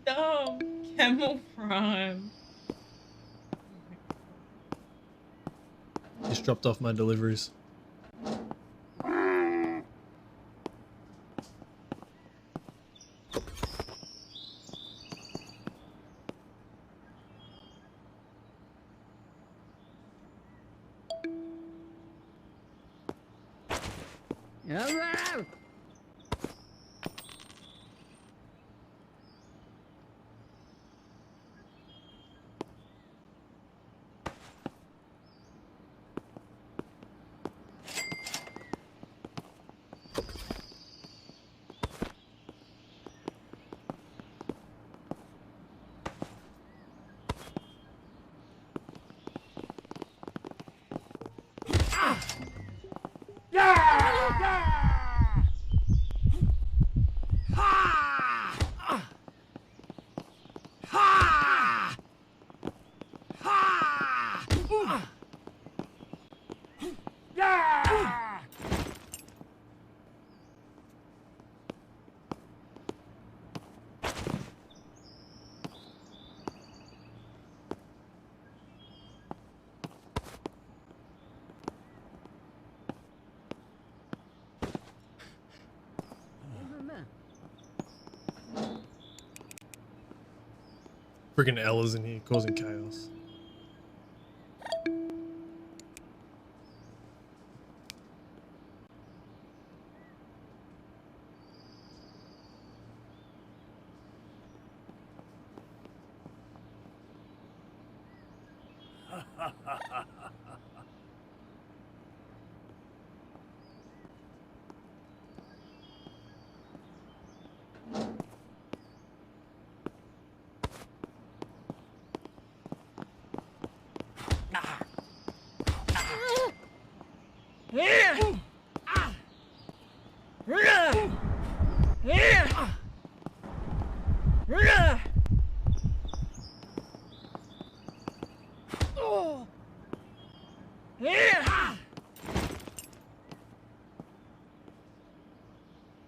Dumb. Camel Prime.
Just dropped off my deliveries. Freaking Ella's in here causing chaos.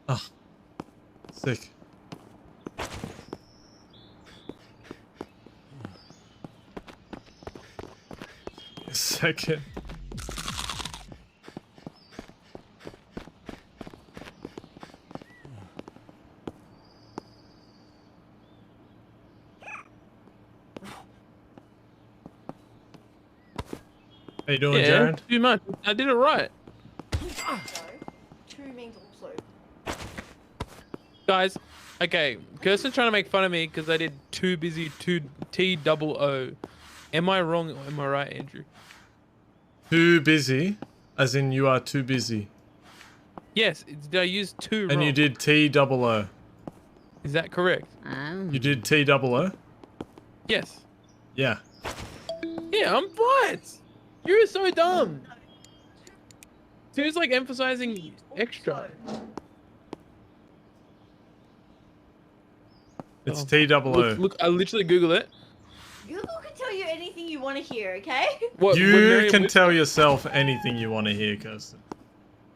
Oh, sick. A second. How you doing,
Yeah,
Jared?
too much. I did it right.
Two means also.
Guys, okay, Kirsten's trying to make fun of me because I did too busy, too T-double-O. Am I wrong or am I right, Andrew?
Too busy, as in you are too busy.
Yes, did I use two wrong?
And you did T-double-O.
Is that correct?
You did T-double-O?
Yes.
Yeah.
Yeah, I'm right. You're so dumb. Two's like emphasizing extra.
It's
Oh,
T-double-O.
Look, I literally Google it.
Google can tell you anything you want to hear, okay?
What, when
You
Merriam
can
Webster-
tell yourself anything you want to hear, Kirsten.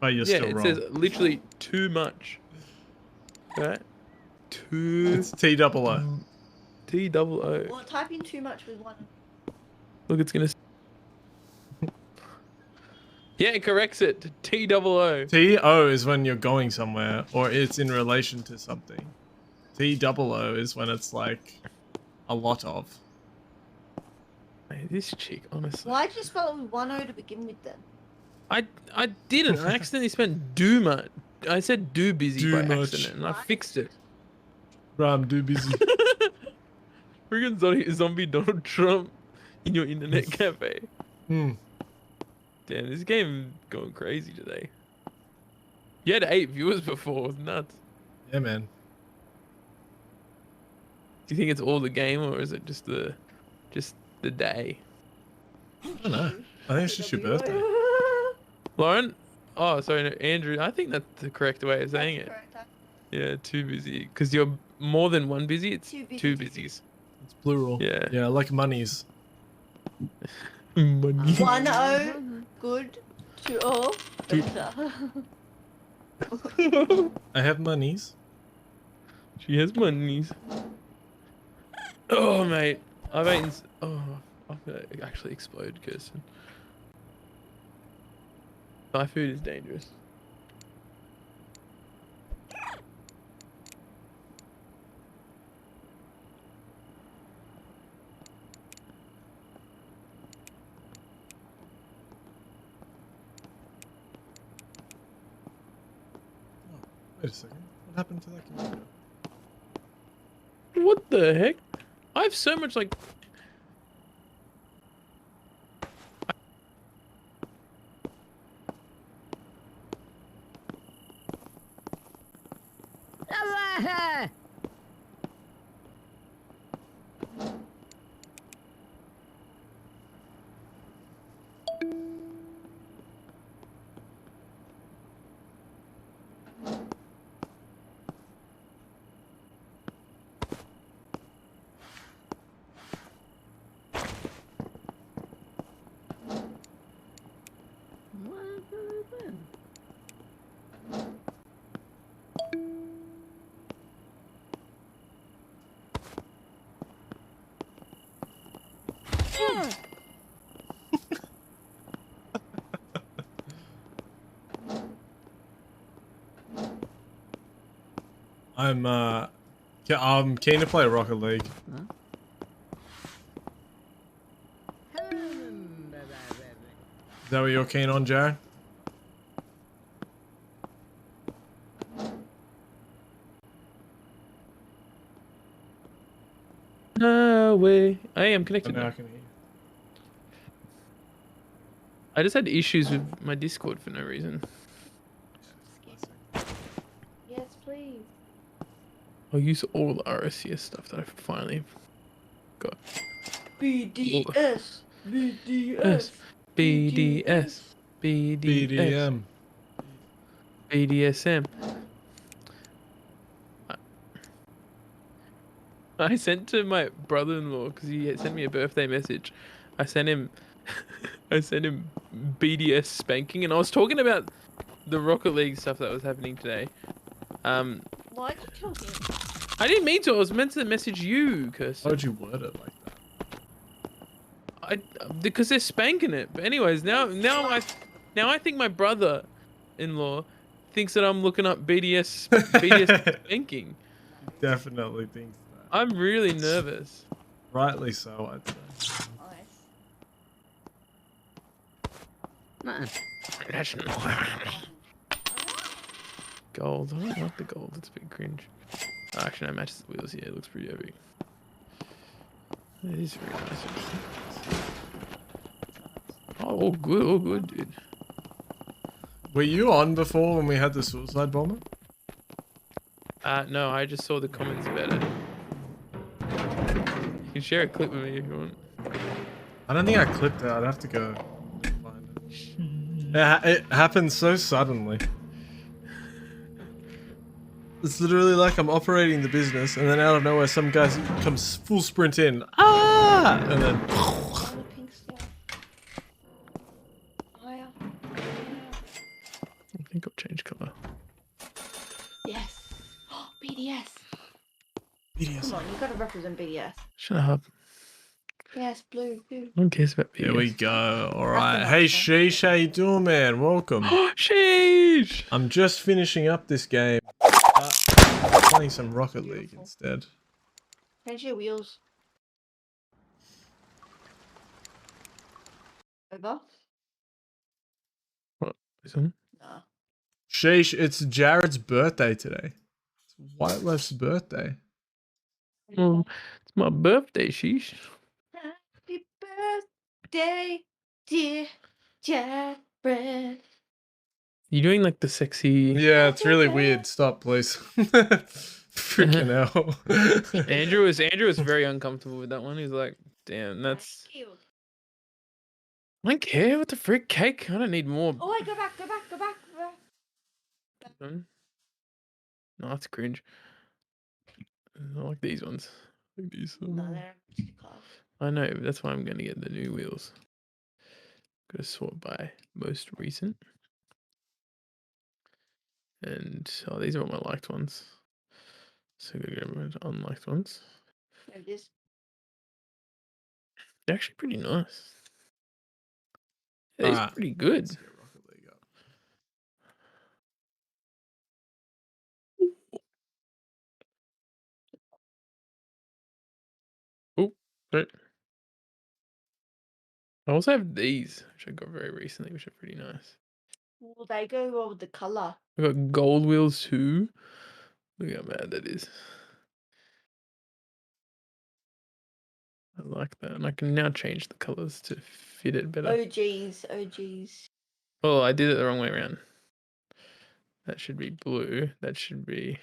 But you're
Yeah,
still
it
wrong.
says literally too much. Right? Too.
It's T-double-O.
T-double-O.
Well, type in too much with one.
Look, it's gonna. Yeah, it corrects it to T-double-O.
T-O is when you're going somewhere, or it's in relation to something. T-double-O is when it's like a lot of.
Hey, this chick, honestly.
Why'd you spell it with one O to begin with then?
I didn't. I accidentally spent do much. I said do busy
Do
by
much.
accident, and I fixed it.
Bro, I'm too busy.
Freaking zombie Donald Trump in your internet cafe.
Hmm.
Damn, this game going crazy today. You had 8 viewers before. It was nuts.
Yeah, man.
Do you think it's all the game, or is it just the day?
I don't know. I think it's just your birthday.
Lauren? Oh, sorry, no, Andrew. I think that's the correct way of saying it.
Correct.
Yeah, too busy. Because you're more than one busy. It's
Too busy.
two busies.
It's plural.
Yeah.
Yeah, like monies.
Money.
One O, good. Two O, better.
I have monies.
She has monies. Oh, mate. I've eaten. Oh, I'm gonna actually explode, Kirsten. Thai food is dangerous.
Wait a second. What happened to that computer?
What the heck? I have so much like.
Ah!
I'm keen to play Rocket League. Is that what you're keen on, Jared?
No way. I am
Oh,
connected
now I
now.
can hear you.
I just had issues with my Discord for no reason.
Yes, please.
I'll use all the RSCS stuff that I finally got.
BDS. BDS.
BDS. BDS.
BDM.
BDSM. I sent to my brother-in-law because he sent me a birthday message. I sent him BDS spanking, and I was talking about the Rocket League stuff that was happening today.
Why'd you kill him?
I didn't mean to. I was meant to message you, Kirsten.
Why would you word it like that?
Because they're spanking it. But anyways, now I think my brother-in-law thinks that I'm looking up BDS spanking.
Definitely thinks that.
I'm really nervous.
Rightly so, I'd say.
Nice.
Gold. I don't like the gold. It's a bit cringe. Oh, actually, no, it matches the wheels. Yeah, it looks pretty epic. It is very nice. Actually. Oh, all good, dude.
Were you on before when we had the suicide bomber?
No, I just saw the comments about it. You can share a clip with me if you want.
I don't think I clipped it. I'd have to go find it. It happens so suddenly. It's literally like I'm operating the business, and then out of nowhere, some guy comes full sprint in. Ah! And then.
I think I'll change colour.
Yes. BDS.
BDS.
Come on, you gotta represent BDS.
Shut up.
Yes, blue.
No one cares about BDS.
There we go. All right. Hey, Sheesh, how you doing, man? Welcome.
Sheesh!
I'm just finishing up this game. Playing some Rocket League instead.
Change your wheels. Over?
What? This one?
Nah.
Sheesh, it's Jared's birthday today. It's White Left's birthday.
It's my birthday, sheesh.
Happy birthday, dear Jared.
You doing like the sexy...
Yeah, it's really weird. Stop, please. Freaking hell.
Andrew was very uncomfortable with that one. He's like, damn, that's... I don't care what the frick cake. I don't need more.
Oh, wait, go back.
No, that's cringe. I like these ones. Like these.
No, they're too close.
I know, but that's why I'm gonna get the new wheels. Gotta sort by most recent. And oh, these are all my liked ones. So gotta get rid of unliked ones.
There it is.
They're actually pretty nice. Yeah, these are
Alright,
pretty good.
let's get Rocket League up.
Oh, right. I also have these, which I got very recently, which are pretty nice.
Well, they go well with the colour.
I got gold wheels too. Look how bad that is. I like that. And I can now change the colours to fit it better.
OGs.
Oh, I did it the wrong way around. That should be blue. That should be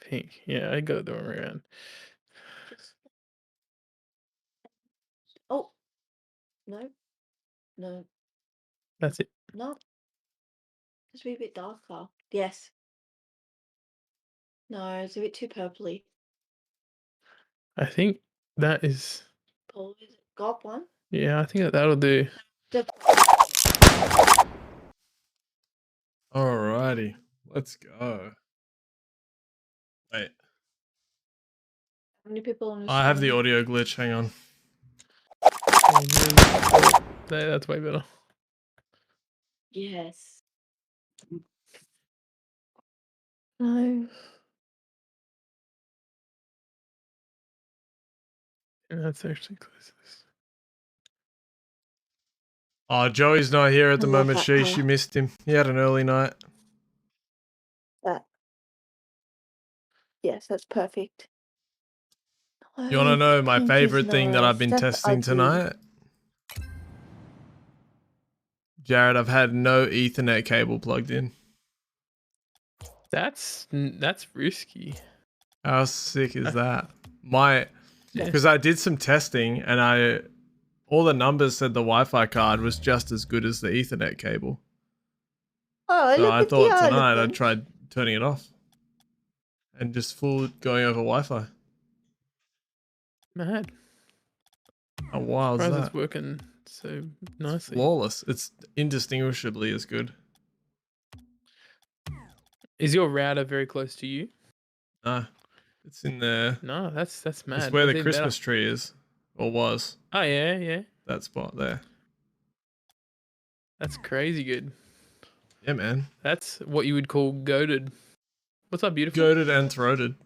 pink. Yeah, I got it the wrong way around.
Oh. No.
That's it.
No. Just be a bit darker. Yes. No, it's a bit too purpley.
I think that is...
Paul, is it got one?
Yeah, I think that'll do.
Alrighty, let's go. Wait,
How many people on the
I have the
stream?
audio glitch. Hang on.
That's way better.
Yes. No.
Yeah, that's actually closest.
Oh, Joey's not here at the
I love
moment.
that
Sheesh,
colour.
you missed him. He had an early night.
Yes, that's perfect.
You want to know my
Pink is
favorite thing that
nice.
I've been
That's
testing
ugly.
tonight? Jared, I've had no Ethernet cable plugged in.
That's risky.
How sick is that?
Yeah.
Because I did some testing and all the numbers said the Wi-Fi card was just as good as the Ethernet cable.
Oh,
So
look
I
at
thought
the
tonight I'd
elephant.
try turning it off and just full going over Wi-Fi.
Mad.
How wild is
Surprised
that?
it's working so nicely.
Flawless. It's indistinguishably as good.
Is your router very close to you?
It's in there.
No, that's mad.
It's where
That's
the
even
Christmas
better.
tree is, or was.
Oh yeah.
That spot there.
That's crazy good.
Yeah, man.
That's what you would call goated. What's up, beautiful?
Goated and throated.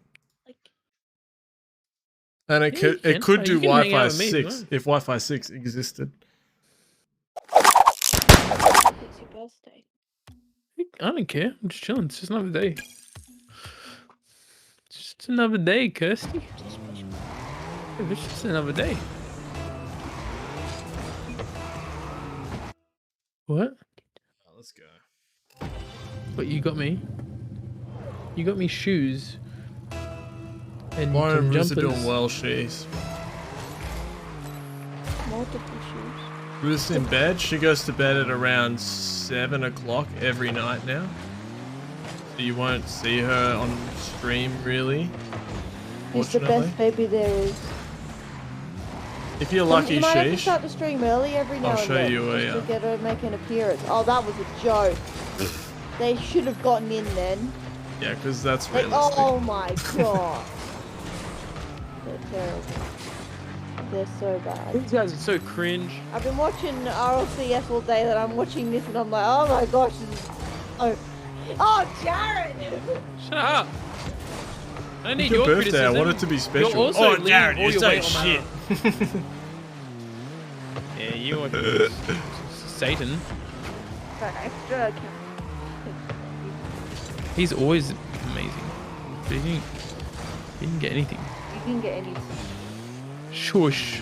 And it
Yeah, you
could
can.
could
Oh,
do
you can hang
Wi-Fi
out with me if you
6
want.
if Wi-Fi 6 existed.
It's your birthday.
I don't care. I'm just chilling. It's just another day. It's just another day, Kirsty. It's just another day. What?
Let's go.
What you got me? You got me shoes. And
Lauren
some
and Riz are
jumpers.
doing well, she's.
Multiple shoes.
Ruth's in bed. She goes to bed at around 7 o'clock every night now. So you won't see her on stream really.
She's the best baby there is.
If you're lucky,
you might have to
sheesh.
start the stream early every now
I'll
and
show
then
you
just to get her to make an appearance. Oh, that was a joke. They should have gotten in then.
Yeah, because that's
Like,
realistic.
oh my god. They're terrible. They're so bad.
These guys are so cringe.
I've been watching RLCS all day that I'm watching this and I'm like, oh my gosh, this is... Oh, Jared!
Shut up. I don't need
It's your
your
birthday.
criticism.
I want it to be special.
You're also
Oh,
leaning
Jared,
all
you're
your
so
weight on my
shit.
arm. Yeah, you are Satan.
Extra.
He's always amazing. But he didn't get anything.
You didn't get any.
Shush.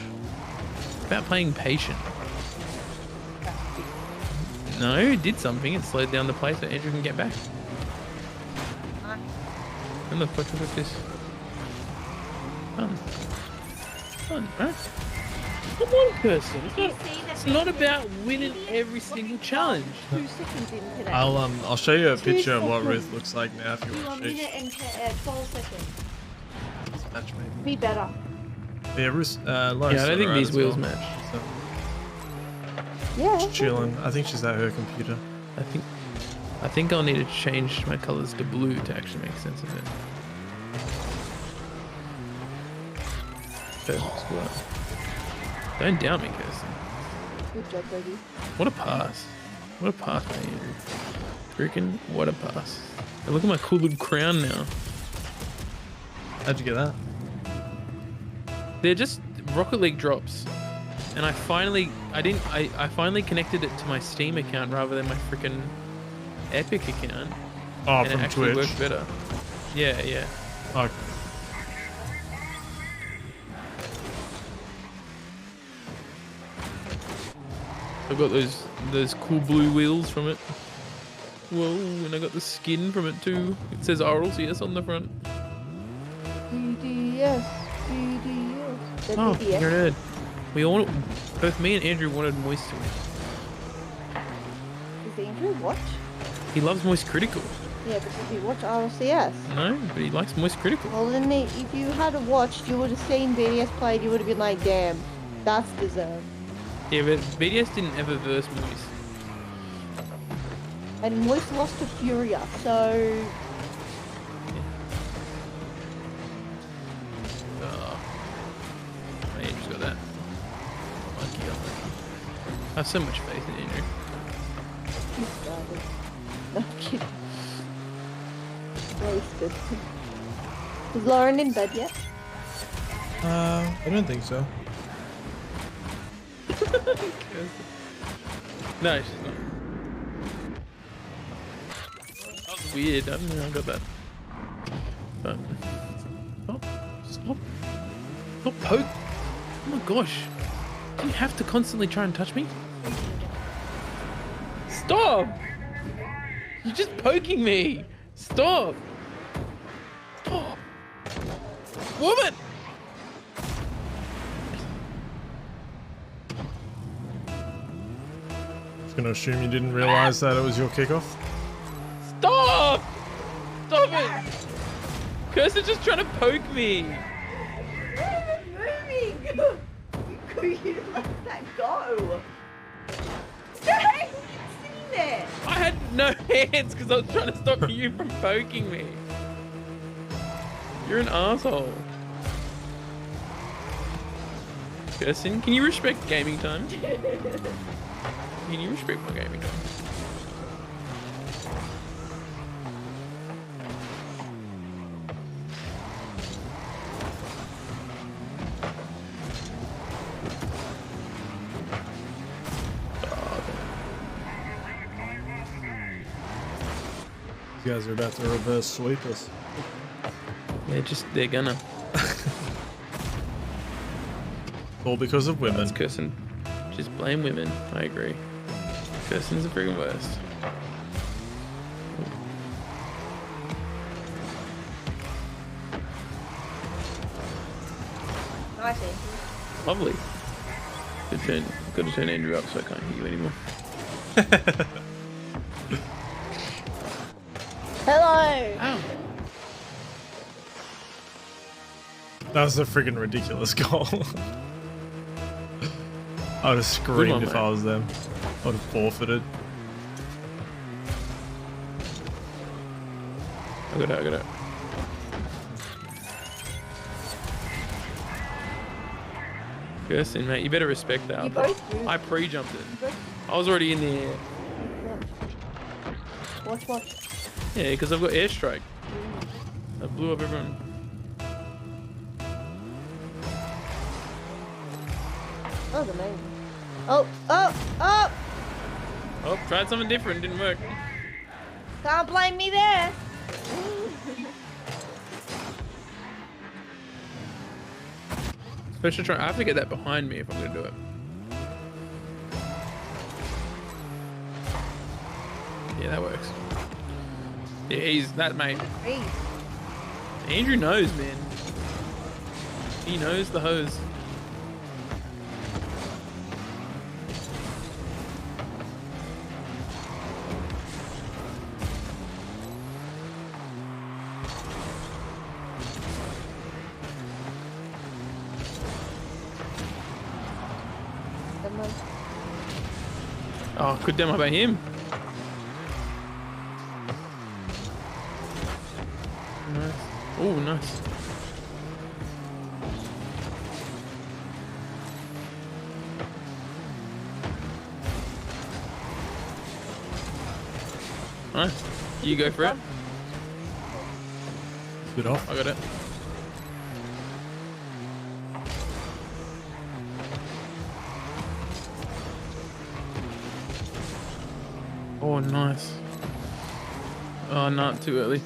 About playing patient. No, it did something. It slowed down the play so Andrew can get back. And look, look at this. Fun. Fun, right? Come on, person. It's not about winning every single challenge.
2 seconds in today.
I'll show you a
2
picture of what
seconds.
Ruth looks like now if you
You
want
want
to.
minute and 12 seconds.
Match maybe.
Be better.
Yeah, Ruth. Lois
Yeah, I don't think
alright
these
as
wheels
well.
match.
So,
Yeah.
she's chilling. I think she's at her computer.
I think I'll need to change my colors to blue to actually make sense of it. Perfect squad. Don't doubt me, Kirsten.
Good job, baby.
What a pass. What a pass, man, Andrew. Freaking what a pass. And look at my cool little crown now.
How'd you get that?
They're just Rocket League drops. And I finally connected it to my Steam account rather than my freaking Epic account.
Oh,
and
from
it actually
Twitch.
worked better. Yeah, yeah.
Oh,
I got those cool blue wheels from it. Whoa, and I got the skin from it too. It says RLCS on the front.
BDS. BDS. The
Oh,
BDS.
you're dead. We all, both me and Andrew wanted Moist to win.
Does Andrew watch?
He loves Moist Critical.
Yeah, but does he watch RLCS?
No, but he likes Moist Critical.
Well, then if you had watched, you would have seen BDS played, you would have been like, damn, that's deserved.
Yeah, but BDS didn't ever verse Moist.
And Moist lost to Furia, so...
Oh. Andrew's got that. Lucky, unlucky. I have so much faith in Andrew.
He's started. No, I'm kidding. Wasted. Is Lauren in bed yet?
I don't think so.
No, she's not. That was weird. I don't know how I got that. But stop poke. Oh my gosh. Do you have to constantly try and touch me? Stop! You're just poking me. Stop. Stop. Woman!
Just gonna assume you didn't realize that it was your kickoff.
Stop! Stop it! Kirsten's just trying to poke me.
Moving! You let that go! Hey, you sitting there!
I had no hands because I was trying to stop you from poking me. You're an asshole. Kirsten, can you respect gaming time? Can you respect my gaming time?
You guys are about to reverse sweep us.
They're gonna.
All because of women.
That's Kirsten. Just blame women. I agree. Kirsten's the freaking worst.
Nice,
Lovely. Got to turn Andrew up so I can't hear you anymore.
Hello.
Ow.
That was a freaking ridiculous goal. I would have screamed
one,
if
mate.
I was them. I would have forfeited.
I got it. Kirsten, mate, you better respect that.
You both do.
I pre-jumped it. I was already in there.
Watch.
Yeah, because I've got airstrike. I blew up everyone.
Oh, the main. Oh!
Oh, tried something different, didn't work.
Can't blame me there.
Special try. I have to get that behind me if I'm gonna do it. Yeah, that works. Yeah, he's that mate.
Hey.
Andrew knows, man. He knows the hose. Oh, good demo by him. Nice. Oh, nice. Nice. You go for it.
Good off.
I got it. Oh, nice. Oh, not too early.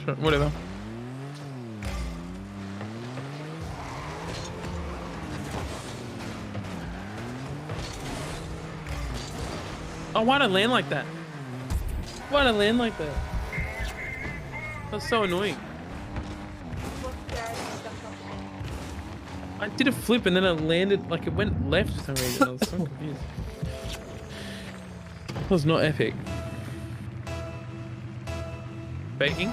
Sure, whatever. Oh, why'd I land like that? Why'd I land like that? That's so annoying. I did a flip and then I landed, like it went left for some reason. I was so confused. That was not epic. Baking?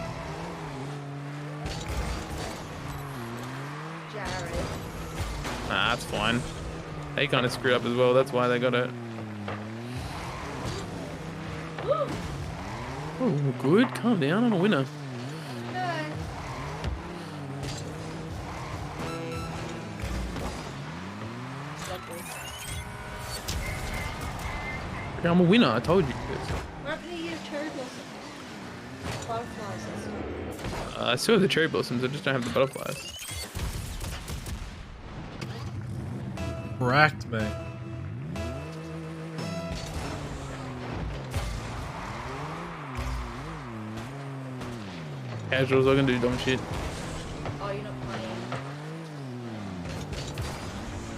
Jared.
Nah, that's fine. They kind of screwed up as well. That's why they got it. Oh, good. Calm down. I'm a winner. I'm a winner. I told you.
Why don't you use cherry blossoms? Butterflies.
I still have the cherry blossoms. I just don't have the butterflies.
Cracked, mate.
Casuals are gonna do dumb shit.
Oh, you're not playing.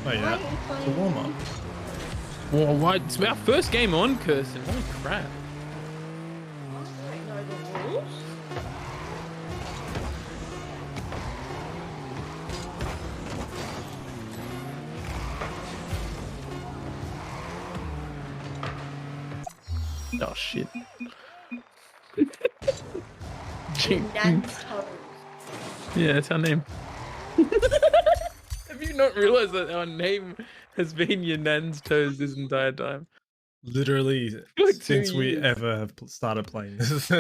Oh yeah. It's a warm up.
Whoa, what? It's our first game on, Kirsten. Holy crap.
I don't know the rules.
Oh shit.
Nan's toes.
Yeah, that's our name. Have you not realized that our name has been your nan's toes this entire time?
Literally
Like
since
2
we
years.
ever have started playing this.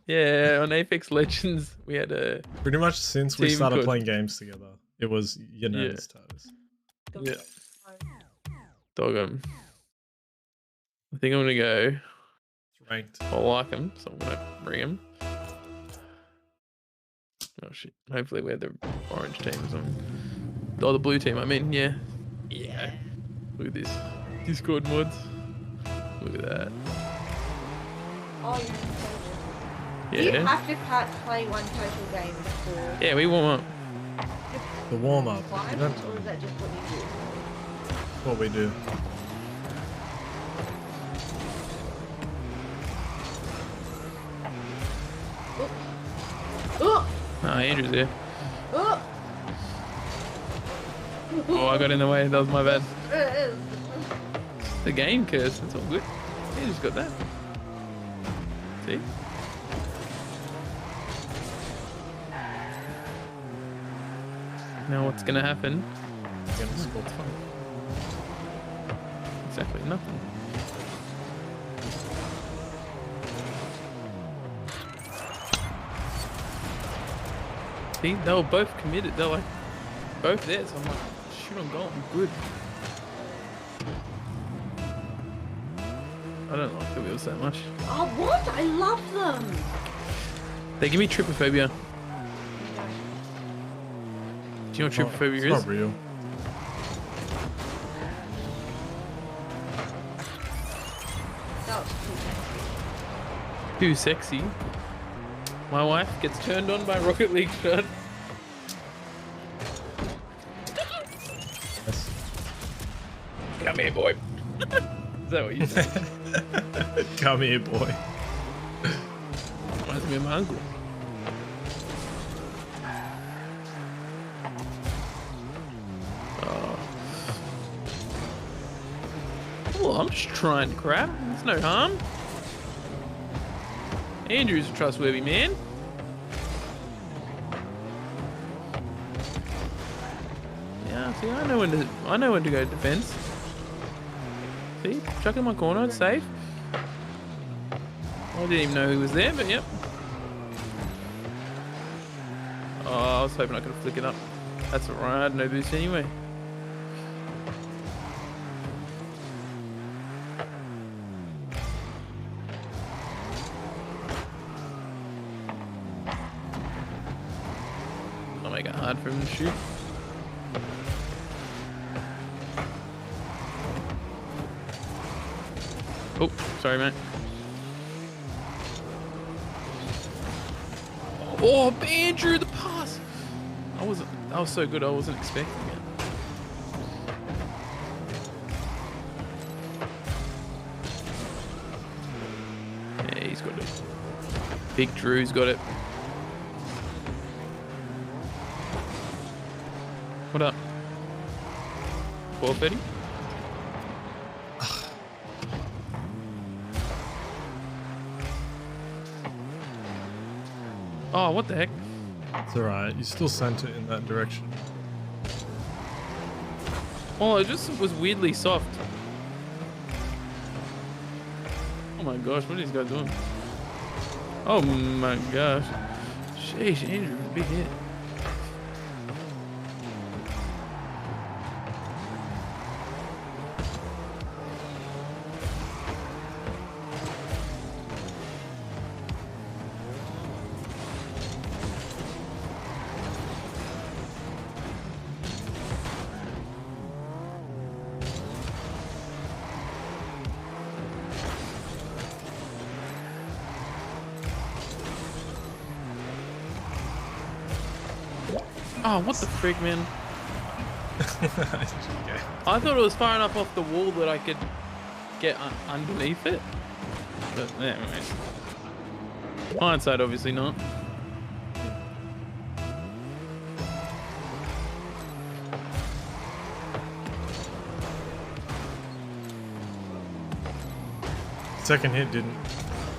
Yeah, on Apex Legends, we had a
Pretty much since we
team
started
called-
playing games together. It was your nan's toes.
Yeah. Dog I think I'm gonna go.
It's ranked.
I like him, so I'm gonna bring him. Oh shit. Hopefully we're the orange teams on. Oh, the blue team, I mean, yeah. Yeah. Look at this. Discord mods. Look at that.
Oh,
Yeah.
you have to play one total game before.
Yeah, we warm up.
The warm up.
Five,
You don't
or is that just what you do?
what we do.
Oh!
Ah, Andrew's here.
Oh!
Oh, I got in the way. That was my bad. The game curse. It's all good. You just got that. See? Now what's gonna happen?
You're gonna score 20.
Exactly nothing. See, they were both committed. They're like both there. So I'm like, shoot on goal. I'm good. I don't like the wheels that much.
Oh, what? I love them.
They give me trypophobia. Do you know what trypophobia
It's
is?
not real.
That was
Too sexy. My wife gets turned on by Rocket League shot.
Yes.
Come here, boy. Is that what you said?
Come here, boy.
Reminds me of my uncle. Well, I'm just trying to crap. There's no harm. Andrew's a trustworthy man. Yeah, see, I know when to go defense. See, chuck in my corner, it's safe. I didn't even know who was there, but yep. Oh, I was hoping I could flick it up. That's alright, I had no boost anyway. I'll make it hard for him to shoot. Oh, sorry, mate. Oh, Andrew, the pass! That was so good, I wasn't expecting it. Yeah, he's got it. Big Drew's got it. What up? 4:30? Oh, what the heck?
It's alright. You still sent it in that direction.
Oh, it just was weirdly soft. Oh my gosh, what is this guy doing? Oh my gosh. Sheesh, Andrew, big hit. Oh, what the frig, man? I thought it was far enough off the wall that I could get underneath it. But anyways. Hindsight, obviously not.
Second hit didn't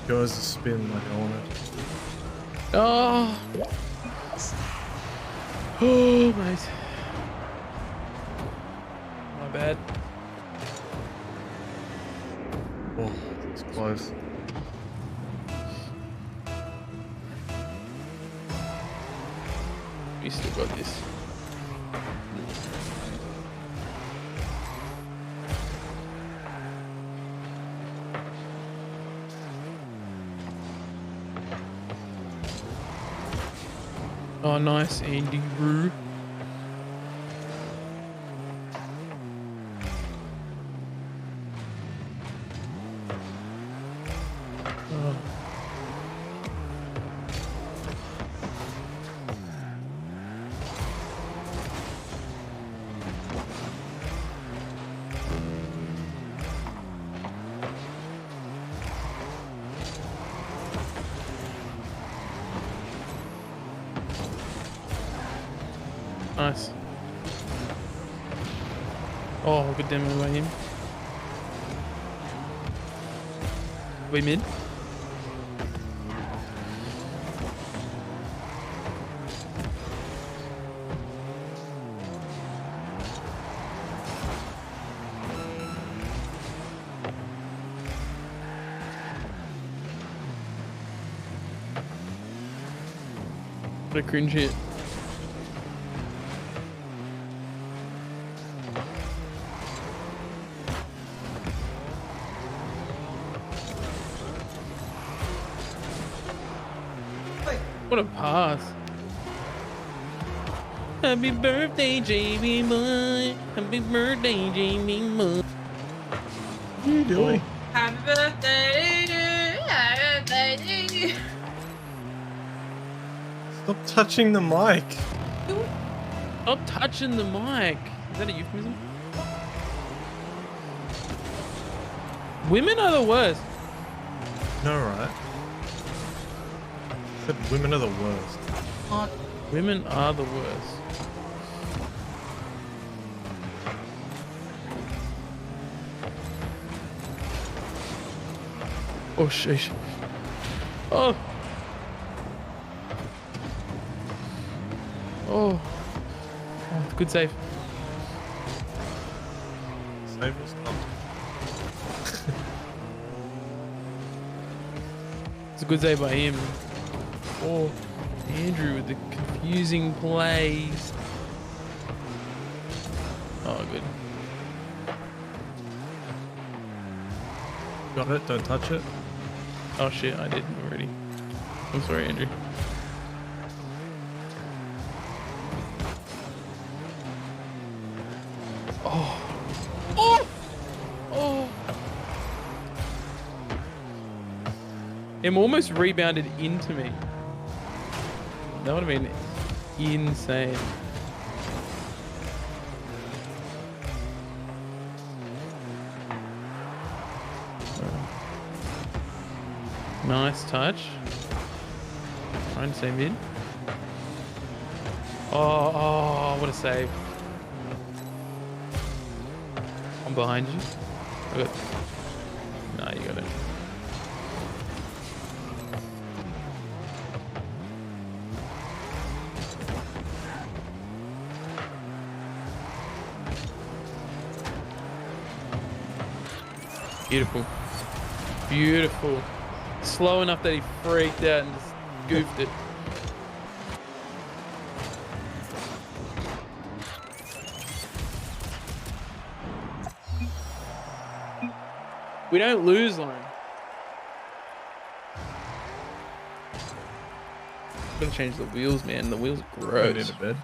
go as a spin like I wanted.
Oh. Oh, mate. My bad.
Oh, it's close.
We still got this. Oh, nice, Andy Roo. Oh. Nice. Oh, good demo by him. We mid? What a cringe hit. What a pass. Happy birthday, Jamie boy. Happy birthday, Jamie boy.
What are you doing?
Happy birthday to you. Happy birthday to you.
Stop touching the mic.
Stop touching the mic. Is that a euphemism? Women are the worst.
No, right? Said women are the worst.
Women are the worst. Oh, sheesh. Oh. Oh. Oh, good save.
Save or stop?
It's a good save by him. Oh, Andrew with the confusing plays. Oh, good.
Got it, don't touch it.
Oh shit, I did already. I'm sorry, Andrew. Oh. Oh! Oh! Him almost rebounded into me. That would have been insane. Nice touch. Trying to stay mid. Oh, what a save. I'm behind you. I got... Nah, you got it. Beautiful. Beautiful. Slow enough that he freaked out and just goofed it. We don't lose line. Gotta change the wheels, man. The wheels are gross.
You need a bed.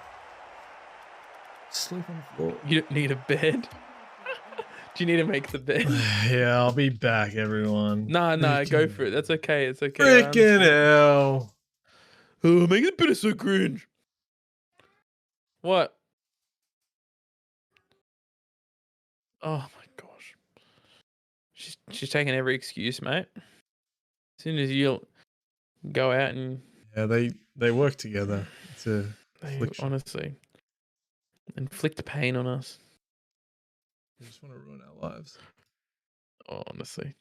Sleep on the floor.
You don't need a bed? Do you need to make the bed?
Yeah, I'll be back, everyone.
Nah, go for it. That's okay. It's okay.
Freaking hell.
Oh, make it better so cringe. What? Oh my gosh. She's taking every excuse, mate. As soon as you go out and
Yeah, they work together. It's a affliction.
honestly inflict pain on us.
They just want to ruin our lives.
Oh, honestly.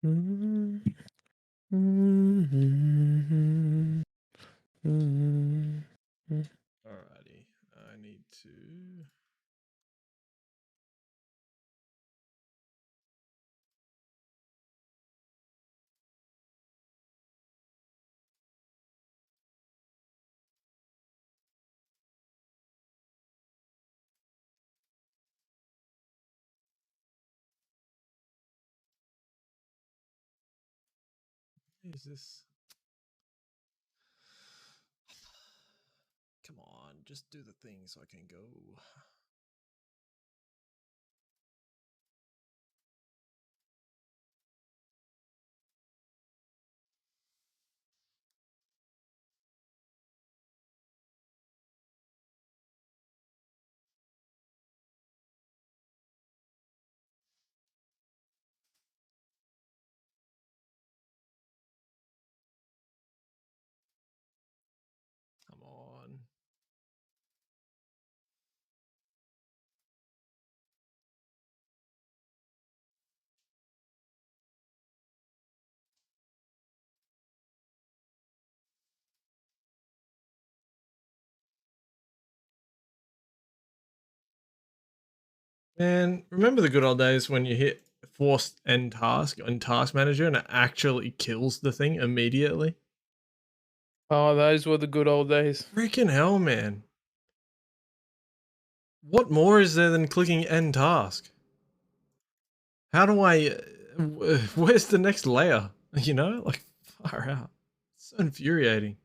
Alrighty. I need to... What is this? Come on, just do the thing so I can go. Man, remember the good old days when you hit forced end task on Task Manager and it actually kills the thing immediately?
Oh, those were the good old days.
Freaking hell, man. What more is there than clicking end task? How do I... where's the next layer? You know? Like, far out. It's so infuriating.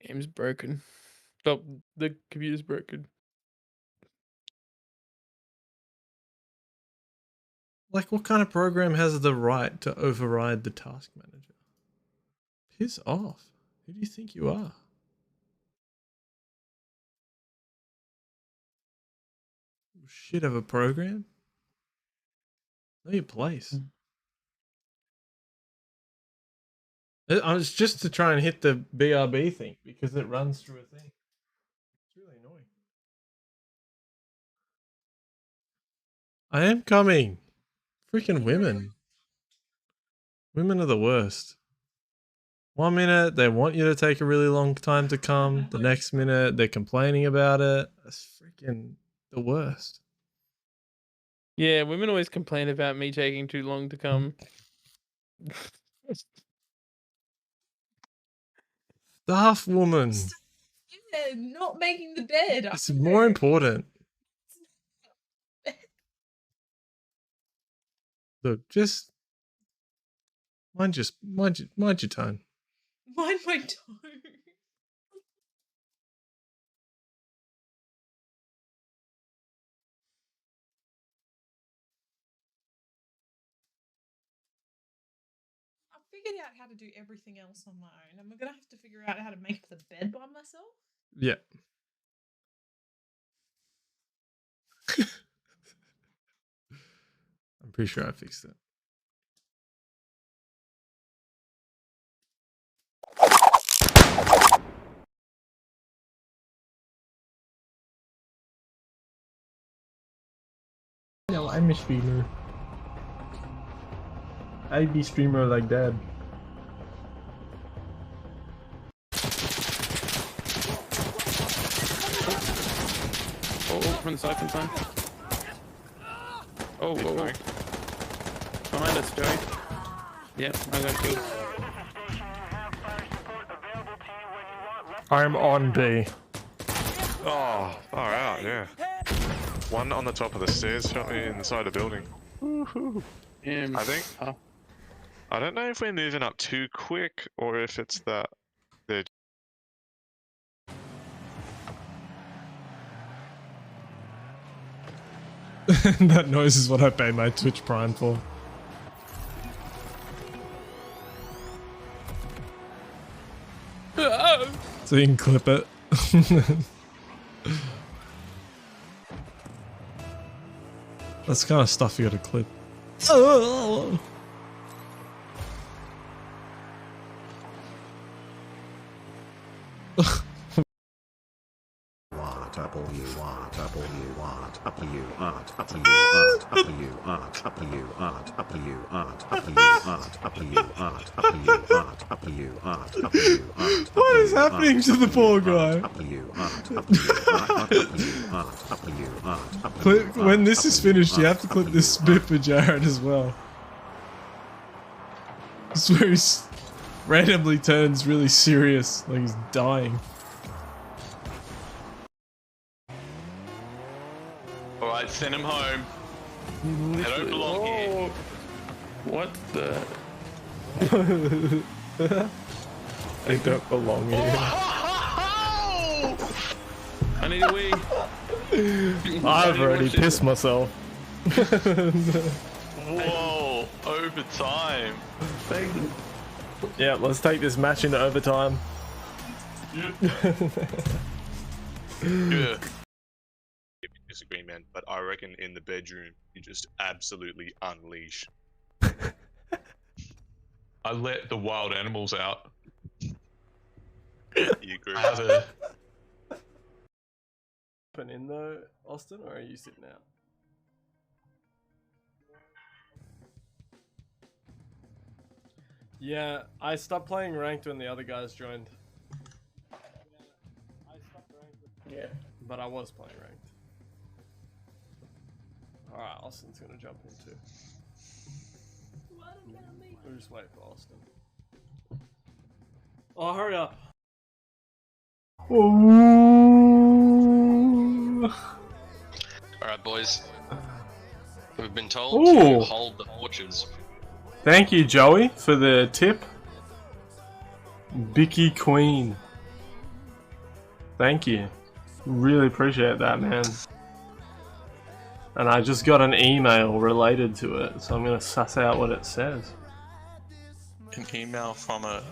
Game's broken. Oh, the computer's broken.
Like, what kind of program has the right to override the Task Manager? Piss off. Who do you think you are? Shit of a program? Know your place. I was just to try and hit the BRB thing because it runs through a thing. It's really annoying. I am coming. Freaking women. Women are the worst. 1 minute they want you to take a really long time to come. The next minute they're complaining about it. That's freaking the worst.
Yeah, women always complain about me taking too long to come.
Staff woman.
Yeah, not making the bed.
It's more important. Look, just mind your tone.
Mind my tone. I've figured out how to do everything else on my own. I'm gonna have to figure out how to make the bed by myself.
Yeah. I'm pretty sure I fixed it. No, I'm a streamer. I be streamer like that.
Oh, from the side, from the side. Oh, whoa, whoa. Behind us, Joey. Yep, I got killed.
I'm on B.
Oh, far out, yeah. One on the top of the stairs shot me inside a building. Woohoo. I think. I don't know if we're moving up too quick or if it's that they're.
That noise is what I paid my Twitch Prime for. So you can clip it. That's the kind of stuff you gotta clip. What is happening to the poor guy? Clip, when this is finished, you have to clip this bit for Jared as well. This is where he randomly turns really serious, like he's dying.
Alright, send him home. They don't belong here.
What the?
They don't belong here.
I need a wee.
I've already pissed myself.
Whoa, overtime.
Yeah, let's take this match into overtime.
Yeah. Disagree, man, but I reckon in the bedroom you just absolutely unleash. I let the wild animals out. You agree?
Open in though, Austin, or are you sitting out? Yeah, I stopped playing ranked when the other guys joined. Yeah, but I was playing ranked. Alright, Austin's gonna jump in too. We'll just wait for Austin. Oh, hurry up.
Alright, boys. We've been told
Ooh.
to hold the torches.
Thank you, Joey, for the tip. Bicky Queen. Thank you. Really appreciate that, man. And I just got an email related to it, so I'm gonna suss out what it says.
An email from a...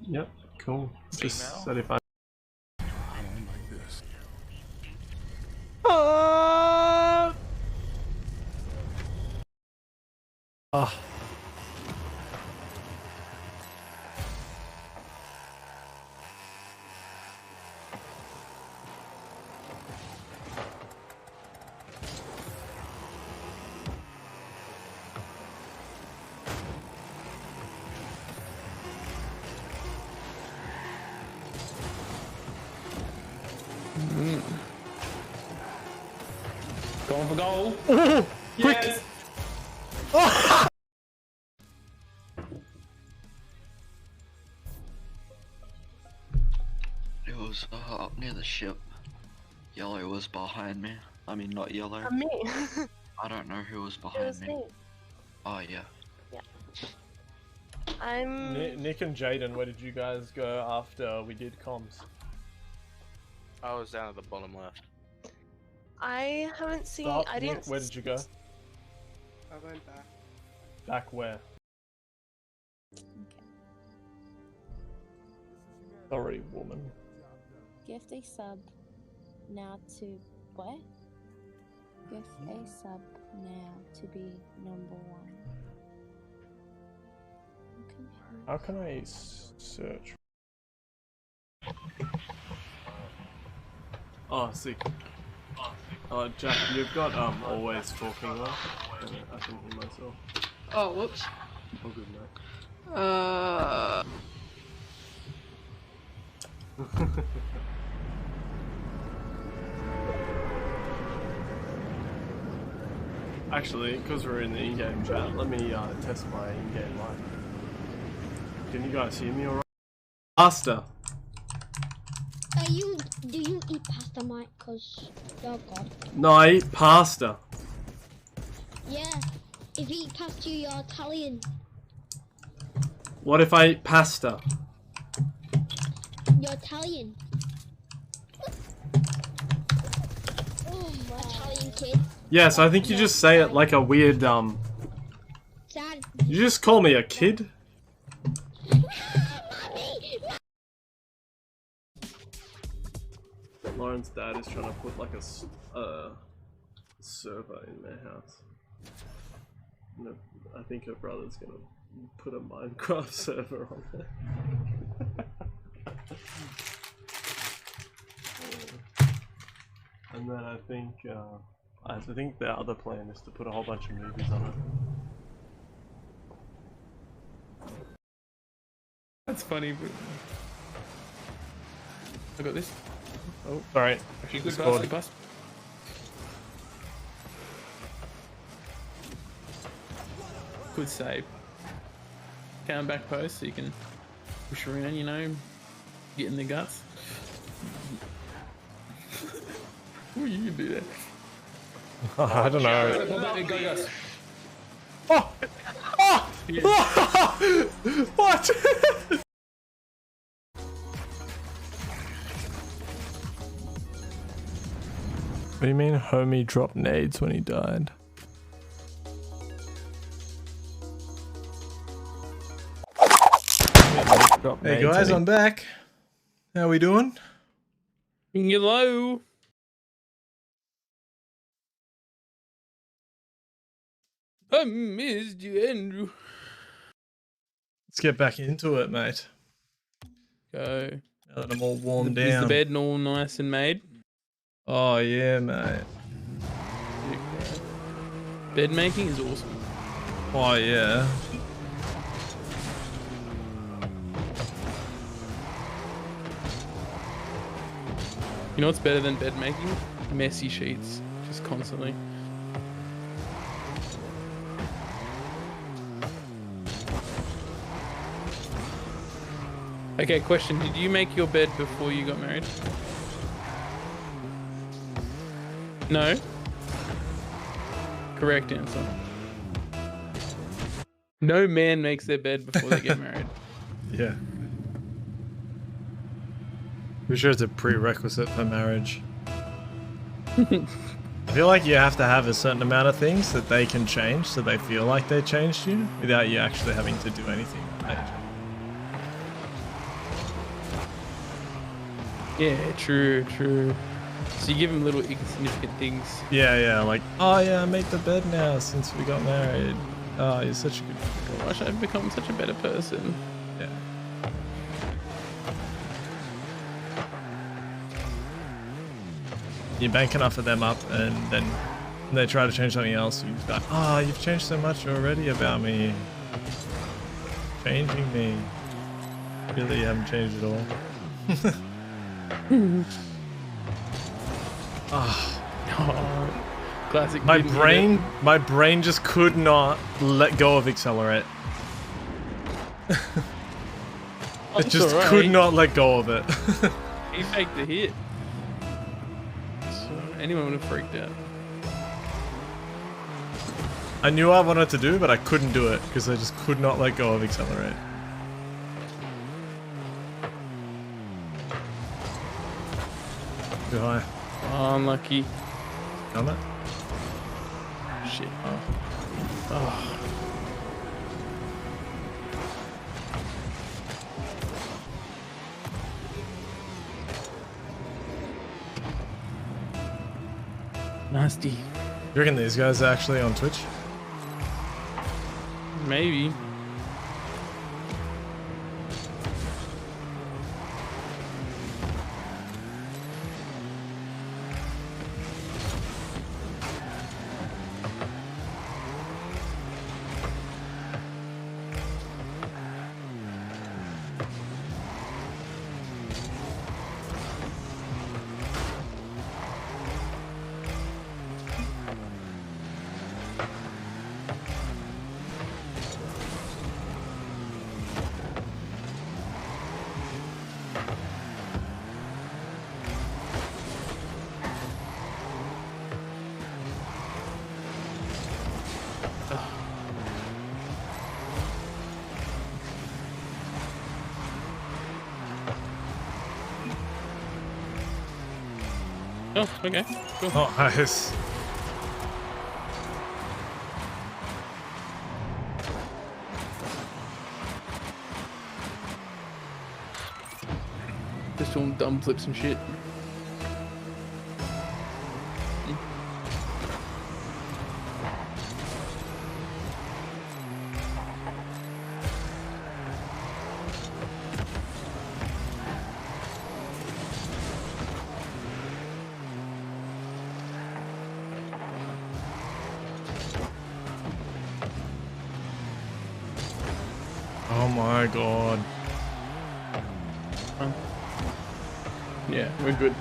Yep, cool. Just
Email?
said if I... Oh.
Going for goal.
Quick!
It was up near the ship. Yellow was behind me. I mean, not yellow.
Me.
I don't know who was
It
behind
was
me.
me.
Oh, yeah.
I'm.
Nick and Jaden, where did you guys go after we did comms?
I was down at the bottom left.
I haven't seen.
Stop,
I
Nick,
didn't.
where did you go?
I went back.
Back where? Sorry, woman.
Gift a sub now to what? Gift a sub now to be number 1.
How can I search? Oh, sick. Jack, you've got always talking well. I can hear myself.
Oh, whoops.
Oh, good mate. Actually, because we're in the in-game chat, let me test my in-game mic. Can you guys hear me alright? Pasta.
Do you eat pasta, Mike? Cause you're God.
No, I eat pasta.
Yeah. If you eat pasta, you're Italian.
What if I eat pasta?
You're Italian. Oh, Italian kid.
Yes, I think you just say it like a weird
Dad.
You just call me a kid? Lauren's dad is trying to put like a server in their house. No, I think her brother's gonna put a Minecraft server on there. And then I think the other plan is to put a whole bunch of movies on it.
That's funny, but I got this.
Oh, sorry.
Actually, good
Just
pass,
called.
good pass. Good save. Count back post so you can push around, you know, get in the guts. What are you gonna do there?
I don't know.
Go, guys.
Oh! Oh! What? What do you mean homie dropped nades when he died? Hey guys, I'm back. How we doing?
Hello. I missed you, Andrew.
Let's get back into it, mate.
Go.
Now that I'm all warmed
Is
down.
the bed all nice and made?
Oh yeah, mate.
Bed making is awesome.
Oh yeah.
You know what's better than bed making? Messy sheets, just constantly. Okay, question. Did you make your bed before you got married? No? Correct answer. No man makes their bed before they get married.
Yeah. I'm sure it's a prerequisite for marriage. I feel like you have to have a certain amount of things that they can change so they feel like they changed you without you actually having to do anything major.
Yeah, true. So you give them little insignificant things.
Yeah, like, oh yeah, I made the bed now since we got married. Oh, you're such a good
Gosh, I've become such a better person.
Yeah. You bank enough of them up and then they try to change something else. You go, oh, you've changed so much already about me. Changing me. Really, you haven't changed at all.
Classic.
My brain just could not let go of accelerate. It just could not let go of it.
He faked the hit. So anyone would have freaked out.
I knew I wanted to do, but I couldn't do it because I just could not let go of accelerate. Too high.
Oh, unlucky.
Come it.
Shit. Oh. Nasty.
You reckon these guys are actually on Twitch?
Maybe. Oh, okay. Cool.
Oh, nice.
Just doing dumb flips and shit.
Oh my god.
Yeah, we're good.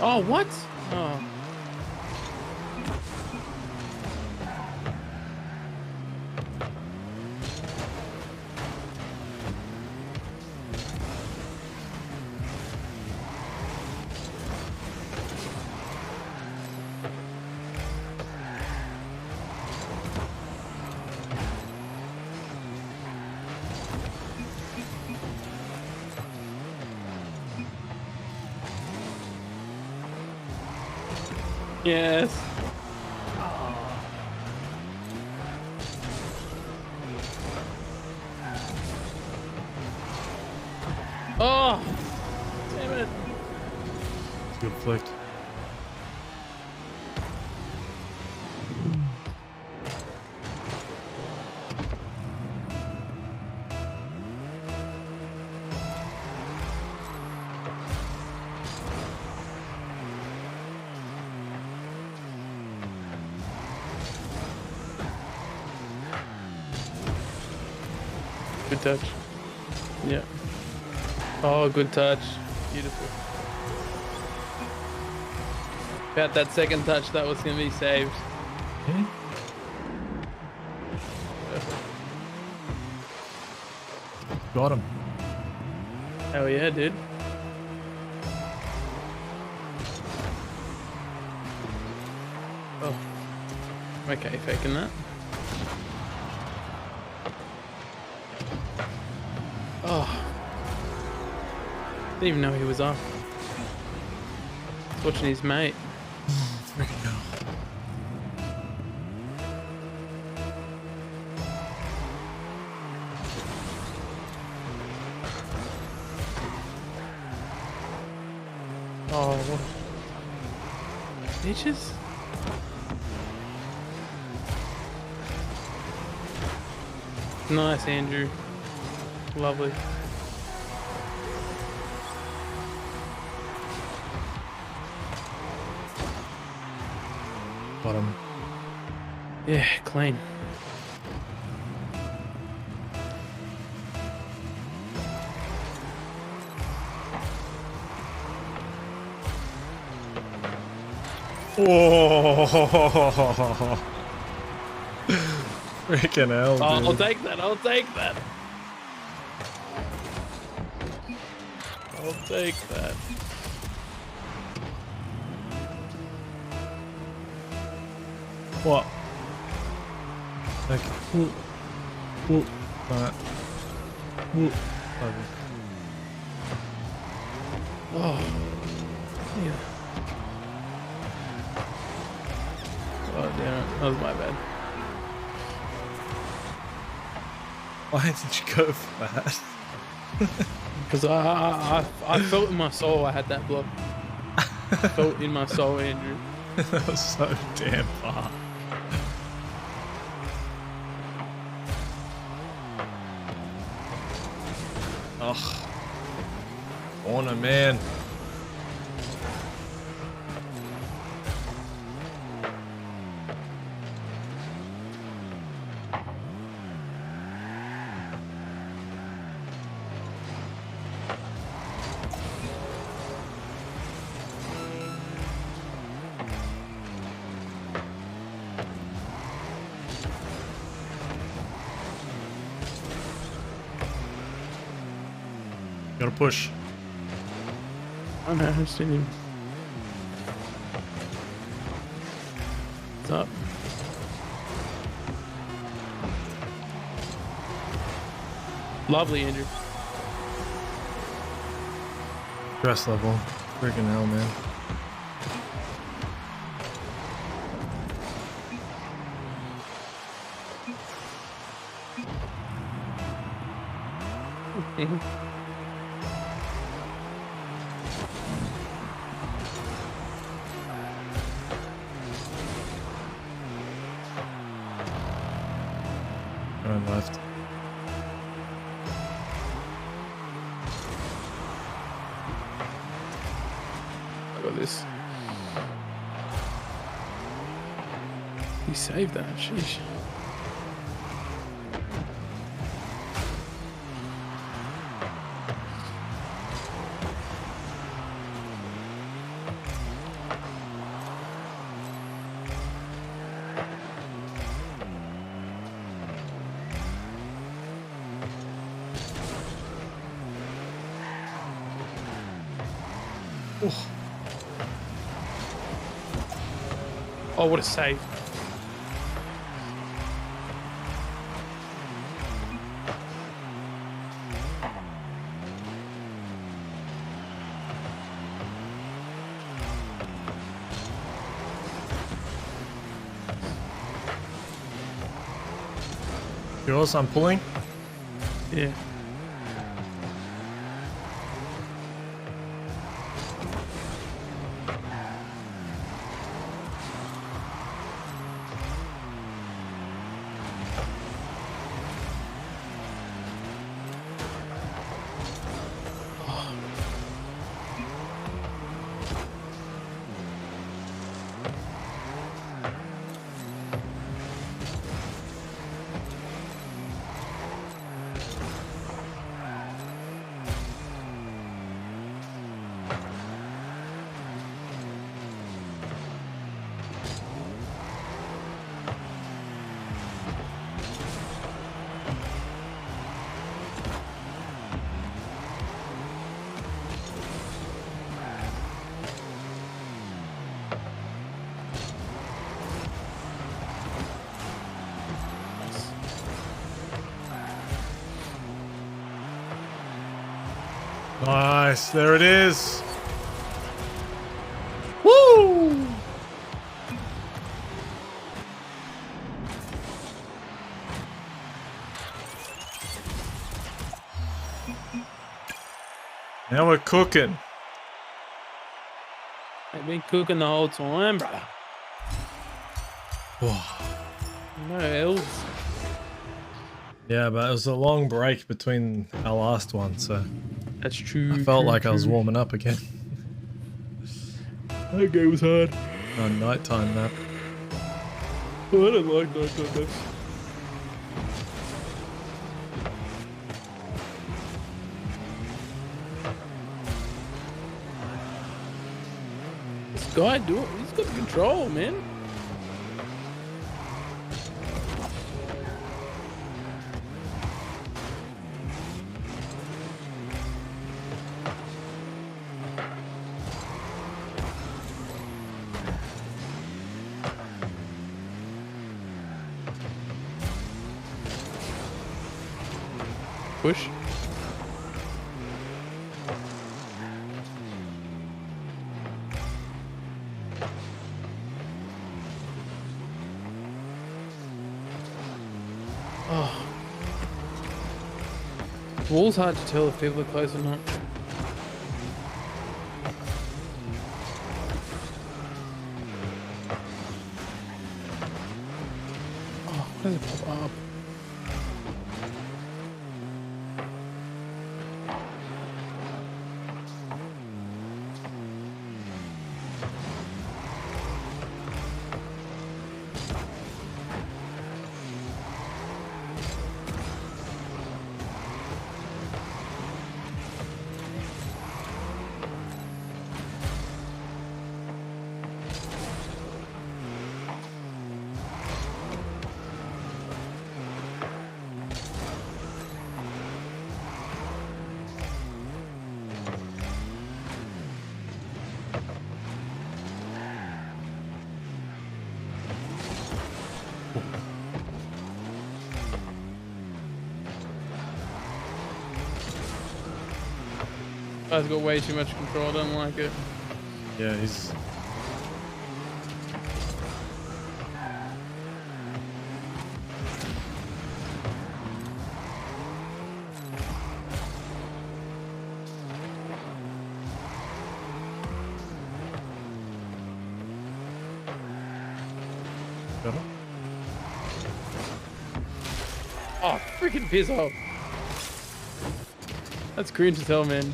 Oh, what? Oh. Yes. Oh, damn it.
Good flick.
Good touch. Yeah. Oh, good touch. Beautiful. About that second touch, that was going to be saved.
Got him.
Hell yeah, dude. Oh. Okay, faking that. Oh. Didn't even know he was off. He's watching his mate.
Freaking hell.
Oh, what? Bitches? Nice, Andrew. Lovely.
Bottom.
Yeah, clean.
Oh, freaking hell, dude.
I'll take that. I'll take that. I'll take that.
What? Okay. Alright.
Oh. Yeah. Oh, damn it. That was my bad.
Why did you go for that?
Because I felt in my soul I had that block. I felt in my soul, Andrew.
That was so damn far. Ugh. Corner, man. Gotta push.
Oh no, I just didn't even... What's up? Lovely, Andrew.
Stress level. Freaking hell, man. Going left.
I got this. He saved that, sheesh. Oh, what a save.
Yours, I'm pulling.
Yeah.
Nice, there it is. Woo! Now we're cooking.
I've been cooking the whole time, brother. No else.
Yeah, but it was a long break between our last one, so
that's true.
I felt like I was warming up again.
That game was hard.
A nighttime nap.
Oh, I don't like nighttime naps. This guy he's got control, man. Push. Oh. The wall's hard to tell if people are close or not. Oh, why does it pop up? Guy's got way too much control, I don't like it.
Yeah, he's...
Oh, freaking piss off. That's cringe as hell, man.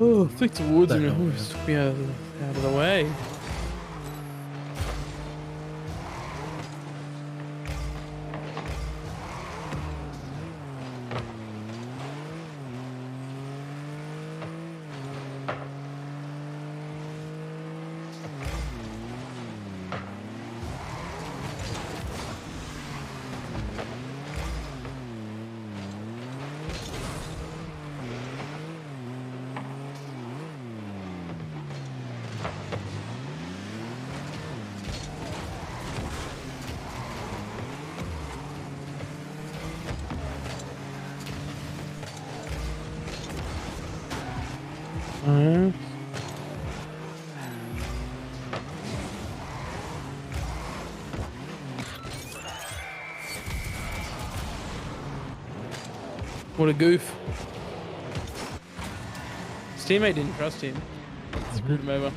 Oh, flicked towards him and took me out of the way. What a goof. His teammate didn't trust him. Screwed him over.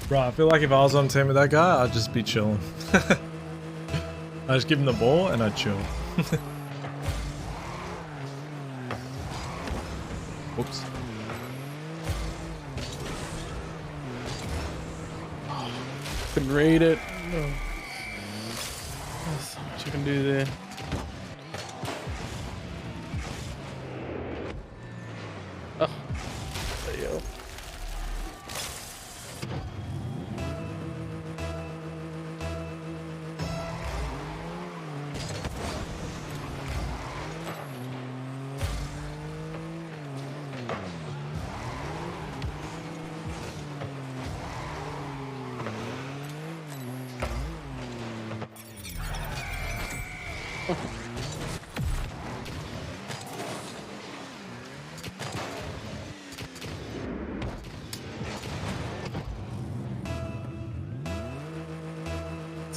Right, I feel like if I was on team with that guy, I'd just be chilling. I'd just give him the ball and I'd chill. Whoops.
Couldn't read it. Oh. There's so much you can do there. Oh, there you go. It's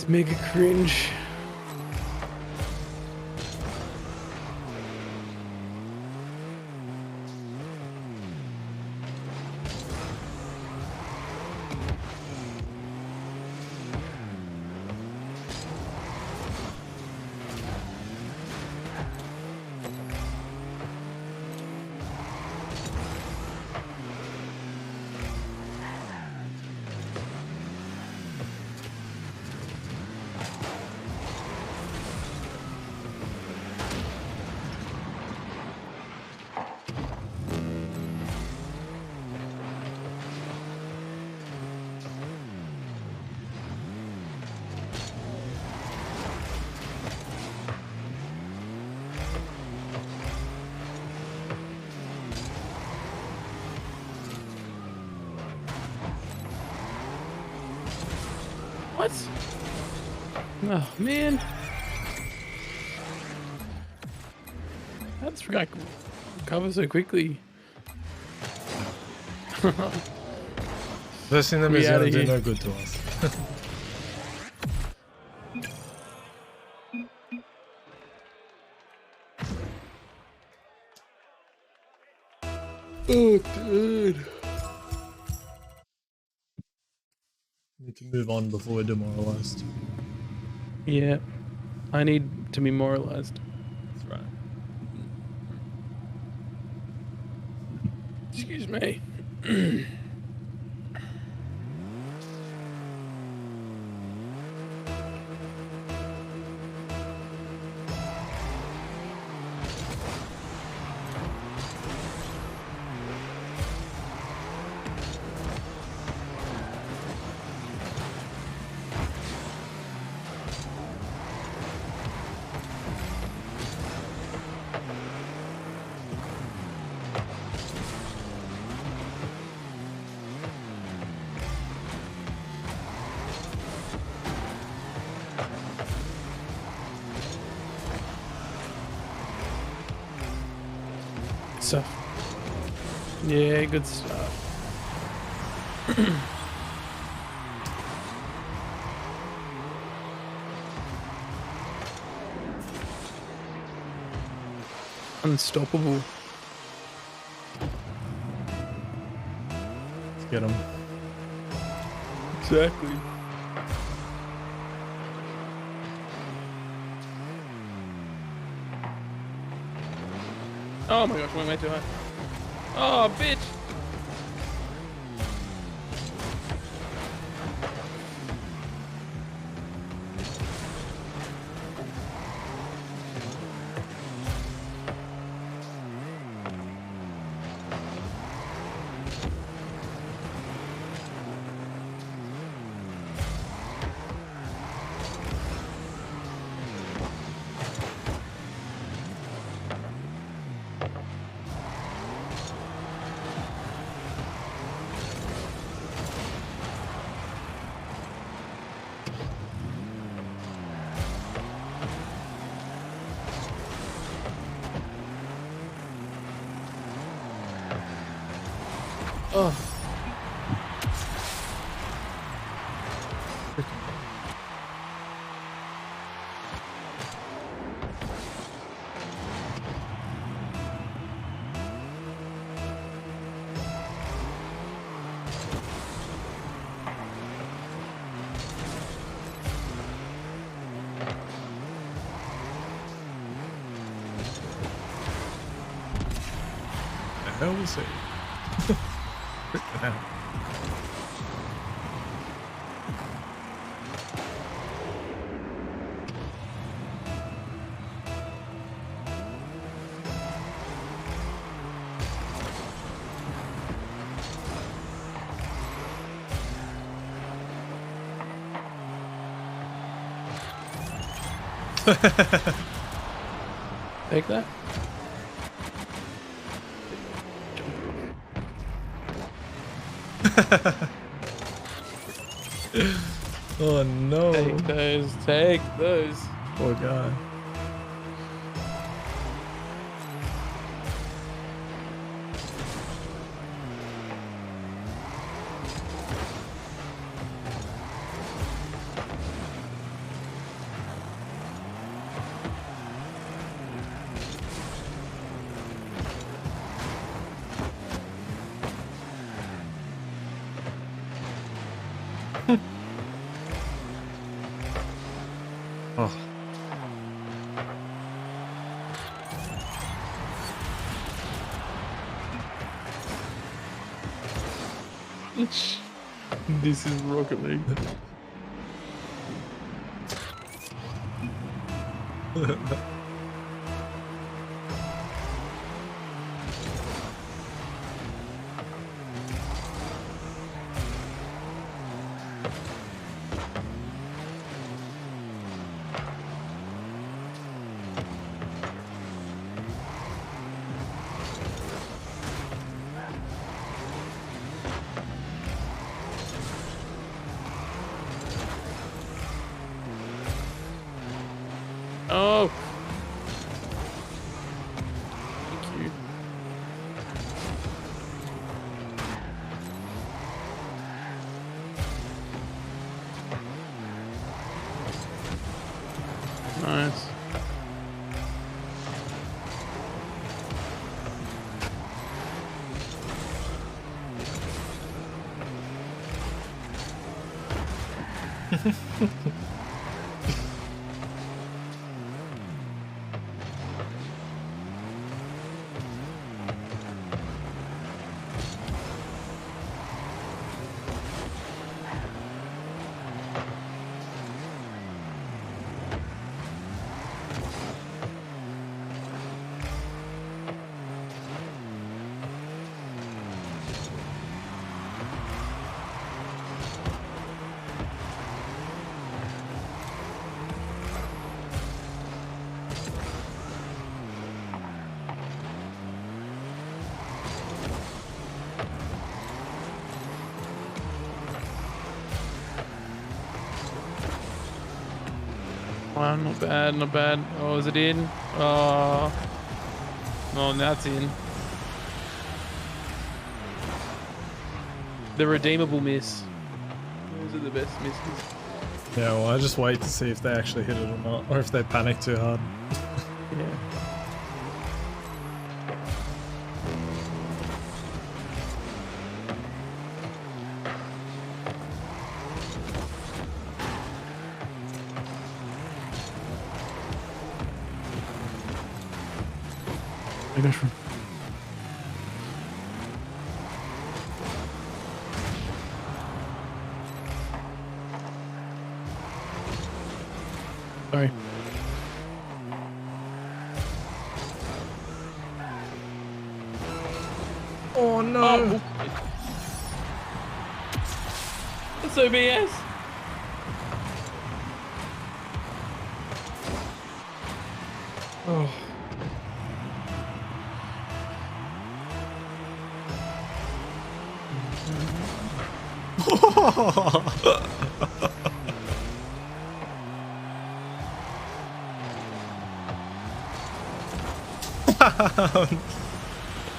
mega cringe. What? Oh man. That's like recover so quickly.
Versing them is gonna do no good to us.
Oh, good.
Need to move on before we're demoralized.
Yeah, I need to be moralized.
That's right.
Excuse me. Stuff. Yeah, good stuff. Unstoppable.
Let's get him.
Exactly. Oh my gosh, went way too high. Oh, bitch! Oh.
The hell was it? Freaking hell.
Take that.
Oh no.
Take those. Take those.
Poor guy. Oh.
This is Rocket League. Oh. Thank you. Nice. Wow, not bad, not bad. Oh, is it in? Oh, no, now it's in. The redeemable miss. Those are the best misses.
Yeah, well, I just wait to see if they actually hit it or not, or if they panic too hard.
Yeah. Sorry.
Oh no!
It's OBS.
Oh.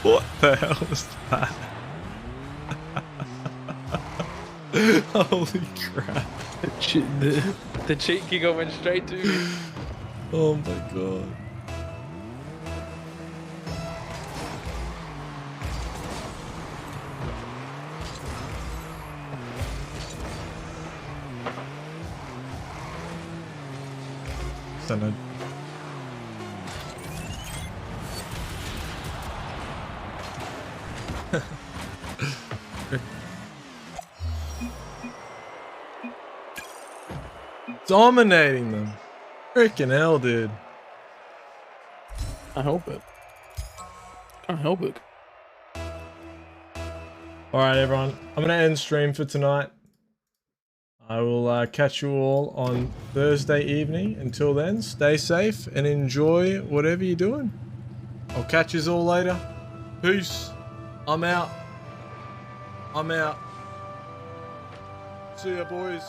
What the hell is that? Holy crap.
The cheat kick went straight to me.
Oh my god. Don't Dominating them. Freaking hell, dude.
I help it. Can't help it.
Alright, everyone. I'm going to end stream for tonight. I will catch you all on Thursday evening. Until then, stay safe and enjoy whatever you're doing. I'll catch you all later. Peace. I'm out. I'm out. See ya, boys.